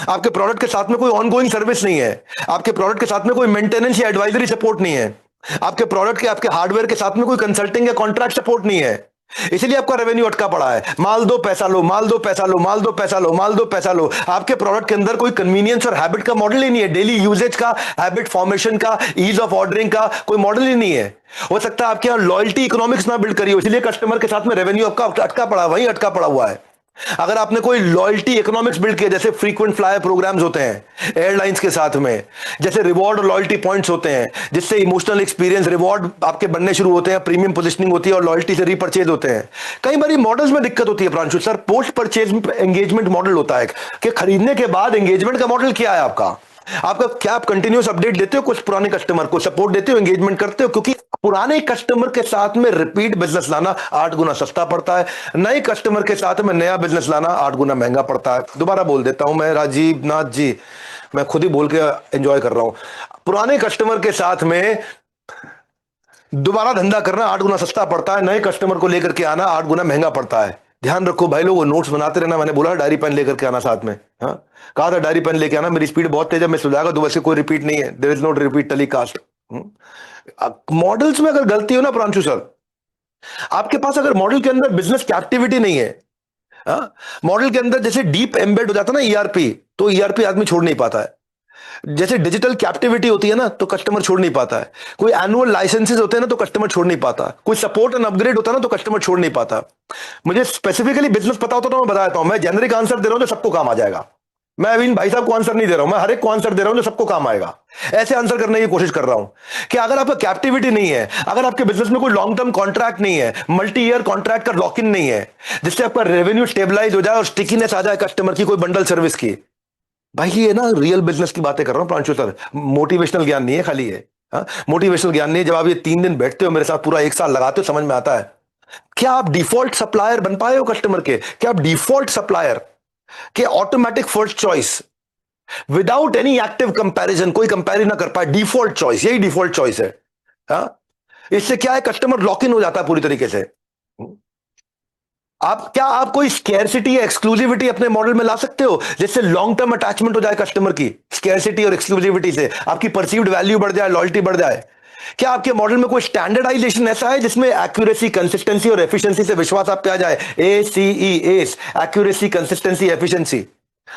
आपके प्रोडक्ट के साथ में कोई ऑनगोइंग सर्विस नहीं है, आपके प्रोडक्ट के साथ में कोई मेंटेनेंस या एडवाइजरी सपोर्ट नहीं है, आपके प्रोडक्ट के, आपके हार्डवेयर के साथ में कोई कंसल्टिंग या कॉन्ट्रैक्ट सपोर्ट नहीं है। इसलिए आपका रेवेन्यू अटका पड़ा है। माल दो पैसा लो, माल दो पैसा लो, माल दो पैसा लो, माल दो पैसा लो। आपके प्रोडक्ट के अंदर कोई कन्वीनियंस और हैबिट का मॉडल ही नहीं है, डेली यूजेज का, हैबिट फॉर्मेशन का, ईज ऑफ ऑर्डरिंग का कोई मॉडल ही नहीं है। हो सकता है आपके यहाँ लॉयल्टी इकोनॉमिक्स ना बिल्ड करी हो, इसलिए कस्टमर के साथ में रेवेन्यू आपका अटका पड़ा, वहीं अटका पड़ा हुआ है। अगर आपने कोई लॉयल्टी इकोनॉमिक्स बिल्ड किया, जैसे फ्रीक्वेंट फ्लायर प्रोग्राम्स होते हैं एयरलाइंस के साथ में, जैसे रिवॉर्ड और लॉयल्टी पॉइंट्स होते हैं, जिससे इमोशनल एक्सपीरियंस रिवॉर्ड आपके बनने शुरू होते हैं, प्रीमियम पोजीशनिंग होती है और लॉयल्टी से रीपरचेज होते हैं। कई बार मॉडल्स में दिक्कत होती है Pranshu sir, post purchase engagement model होता है कि खरीदने के बाद एंगेजमेंट का मॉडल क्या है आपका क्या आप कंटिन्यूस अपडेट देते हो, कुछ पुराने कस्टमर को सपोर्ट देते हो, एंगेजमेंट करते हो? क्योंकि पुराने कस्टमर के साथ में रिपीट बिजनेस लाना 8 गुना सस्ता पड़ता है, नए कस्टमर के साथ में नया बिजनेस लाना 8 गुना महंगा पड़ता है। दोबारा बोल देता हूं मैं, राजीव नाथ जी, मैं खुद ही बोल के एंजॉय कर रहा हूं। पुराने कस्टमर के साथ में दोबारा धंधा करना 8 गुना सस्ता पड़ता है, नए कस्टमर को लेकर के आना 8 गुना महंगा पड़ता है। ध्यान रखो भाई लोग, नोट्स बनाते रहना। मैंने बोला डायरी पेन लेकर के आना साथ में, हाँ कहा था डायरी पेन लेके आना, मेरी स्पीड बहुत तेज है, मैं सुधागा तो वैसे कोई रिपीट नहीं है, there is not repeat telecast. Models में अगर गलती हो ना प्रांशु सर, आपके पास अगर मॉडल के अंदर बिजनेस की एक्टिविटी नहीं है, मॉडल के अंदर जैसे डीप एम्बेड हो जाता ना ईआरपी, तो ईआरपी आदमी छोड़ नहीं पाता है। जैसे डिजिटल कैप्टिविटी होती है ना, तो कस्टमर छोड़ नहीं पाता है। कोई एनुअल लाइसेंसेस होते हैं ना, तो कस्टमर छोड़ नहीं पाता। कोई सपोर्ट एंड अपग्रेड होता है ना, तो कस्टमर छोड़ नहीं पाता। मुझे स्पेसिफिकली बिजनेस पता होता तो मैं बता देता हूं। मैं जेनरिक आंसर दे रहा हूं जो सबको काम आ जाएगा। मैं अभी भाई साहब को आंसर नहीं दे रहा हूं, मैं हर एक को आंसर दे रहा हूं जो सबको काम आएगा। ऐसे आंसर करने की कोशिश कर रहा हूं कि अगर आपका कैप्टिविटी नहीं है, अगर आपके बिजनेस में कोई लॉन्ग टर्म कॉन्ट्रैक्ट नहीं है, मल्टी ईयर कॉन्ट्रैक्ट का लॉक इन नहीं है, जिससे आपका रेवेन्यू स्टेबलाइज हो जाए और स्टिकीनेस आ जाए कस्टमर की, कोई बंडल सर्विस की, भाई ये ना रियल बिजनेस की बातें कर रहा हूं प्रांशु सर, मोटिवेशनल ज्ञान नहीं है खाली ये। मोटिवेशनल ज्ञान नहीं है। जब आप ये 3 दिन बैठते हो मेरे साथ, पूरा 1 साल लगाते हो, समझ में आता है। क्या आप डिफॉल्ट सप्लायर बन पाए हो कस्टमर के? क्या आप डिफॉल्ट सप्लायर के automatic first choice without any active comparison, कोई कंपेयर ना कर पाए, डिफॉल्ट चॉइस, यही डिफॉल्ट चॉइस है। इससे क्या है, कस्टमर लॉक इन हो जाता है पूरी तरीके से। आप कोई स्कैरसिटी या एक्सक्लूसिविटी अपने मॉडल में ला सकते हो जिससे लॉन्ग टर्म अटैचमेंट हो जाए कस्टमर की? स्कैरसिटी और एक्सक्लूसिविटी से आपकी परसीव्ड वैल्यू बढ़ जाए, लॉयल्टी बढ़ जाए। क्या आपके मॉडल में कोई स्टैंडर्डाइजेशन ऐसा है जिसमें एक्यूरेसी, कंसिस्टेंसी और एफिशिएंसी से विश्वास आप पे आ जाए? ACE, accuracy, consistency, efficiency.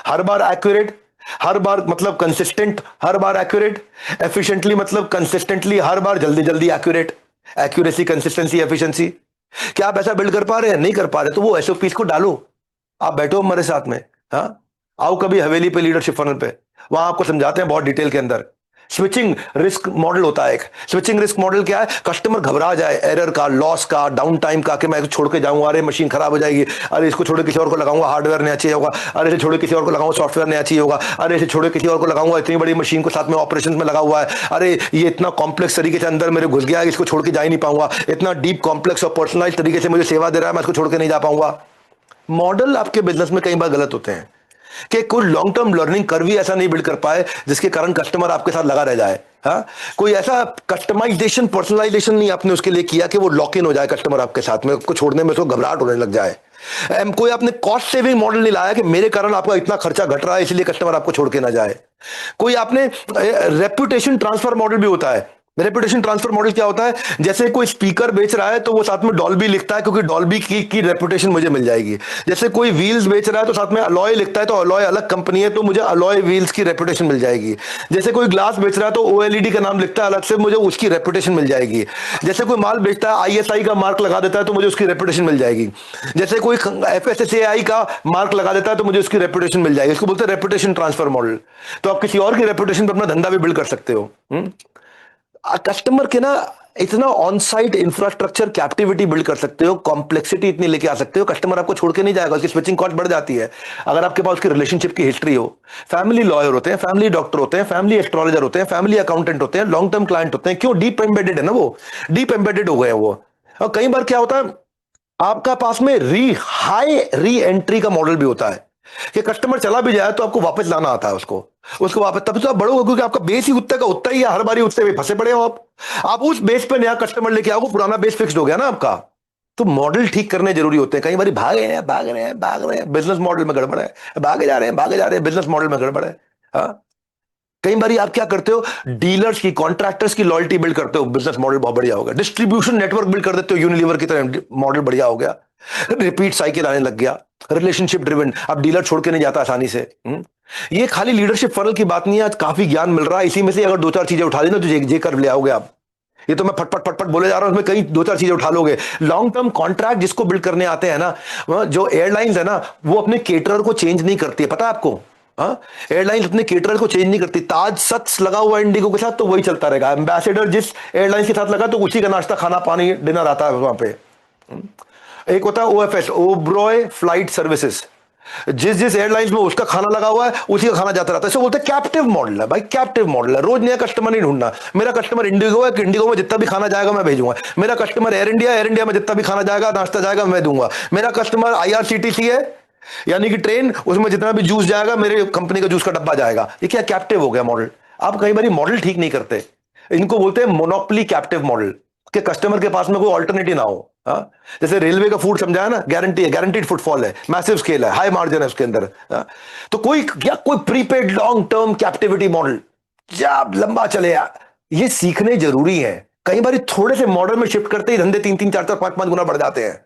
हर बार एक्यूरेट, हर बार मतलब कंसिस्टेंट, हर बार एक्यूरेट, एफिशिएंटली मतलब कंसिस्टेंटली, हर बार जल्दी जल्दी एक्यूरेट। Accuracy, consistency, efficiency. क्या आप ऐसा बिल्ड कर पा रहे हैं? नहीं कर पा रहे, तो वो SOPs को डालो। आप बैठो हमारे साथ में, आओ कभी हवेली पे, लीडरशिप फनल पे, वहां आपको समझाते हैं बहुत डिटेल के अंदर। स्विचिंग रिस्क मॉडल होता है एक। स्विचिंग रिस्क मॉडल क्या है? कस्टमर घबरा जाए एरर का, लॉस का, डाउन टाइम का, कि मैं छोड़ के जाऊंगा, अरे मशीन खराब हो जाएगी, अरे इसको छोड़ के किसी और को लगाऊंगा, हार्डवेयर नहीं चाहिए होगा, अरे इसे छोड़ के किसी और को लगाऊंगा, सॉफ्टवेयर नहीं चाहिए होगा, अरे इसे छोड़ के किसी और को लगाऊंगा, इतनी बड़ी मशीन को साथ में ऑपरेशन में लगा हुआ है, अरे ये इतना कॉम्प्लेक्स तरीके से अंदर मेरे घुस गया है, इसको छोड़ के जा ही नहीं पाऊंगा, इतना डीप कॉम्प्लेक्स और पर्सनलाइज तरीके से मुझे सेवा दे रहा है, मैं इसको छोड़ के नहीं जा पाऊंगा। मॉडल आपके बिजनेस में कई बार गलत होते हैं कि कोई लॉन्ग टर्म लर्निंग कर्व भी ऐसा नहीं बिल्ड कर पाए जिसके कारण कस्टमर आपके साथ लगा रह जाए। कोई ऐसा कस्टमाइजेशन, पर्सनलाइजेशन नहीं आपने उसके लिए किया कि वो लॉक इन हो जाए कस्टमर आपके साथ में, उसको छोड़ने में उसको घबराहट होने लग जाए। कोई आपने कॉस्ट सेविंग मॉडल नहीं लाया कि मेरे कारण आपका इतना खर्चा घट रहा है इसलिए कस्टमर आपको छोड़ के ना जाए। कोई आपने रेपुटेशन ट्रांसफर मॉडल भी होता है। रेपुटेशन ट्रांसफर मॉडल क्या होता है? जैसे कोई स्पीकर बेच रहा है तो वो साथ में डॉल्बी लिखता है क्योंकि डॉल्बी की रेपुटेशन मुझे मिल जाएगी। जैसे कोई व्हील्स बेच रहा है तो साथ में अलॉय लिखता है, तो अलॉय अलग कंपनी है तो मुझे अलॉय व्हील्स की रेपुटेशन मिल जाएगी। जैसे कोई ग्लास बेच रहा है तो OLED का नाम लिखता है अलग से, मुझे उसकी रेपुटेशन मिल जाएगी। जैसे कोई माल बेचता है ISI का मार्क लगा देता है तो मुझे उसकी रेपुटेशन मिल जाएगी। जैसे कोई FSSAI का मार्क लगा देता है तो मुझे उसकी रेपुटेशन मिल जाएगी। इसको बोलते हैं रेपुटेशन ट्रांसफर मॉडल। तो आप किसी और की रेपुटेशन पर अपना धंधा भी बिल्ड कर सकते हो। कस्टमर के ना इतना on site infrastructure captivity build कर सकते हो, कॉम्प्लेक्सिटी इतनी लेके आ सकते हो, कस्टमर आपको छोड़ के नहीं जाएगा, उसकी स्विचिंग कॉस्ट बढ़ जाती है। अगर आपके पास उसकी रिलेशनशिप की हिस्ट्री हो, फैमिली लॉयर होते हैं, फैमिली डॉक्टर होते हैं, फैमिली एस्ट्रोलॉजर होते हैं, फैमिली अकाउंटेंट होते हैं, लॉन्ग टर्म क्लाइंट होते हैं। क्यों? डीप एम्बेडेड है ना, वो डीप एम्बेडेड हो गए हैं वो। और कई बार क्या होता है, आपका पास में हाई री एंट्री का मॉडल भी होता है कि कस्टमर चला भी जाए तो आपको वापस लाना आता है उसको वापस। तब तो आप बढ़ोगे क्योंकि आपका बेस ही उतना का उतना ही है, हर बारी उतने में फंसे पड़े हो आप उस बेस पे नया कस्टमर लेके आओ, पुराना बेस फिक्स्ड हो गया ना आपका। तो मॉडल ठीक करने जरूरी होते हैं। कई बार भाग रहे हैं, बिजनेस मॉडल में गड़बड़ है, भागे जा रहे हैं, बिजनेस मॉडल में गड़बड़ है। कई बार आप क्या करते हो, डीलर्स की, कॉन्ट्रैक्टर्स की लॉयल्टी बिल्ड करते हो, बिजनेस मॉडल बहुत बढ़िया हो गया। डिस्ट्रीब्यूशन नेटवर्क बिल्ड कर देते हो, यूनिलीवर की तरह, मॉडल बढ़िया हो गया। रिपीट साइकिल आने लग गया, रिलेशनशिप ड्रिवन, अब डीलर छोड़ के नहीं जाता आसानी से। ये खाली लीडरशिप फनल की बात नहीं है, आज काफी ज्ञान मिल रहा है। इसी में से अगर 2-4 चीजें उठा लेना तो जे कर ले आओगे आप। ये तो मैं फटफट बोले जा रहा हूं, उसमें कई 2-4 चीजें उठा लोगे। लॉन्ग टर्म कॉन्ट्रैक्ट जिसको बिल्ड करने आते हैं ना, जो एयरलाइंस है ना, वो अपने केटरर को चेंज नहीं करती है, पता है आपको? एयरलाइंस अपने केटरर को चेंज नहीं करती। ताज सत्स लगा हुआ इंडिगो के साथ तो वही चलता रहेगा। एम्बेसडर जिस एयरलाइंस के साथ लगा तो उसी का नाश्ता, खाना, पानी, डिनर आता है वहां पे। एक होता है OFS, ओबरॉय फ्लाइट सर्विसेज, जिस एयरलाइंस में उसका खाना लगा हुआ है उसी का खाना जाता रहता है। इसे बोलते हैं कैप्टिव मॉडल है भाई, कैप्टिव मॉडल है। रोज नया कस्टमर नहीं ढूंढना। मेरा कस्टमर इंडिगो है, इंडिगो में जितना भी खाना जाएगा मैं भेजूंगा। मेरा कस्टमर एयर इंडिया में जितना भी खाना जाएगा, नाश्ता जाएगा, मैं दूंगा। मेरा कस्टमर IRCTC है, यानी कि ट्रेन, उसमें जितना भी जूस जाएगा मेरे कंपनी का जूस का डब्बा जाएगा। ये क्या कैप्टिव हो गया मॉडल। आप कई बार मॉडल ठीक नहीं करते, इनको बोलते हैं मोनोपोली कैप्टिव मॉडल, कि कस्टमर के पास में कोई ऑल्टरनेटिव ना हो। जैसे रेलवे का फूड समझाया ना, गारंटी है, गारंटीड फुटफॉल है, मैसिव स्केल है, हाई मार्जिन है उसके अंदर। तो कोई prepaid long term captivity model जब लंबा चले, ये सीखने जरूरी है। कई बार थोड़े से मॉडल में शिफ्ट करते ही धंधे 3-3, 4-4, 5-5 गुना बढ़ जाते हैं।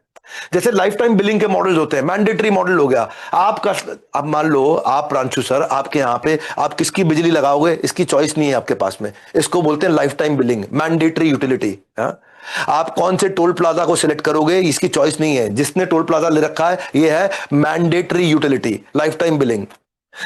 जैसे लाइफ टाइम बिलिंग के मॉडल्स होते हैं, मैंडेटरी मॉडल हो गया आपका। अब मान लो आप प्रांशु सर, आपके यहां पे आप किसकी बिजली लगाओगे इसकी चॉइस नहीं है आपके पास में, इसको बोलते हैं life time billing, mandatory utility. आप कौन से टोल प्लाजा को सिलेक्ट करोगे इसकी चॉइस नहीं है, जिसने टोल प्लाजा ले रखा है ये है mandatory utility, life time billing.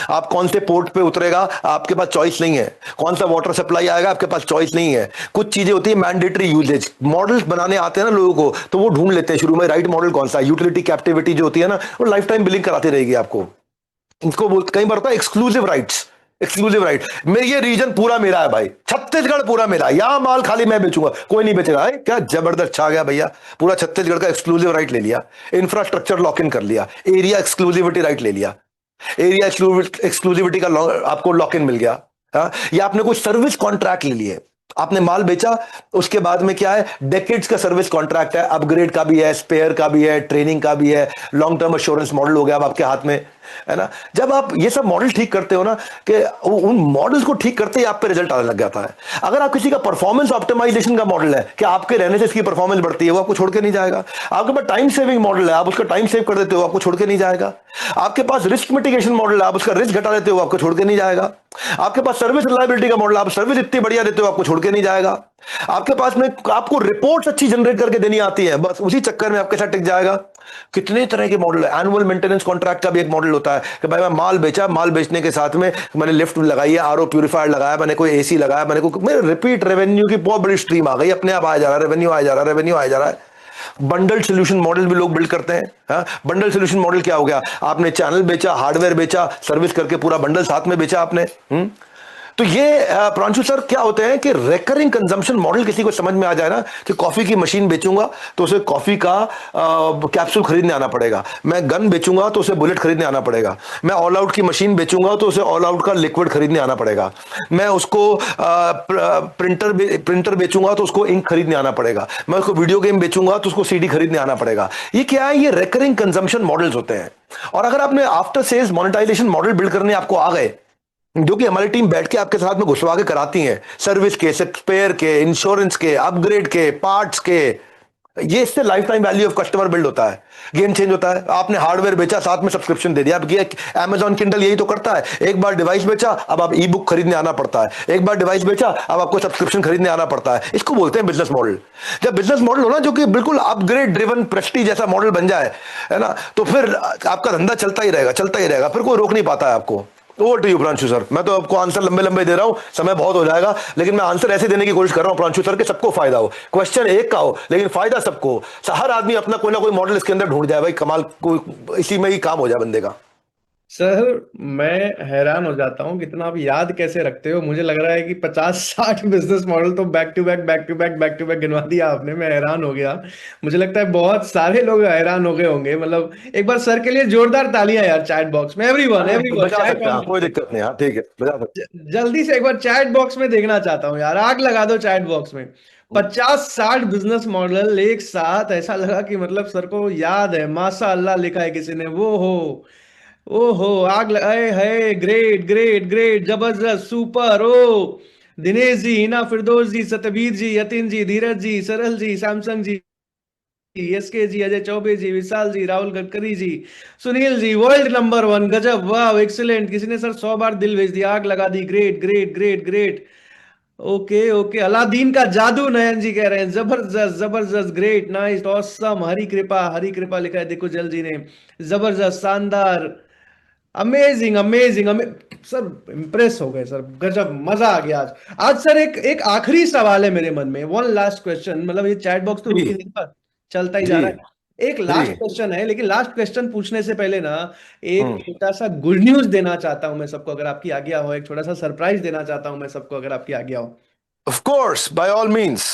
आप कौन से पोर्ट पे उतरेगा आपके पास चॉइस नहीं है, कौन सा वाटर सप्लाई आएगा आपके पास चॉइस नहीं है। कुछ चीजें होती है मैंडेटरी यूजेज। मॉडल्स बनाने आते हैं ना लोगों को तो वो ढूंढ लेते हैं शुरू में राइट मॉडल कौन सा है। यूटिलिटी कैप्टिविटी जो होती है ना वो लाइफ टाइम बिलिंग कराती रहेगी आपको। इसको बोलते कई बार होता है एक्सक्लूसिव राइट्स, एक्सक्लूसिव राइट। ये रीजन पूरा मेरा है भाई, छत्तीसगढ़ पूरा मेरा है, यहां माल खाली मैं बेचूंगा कोई नहीं बेचेगा। क्या जबरदस्त छा गया भैया, पूरा छत्तीसगढ़ का एक्सक्लूसिव राइट ले लिया, इंफ्रास्ट्रक्चर लॉक इन कर लिया, एरिया एक्सक्लूसिविटी राइट ले लिया, एरिया एक्सक्लूसिविटी का आपको लॉक इन मिल गया। या आपने कोई सर्विस कॉन्ट्रैक्ट ले लिए, आपने माल बेचा उसके बाद में क्या है डेकेड्स का सर्विस कॉन्ट्रैक्ट है, अपग्रेड का भी है, स्पेयर का भी है, ट्रेनिंग का भी है, लॉन्ग टर्म एश्योरेंस मॉडल हो गया अब आपके हाथ में, है ना। जब आप ये सब मॉडल ठीक करते हो ना कि उन मॉडल्स को ठीक करते ही आप पे रिजल्ट आने लग जाता है। अगर आप किसी का परफॉर्मेंस ऑप्टिमाइजेशन का मॉडल है कि आपके रहने से इसकी परफॉर्मेंस बढ़ती है, वो आपको छोड़ के नहीं जाएगा। आपके पास टाइम सेविंग मॉडल है, आप उसका टाइम सेव कर देते हो, आपको छोड़ के नहीं जाएगा। आपके पास रिस्क मिटिगेशन मॉडल है, आप उसका रिस्क घटा देते हो, आपको छोड़ के नहीं जाएगा। आपके पास सर्विस रिलायबिलिटी का मॉडल, आप सर्विस इतनी बढ़िया देते हो, आपको छोड़ के नहीं जाएगा। आपके पास में आपको रिपोर्ट्स अच्छी जनरेट करके देनी आती है, बस उसी चक्कर में आपके साथ टिक जाएगा। कितने तरह के मॉडल है। एनुअल मेंटेनेंस कॉन्ट्रैक्ट का भी एक मॉडल होता है कि भाई मैं माल बेचा, माल बेचने के साथ में मैंने लिफ्ट लगाई है, आरओ प्यूरिफायर लगाया, मैंने कोई एसी लगाया, मेरे रिपीट रेवेन्यू की बहुत बड़ी स्ट्रीम आ गई, अपने आप आया जा रहा है, रेवेन्यू आया जा रहा है, रेवेन्यू आया जा रहा है। बंडल सोल्यूशन मॉडल भी लोग बिल्ड करते हैं। बंडल सोल्यूशन मॉडल क्या हो गया, आपने चैनल बेचा, हार्डवेयर बेचा, सर्विस करके पूरा बंडल साथ में बेचा आपने। तो ये प्रांशु सर क्या होते हैं कि रेकरिंग कंजम्पशन मॉडल किसी को समझ में आ जाए ना कि कॉफी की मशीन बेचूंगा तो उसे कॉफी का कैप्सूल खरीदने आना पड़ेगा, मैं गन बेचूंगा तो उसे बुलेट खरीदने आना पड़ेगा, मैं ऑल आउट की मशीन बेचूंगा तो उसे ऑल आउट का लिक्विड खरीदने आना पड़ेगा, मैं उसको प्रिंटर बेचूंगा तो उसको इंक खरीदने आना पड़ेगा, मैं उसको वीडियो गेम बेचूंगा तो उसको सीडी खरीदने आना पड़ेगा। ये क्या है, ये रेकरिंग कंजम्पशन मॉडल्स होते हैं। और अगर आपने after sales monetisation model build करने आपको आ गए, जो कि हमारी टीम बैठ के आपके साथ में घुसवा के कराती है, सर्विस के, स्पेयर के, इंश्योरेंस के, अपग्रेड के, पार्ट्स के, ये इससे life time value of customer build होता है, गेम चेंज होता है। आपने हार्डवेयर बेचा, साथ में सब्सक्रिप्शन दे दिया। अब ये Amazon Kindle यही तो करता है, एक बार डिवाइस बेचा अब आप ई बुक खरीदने आना पड़ता है, एक बार डिवाइस बेचा अब आपको सब्सक्रिप्शन खरीदने आना पड़ता है। इसको बोलते हैं बिजनेस मॉडल। जब बिजनेस मॉडल हो ना जो कि बिल्कुल अपग्रेड ड्रिवन प्रेस्टीज जैसा मॉडल बन जाए, है ना, तो फिर आपका धंधा चलता ही रहेगा, चलता ही रहेगा, फिर कोई रोक नहीं पाता है आपको। Over to you Pranshu sir. मैं तो आपको आंसर लंबे लंबे दे रहा हूं, समय बहुत हो जाएगा, लेकिन मैं आंसर ऐसे देने की कोशिश कर रहा हूं प्रांशु सर के सबको फायदा हो। क्वेश्चन एक का हो लेकिन फायदा सबको हो। हर आदमी अपना कोई ना कोई मॉडल इसके अंदर ढूंढ जाए भाई, कमाल, कोई इसी में ही काम हो जाए बंदे का। सर मैं हैरान हो जाता हूँ कितना आप याद कैसे रखते हो। मुझे लग रहा है कि 50-60 बिजनेस मॉडल तो बैक टू बैक गिनवा दिया आपने। मैं हैरान हो गया। मुझे लगता है बहुत सारे लोग हैरान हो गए होंगे। मतलब एक बार सर के लिए जोरदार तालियां यार चैट बॉक्स में। एवरीवन कोई दिक्कत नहीं, ठीक है, जल्दी से एक बार चैट बॉक्स में देखना चाहता हूँ यार, आग लगा दो चैट बॉक्स में। 50-60 बिजनेस मॉडल एक साथ, ऐसा लगा कि मतलब सर को याद है। माशाअल्लाह लिखा है किसी ने, वो हो ओहो आग लगाए है। ग्रेट ग्रेट ग्रेट, जबरदस्त, सुपर। ओ दिनेश जी, हिना फिरदौस जी, सतबीर जी, यतिन जी, धीरज जी, सरल जी, सैमसंग जी, एसके जी, अजय चौबे जी, विशाल जी, राहुल गडकरी जी, सुनील जी, वर्ल्ड नंबर 1, गजब, वाह, एक्सीलेंट। किसी ने सर 100 बार दिल भेज दिया, आग लगा दी। Great great great great. Okay okay, Aladdin का जादू, नयन जी कह रहे हैं, जबरदस्त जबरदस्त, ग्रेट, नाइस, ऑसम। हरी कृपा लिखा है देखो जल जी ने, जबरदस्त, शानदार, अमेजिंग अमेजिंग सर, इंप्रेस हो गए सर, गजब, मजा आ गया आज सर। एक आखिरी सवाल है मेरे मन में, वन लास्ट क्वेश्चन। मतलब ये चैट बॉक्स तो रुक ही नहीं पर चलता ही जा रहा है। एक लास्ट क्वेश्चन है, लेकिन लास्ट क्वेश्चन पूछने से पहले ना एक छोटा सा गुड न्यूज देना चाहता हूं मैं सबको, अगर आपकी आज्ञा हो। एक छोटा सा सरप्राइज देना चाहता हूं मैं सबको, अगर आपकी आज्ञा हो। Of course, by all means.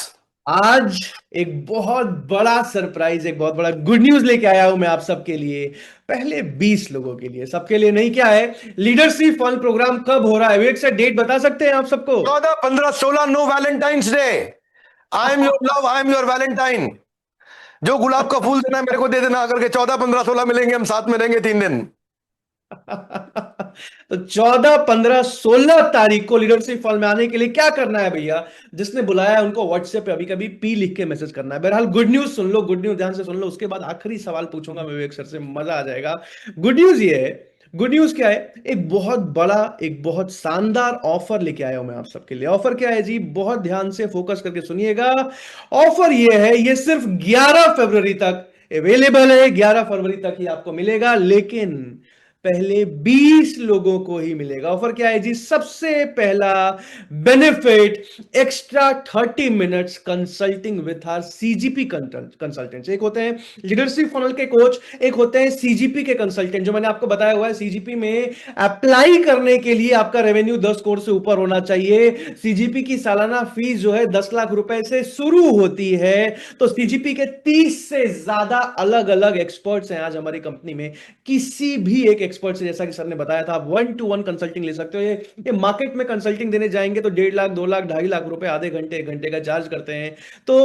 आज एक बहुत बड़ा सरप्राइज, एक बहुत बड़ा गुड न्यूज लेके आया हूं मैं आप सबके लिए। पहले 20 लोगों के लिए, सबके लिए नहीं। क्या है, लीडरशिप फन प्रोग्राम कब हो रहा है? एक से डेट बता सकते हैं आप सबको? 14, 15, 16, no Valentine's Day. I am your love, I am your Valentine. जो गुलाब का फूल देना है मेरे को दे देना, अगर के 14, 15, 16 मिलेंगे, हम साथ में रहेंगे 3 दिन। तो 14, 15, 16 तारीख को लीडरशिप फॉल में आने के लिए क्या करना है भैया? जिसने बुलाया है उनको व्हाट्सएप पे अभी कभी पी लिख के मैसेज करना है। बहरहाल गुड न्यूज सुन लो, गुड न्यूज ध्यान से सुन लो, उसके बाद आखिरी सवाल पूछूंगा मैं विवेक सर से, मजा आ जाएगा। गुड न्यूज ये है, गुड न्यूज क्या है? एक बहुत बड़ा, एक बहुत शानदार ऑफर लेके आया हूं मैं आप सबके लिए। ऑफर क्या है जी? बहुत ध्यान से फोकस करके सुनिएगा। ऑफर ये है, ये सिर्फ 11 फरवरी तक अवेलेबल है, 11 फरवरी तक ही आपको मिलेगा, लेकिन पहले 20 लोगों को ही मिलेगा। ऑफर क्या है जी? सबसे पहला benefit, extra 30 minutes consulting with our CGP consultants. एक होते हैं लीडरशिप फनल के कोच, एक होते हैं सीजीपी के कंसल्टेंट। जो मैंने आपको बताया हुआ है, सीजीपी में अप्लाई करने के लिए आपका रेवेन्यू 10 करोड़ से ऊपर होना चाहिए। सीजीपी की सालाना फीस जो है 10 लाख रुपए से शुरू होती है। तो सीजीपी के 30 से ज्यादा अलग अलग एक्सपर्ट्स हैं आज हमारी कंपनी में। किसी भी एक एक्सपर्ट से, जैसा कि सर ने बताया था, आप 1-to-1 कंसल्टिंग ले सकते हो। ये मार्केट में कंसल्टिंग देने जाएंगे तो 1.5 लाख, 2 लाख, 2.5 लाख रुपए आधे घंटे, 1 घंटे का चार्ज करते हैं। तो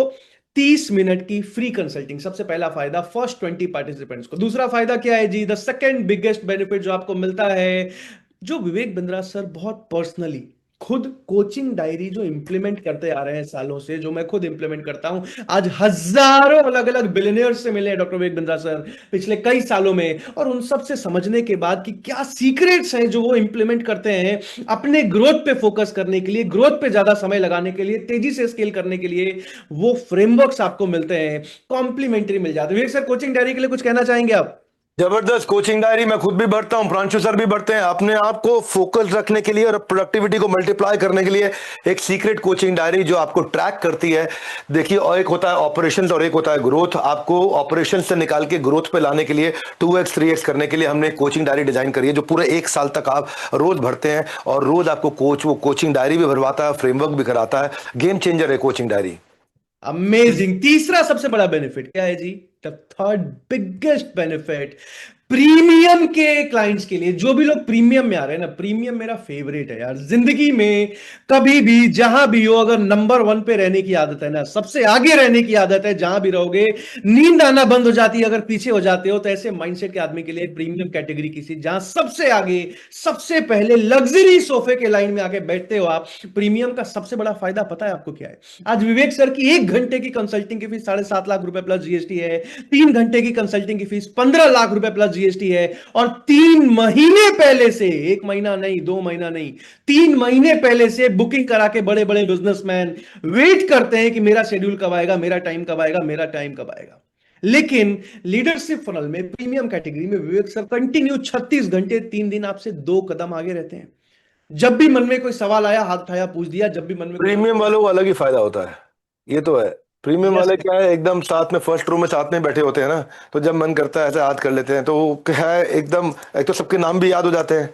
30 मिनट की फ्री कंसल्टिंग, सबसे पहला फायदा फर्स्ट 20 पार्टिसिपेंट्स को। दूसरा फायदा क्या है जी? द सेकंड बिगेस्ट बेनिफिट जो आपको मिलता है, जो विवेक बिंद्रा सर बहुत पर्सनली खुद कोचिंग डायरी जो इंप्लीमेंट करते आ रहे हैं सालों से, जो मैं खुद इंप्लीमेंट करता हूं, आज हजारों अलग अलग बिलियनियर्स से मिले डॉक्टर विवेक बिंद्रा सर पिछले कई सालों में, और उन सब से समझने के बाद कि क्या सीक्रेट्स हैं जो वो इंप्लीमेंट करते हैं अपने ग्रोथ पे फोकस करने के लिए, ग्रोथ पे ज्यादा समय लगाने के लिए, तेजी से स्केल करने के लिए, वो फ्रेमवर्क्स आपको मिलते हैं, कॉम्प्लीमेंट्री मिल जाते हैं। विवेक सर, कोचिंग डायरी के लिए कुछ कहना चाहेंगे आप? जबरदस्त कोचिंग डायरी, मैं खुद भी बढ़ता हूं, प्रांशु सर भी बढ़ते हैं। अपने आप को फोकस रखने के लिए और प्रोडक्टिविटी को मल्टीप्लाई करने के लिए एक सीक्रेट कोचिंग डायरी जो आपको ट्रैक करती है। देखिए, और एक होता है ऑपरेशंस और एक होता है ग्रोथ। आपको ऑपरेशंस से निकाल के ग्रोथ पे लाने के लिए 2x 3x करने के लिए हमने एक कोचिंग डायरी डिजाइन करी है, जो पूरे 1 साल तक आप रोज भरते हैं और रोज आपको कोच वो कोचिंग डायरी भी भरवाता है, फ्रेमवर्क भी कराता है। गेम चेंजर है कोचिंग डायरी। अमेजिंग। तीसरा सबसे बड़ा बेनिफिट क्या है जी? The third biggest benefit, premium के क्लाइंट्स के लिए। जो भी लोग प्रीमियम में आ रहे हैं ना, प्रीमियम मेरा फेवरेट है यार। जिंदगी में कभी भी जहां भी हो, अगर नंबर 1 पे रहने की आदत है ना, सबसे आगे रहने की आदत है, जहां भी रहोगे नींद आना बंद हो जाती है अगर पीछे हो जाते हो। तो ऐसे माइंडसेट के आदमी के लिए प्रीमियम कैटेगरी की सीट, जहां सबसे आगे, सबसे पहले लग्जरी सोफे के लाइन में आके बैठते हो आप। प्रीमियम का सबसे बड़ा फायदा पता है आपको क्या है? आज विवेक सर की 1 घंटे की कंसल्टिंग की फीस 7.5 लाख रुपए प्लस जीएसटी है। 3 घंटे की कंसल्टिंग की फीस 15 लाख रुपए प्लस जीएसटी है। और 3 महीने पहले से, 1 महीना नहीं, 2 महीना नहीं, 3 महीने पहले से बुकिंग करा के बड़े बड़े बिजनेसमैन वेट करते हैं कि मेरा शेड्यूल कब आएगा, मेरा टाइम कब आएगा, मेरा टाइम कब आएगा। लेकिन लीडरशिप फनल में प्रीमियम कैटेगरी में विवेक सर कंटिन्यू 36 घंटे 3 दिन आपसे 2 कदम आगे रहते हैं। जब भी मन में कोई सवाल आया, हाथ उठाया, पूछ दिया। जब भी मन में प्रीमियम वालों को अलग ही फायदा होता है, ये तो है। प्रीमियम वाले क्या है, एकदम साथ में फर्स्ट रो में साथ में बैठे होते हैं ना, तो जब मन करता है ऐसे याद कर लेते हैं। तो वो क्या है, एकदम एक तो सबके नाम भी याद हो जाते हैं,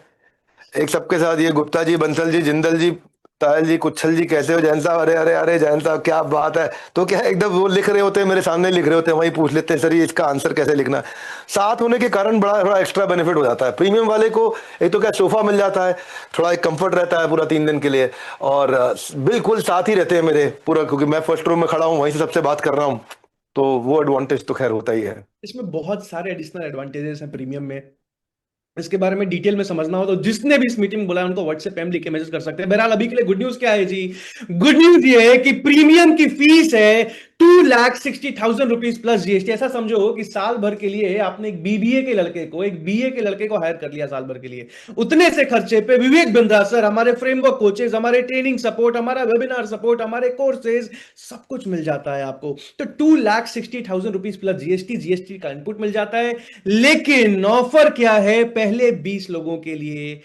एक सबके साथ ये गुप्ता जी, बंसल जी, जिंदल जी, तायल जी, कुच्छल जी, कैसे हो जैन साहब, अरे अरे अरे जैन साहब क्या बात है। तो क्या है, एकदम वो लिख रहे होते हैं, मेरे सामने लिख रहे होते हैं, वही पूछ लेते हैं, सर ये इसका आंसर कैसे लिखना है। साथ होने के कारण बड़ा बड़ा एक्स्ट्रा बेनिफिट हो जाता है। प्रीमियम वाले को एक तो क्या सोफा मिल जाता है, थोड़ा एक कंफर्ट रहता है पूरा 3 दिन के लिए, और बिल्कुल साथ ही रहते हैं मेरे पूरा, क्योंकि मैं फर्स्ट रो में खड़ा हूँ, वहीं से सबसे बात कर रहा हूँ, तो वो एडवांटेज तो खैर होता ही है। इसमें बहुत सारे एडिशनल एडवांटेजेस हैं प्रीमियम में। इसके बारे में डिटेल में समझना हो तो जिसने भी इस मीटिंग में बुलाया उनको व्हाट्सएप पे लिख के मैसेज कर सकते हैं। बहरहाल अभी के लिए गुड न्यूज क्या है जी? गुड न्यूज ये है कि प्रीमियम की फीस है 2,60,000 रुपीज प्लस जीएसटी। ऐसा समझो कि साल भर के लिए आपने एक बीबीए के लड़के को, एक बीए के लड़के को हायर कर लिया साल भर के लिए। उतने से खर्चे पे विवेक बिंद्रा सर, हमारे फ्रेमवर्क कोचेस, हमारे ट्रेनिंग सपोर्ट, हमारा वेबिनार सपोर्ट, हमारे कोर्सेज, सब कुछ मिल जाता है आपको। तो 2,60,000 रुपीज प्लस जीएसटी का इनपुट मिल जाता है। लेकिन ऑफर क्या है? पहले 20 लोगों के लिए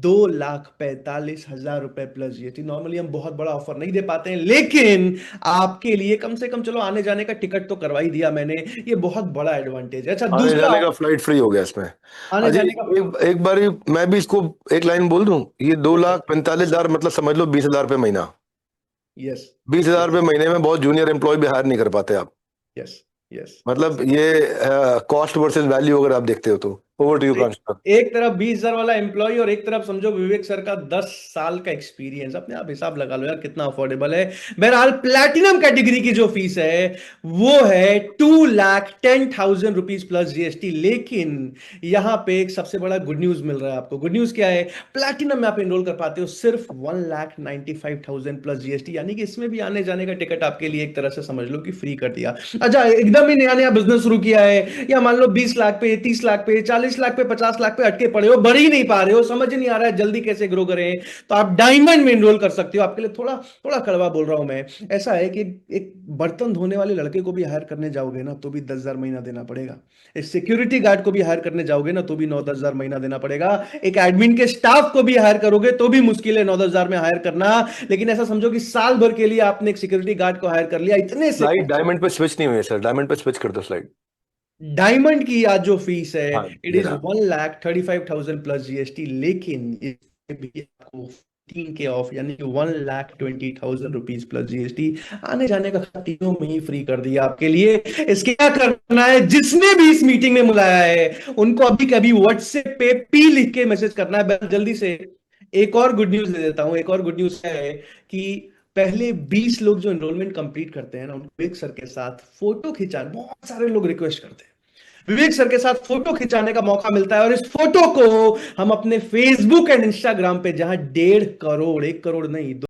2,45,000 रुपए प्लस जीएसटी। नॉर्मली हम बहुत बड़ा ऑफर नहीं दे पाते हैं, लेकिन आपके लिए कम से कम चलो आने जाने का टिकट तो करवा ही दिया मैंने, ये बहुत बड़ा एडवांटेज है। अच्छा, आने जाने का फ्लाइट फ्री हो गया इसमें। आने जाने का एक बार मैं भी इसको एक लाइन बोल दूं, ये 2,45,000 मतलब समझ लो 20,000 रुपए महीना। यस, 20,000 रुपए महीने में बहुत जूनियर एम्प्लॉय भी हायर नहीं कर पाते आप। Yes, yes. मतलब ये कॉस्ट वर्सेस वैल्यू अगर आप देखते हो तो ओवर टू यू प्रांशु। एक तरफ 20,000 वाला एम्प्लॉय और एक तरफ समझो विवेक सर का 10 साल का एक्सपीरियंस, अपने आप हिसाब लगा लो यार कितना अफोर्डेबल है। बहरहाल प्लैटिनम कैटेगरी की जो फीस है वो है 2,10,000 रुपीज प्लस जीएसटी। लेकिन यहां पे एक सबसे बड़ा गुड न्यूज मिल रहा है आपको। गुड न्यूज क्या है? प्लैटिनम में आप एनरोल कर पाते हो सिर्फ 1,95,000 प्लस जीएसटी, यानी कि इसमें भी आने जाने का टिकट आपके लिए एक तरह से समझ लो कि फ्री कर दिया। अच्छा, एकदम ही नया नया बिजनेस शुरू किया है, या मान लो 20 लाख पे, 30 लाख पे, 40 लाख पे, 50 लाख पे अटके पड़े हो, बढ़ ही नहीं पा रहे हो, समझ नहीं आ रहा है जल्दी कैसे ग्रो करें, तो आप डायमंड में एनरोल कर सकते हो। आपके लिए थोड़ा थोड़ा कड़वा बोल रहा हूं मैं। ऐसा है कि एक बर्तन धोने वाले लड़के को भी हायर करने जाओगे ना तो भी 10,000 महीना देना पड़ेगा। एक सिक्योरिटी गार्ड को भी हायर करने जाओगे ना तो भी 9-10,000 महीना देना पड़ेगा। एक एडमिन के स्टाफ को भी हायर करोगे तो भी मुश्किल है 9-10,000 में हायर करना। लेकिन ऐसा समझो कि साल भर के लिए आपने एक सिक्योरिटी गार्ड को हायर कर लिया, इतने से स्लाइड डायमंड पे स्विच नहीं हुई है सर, डायमंड पे स्विच कर दो स्लाइड। डायमंड की आज जो फीस है हाँ, इट इज जरा। 1,35,000 प्लस जीएसटी। लेकिन इसमें भी आपको 15K ऑफ यानी 1,20,000 रुपीज प्लस जीएसटी आने जाने का खर्चा तीनों में ही फ्री कर दिया आपके लिए। इसके क्या करना है? जिसने भी इस मीटिंग में बुलाया है उनको अभी कभी व्हाट्सएप पे पी लिख के मैसेज करना है। जल्दी से एक और गुड न्यूज दे देता हूं। एक और गुड न्यूज है कि पहले 20 लोग जो एनरोलमेंट कंप्लीट करते हैं ना, उनको विवेक सर के साथ फोटो खिंचाने बहुत सारे लोग रिक्वेस्ट करते हैं, विवेक सर के साथ फोटो खिंचाने का मौका मिलता है। और इस फोटो को हम अपने फेसबुक एंड इंस्टाग्राम पे, जहां 1.5 करोड़, 1 करोड़ नहीं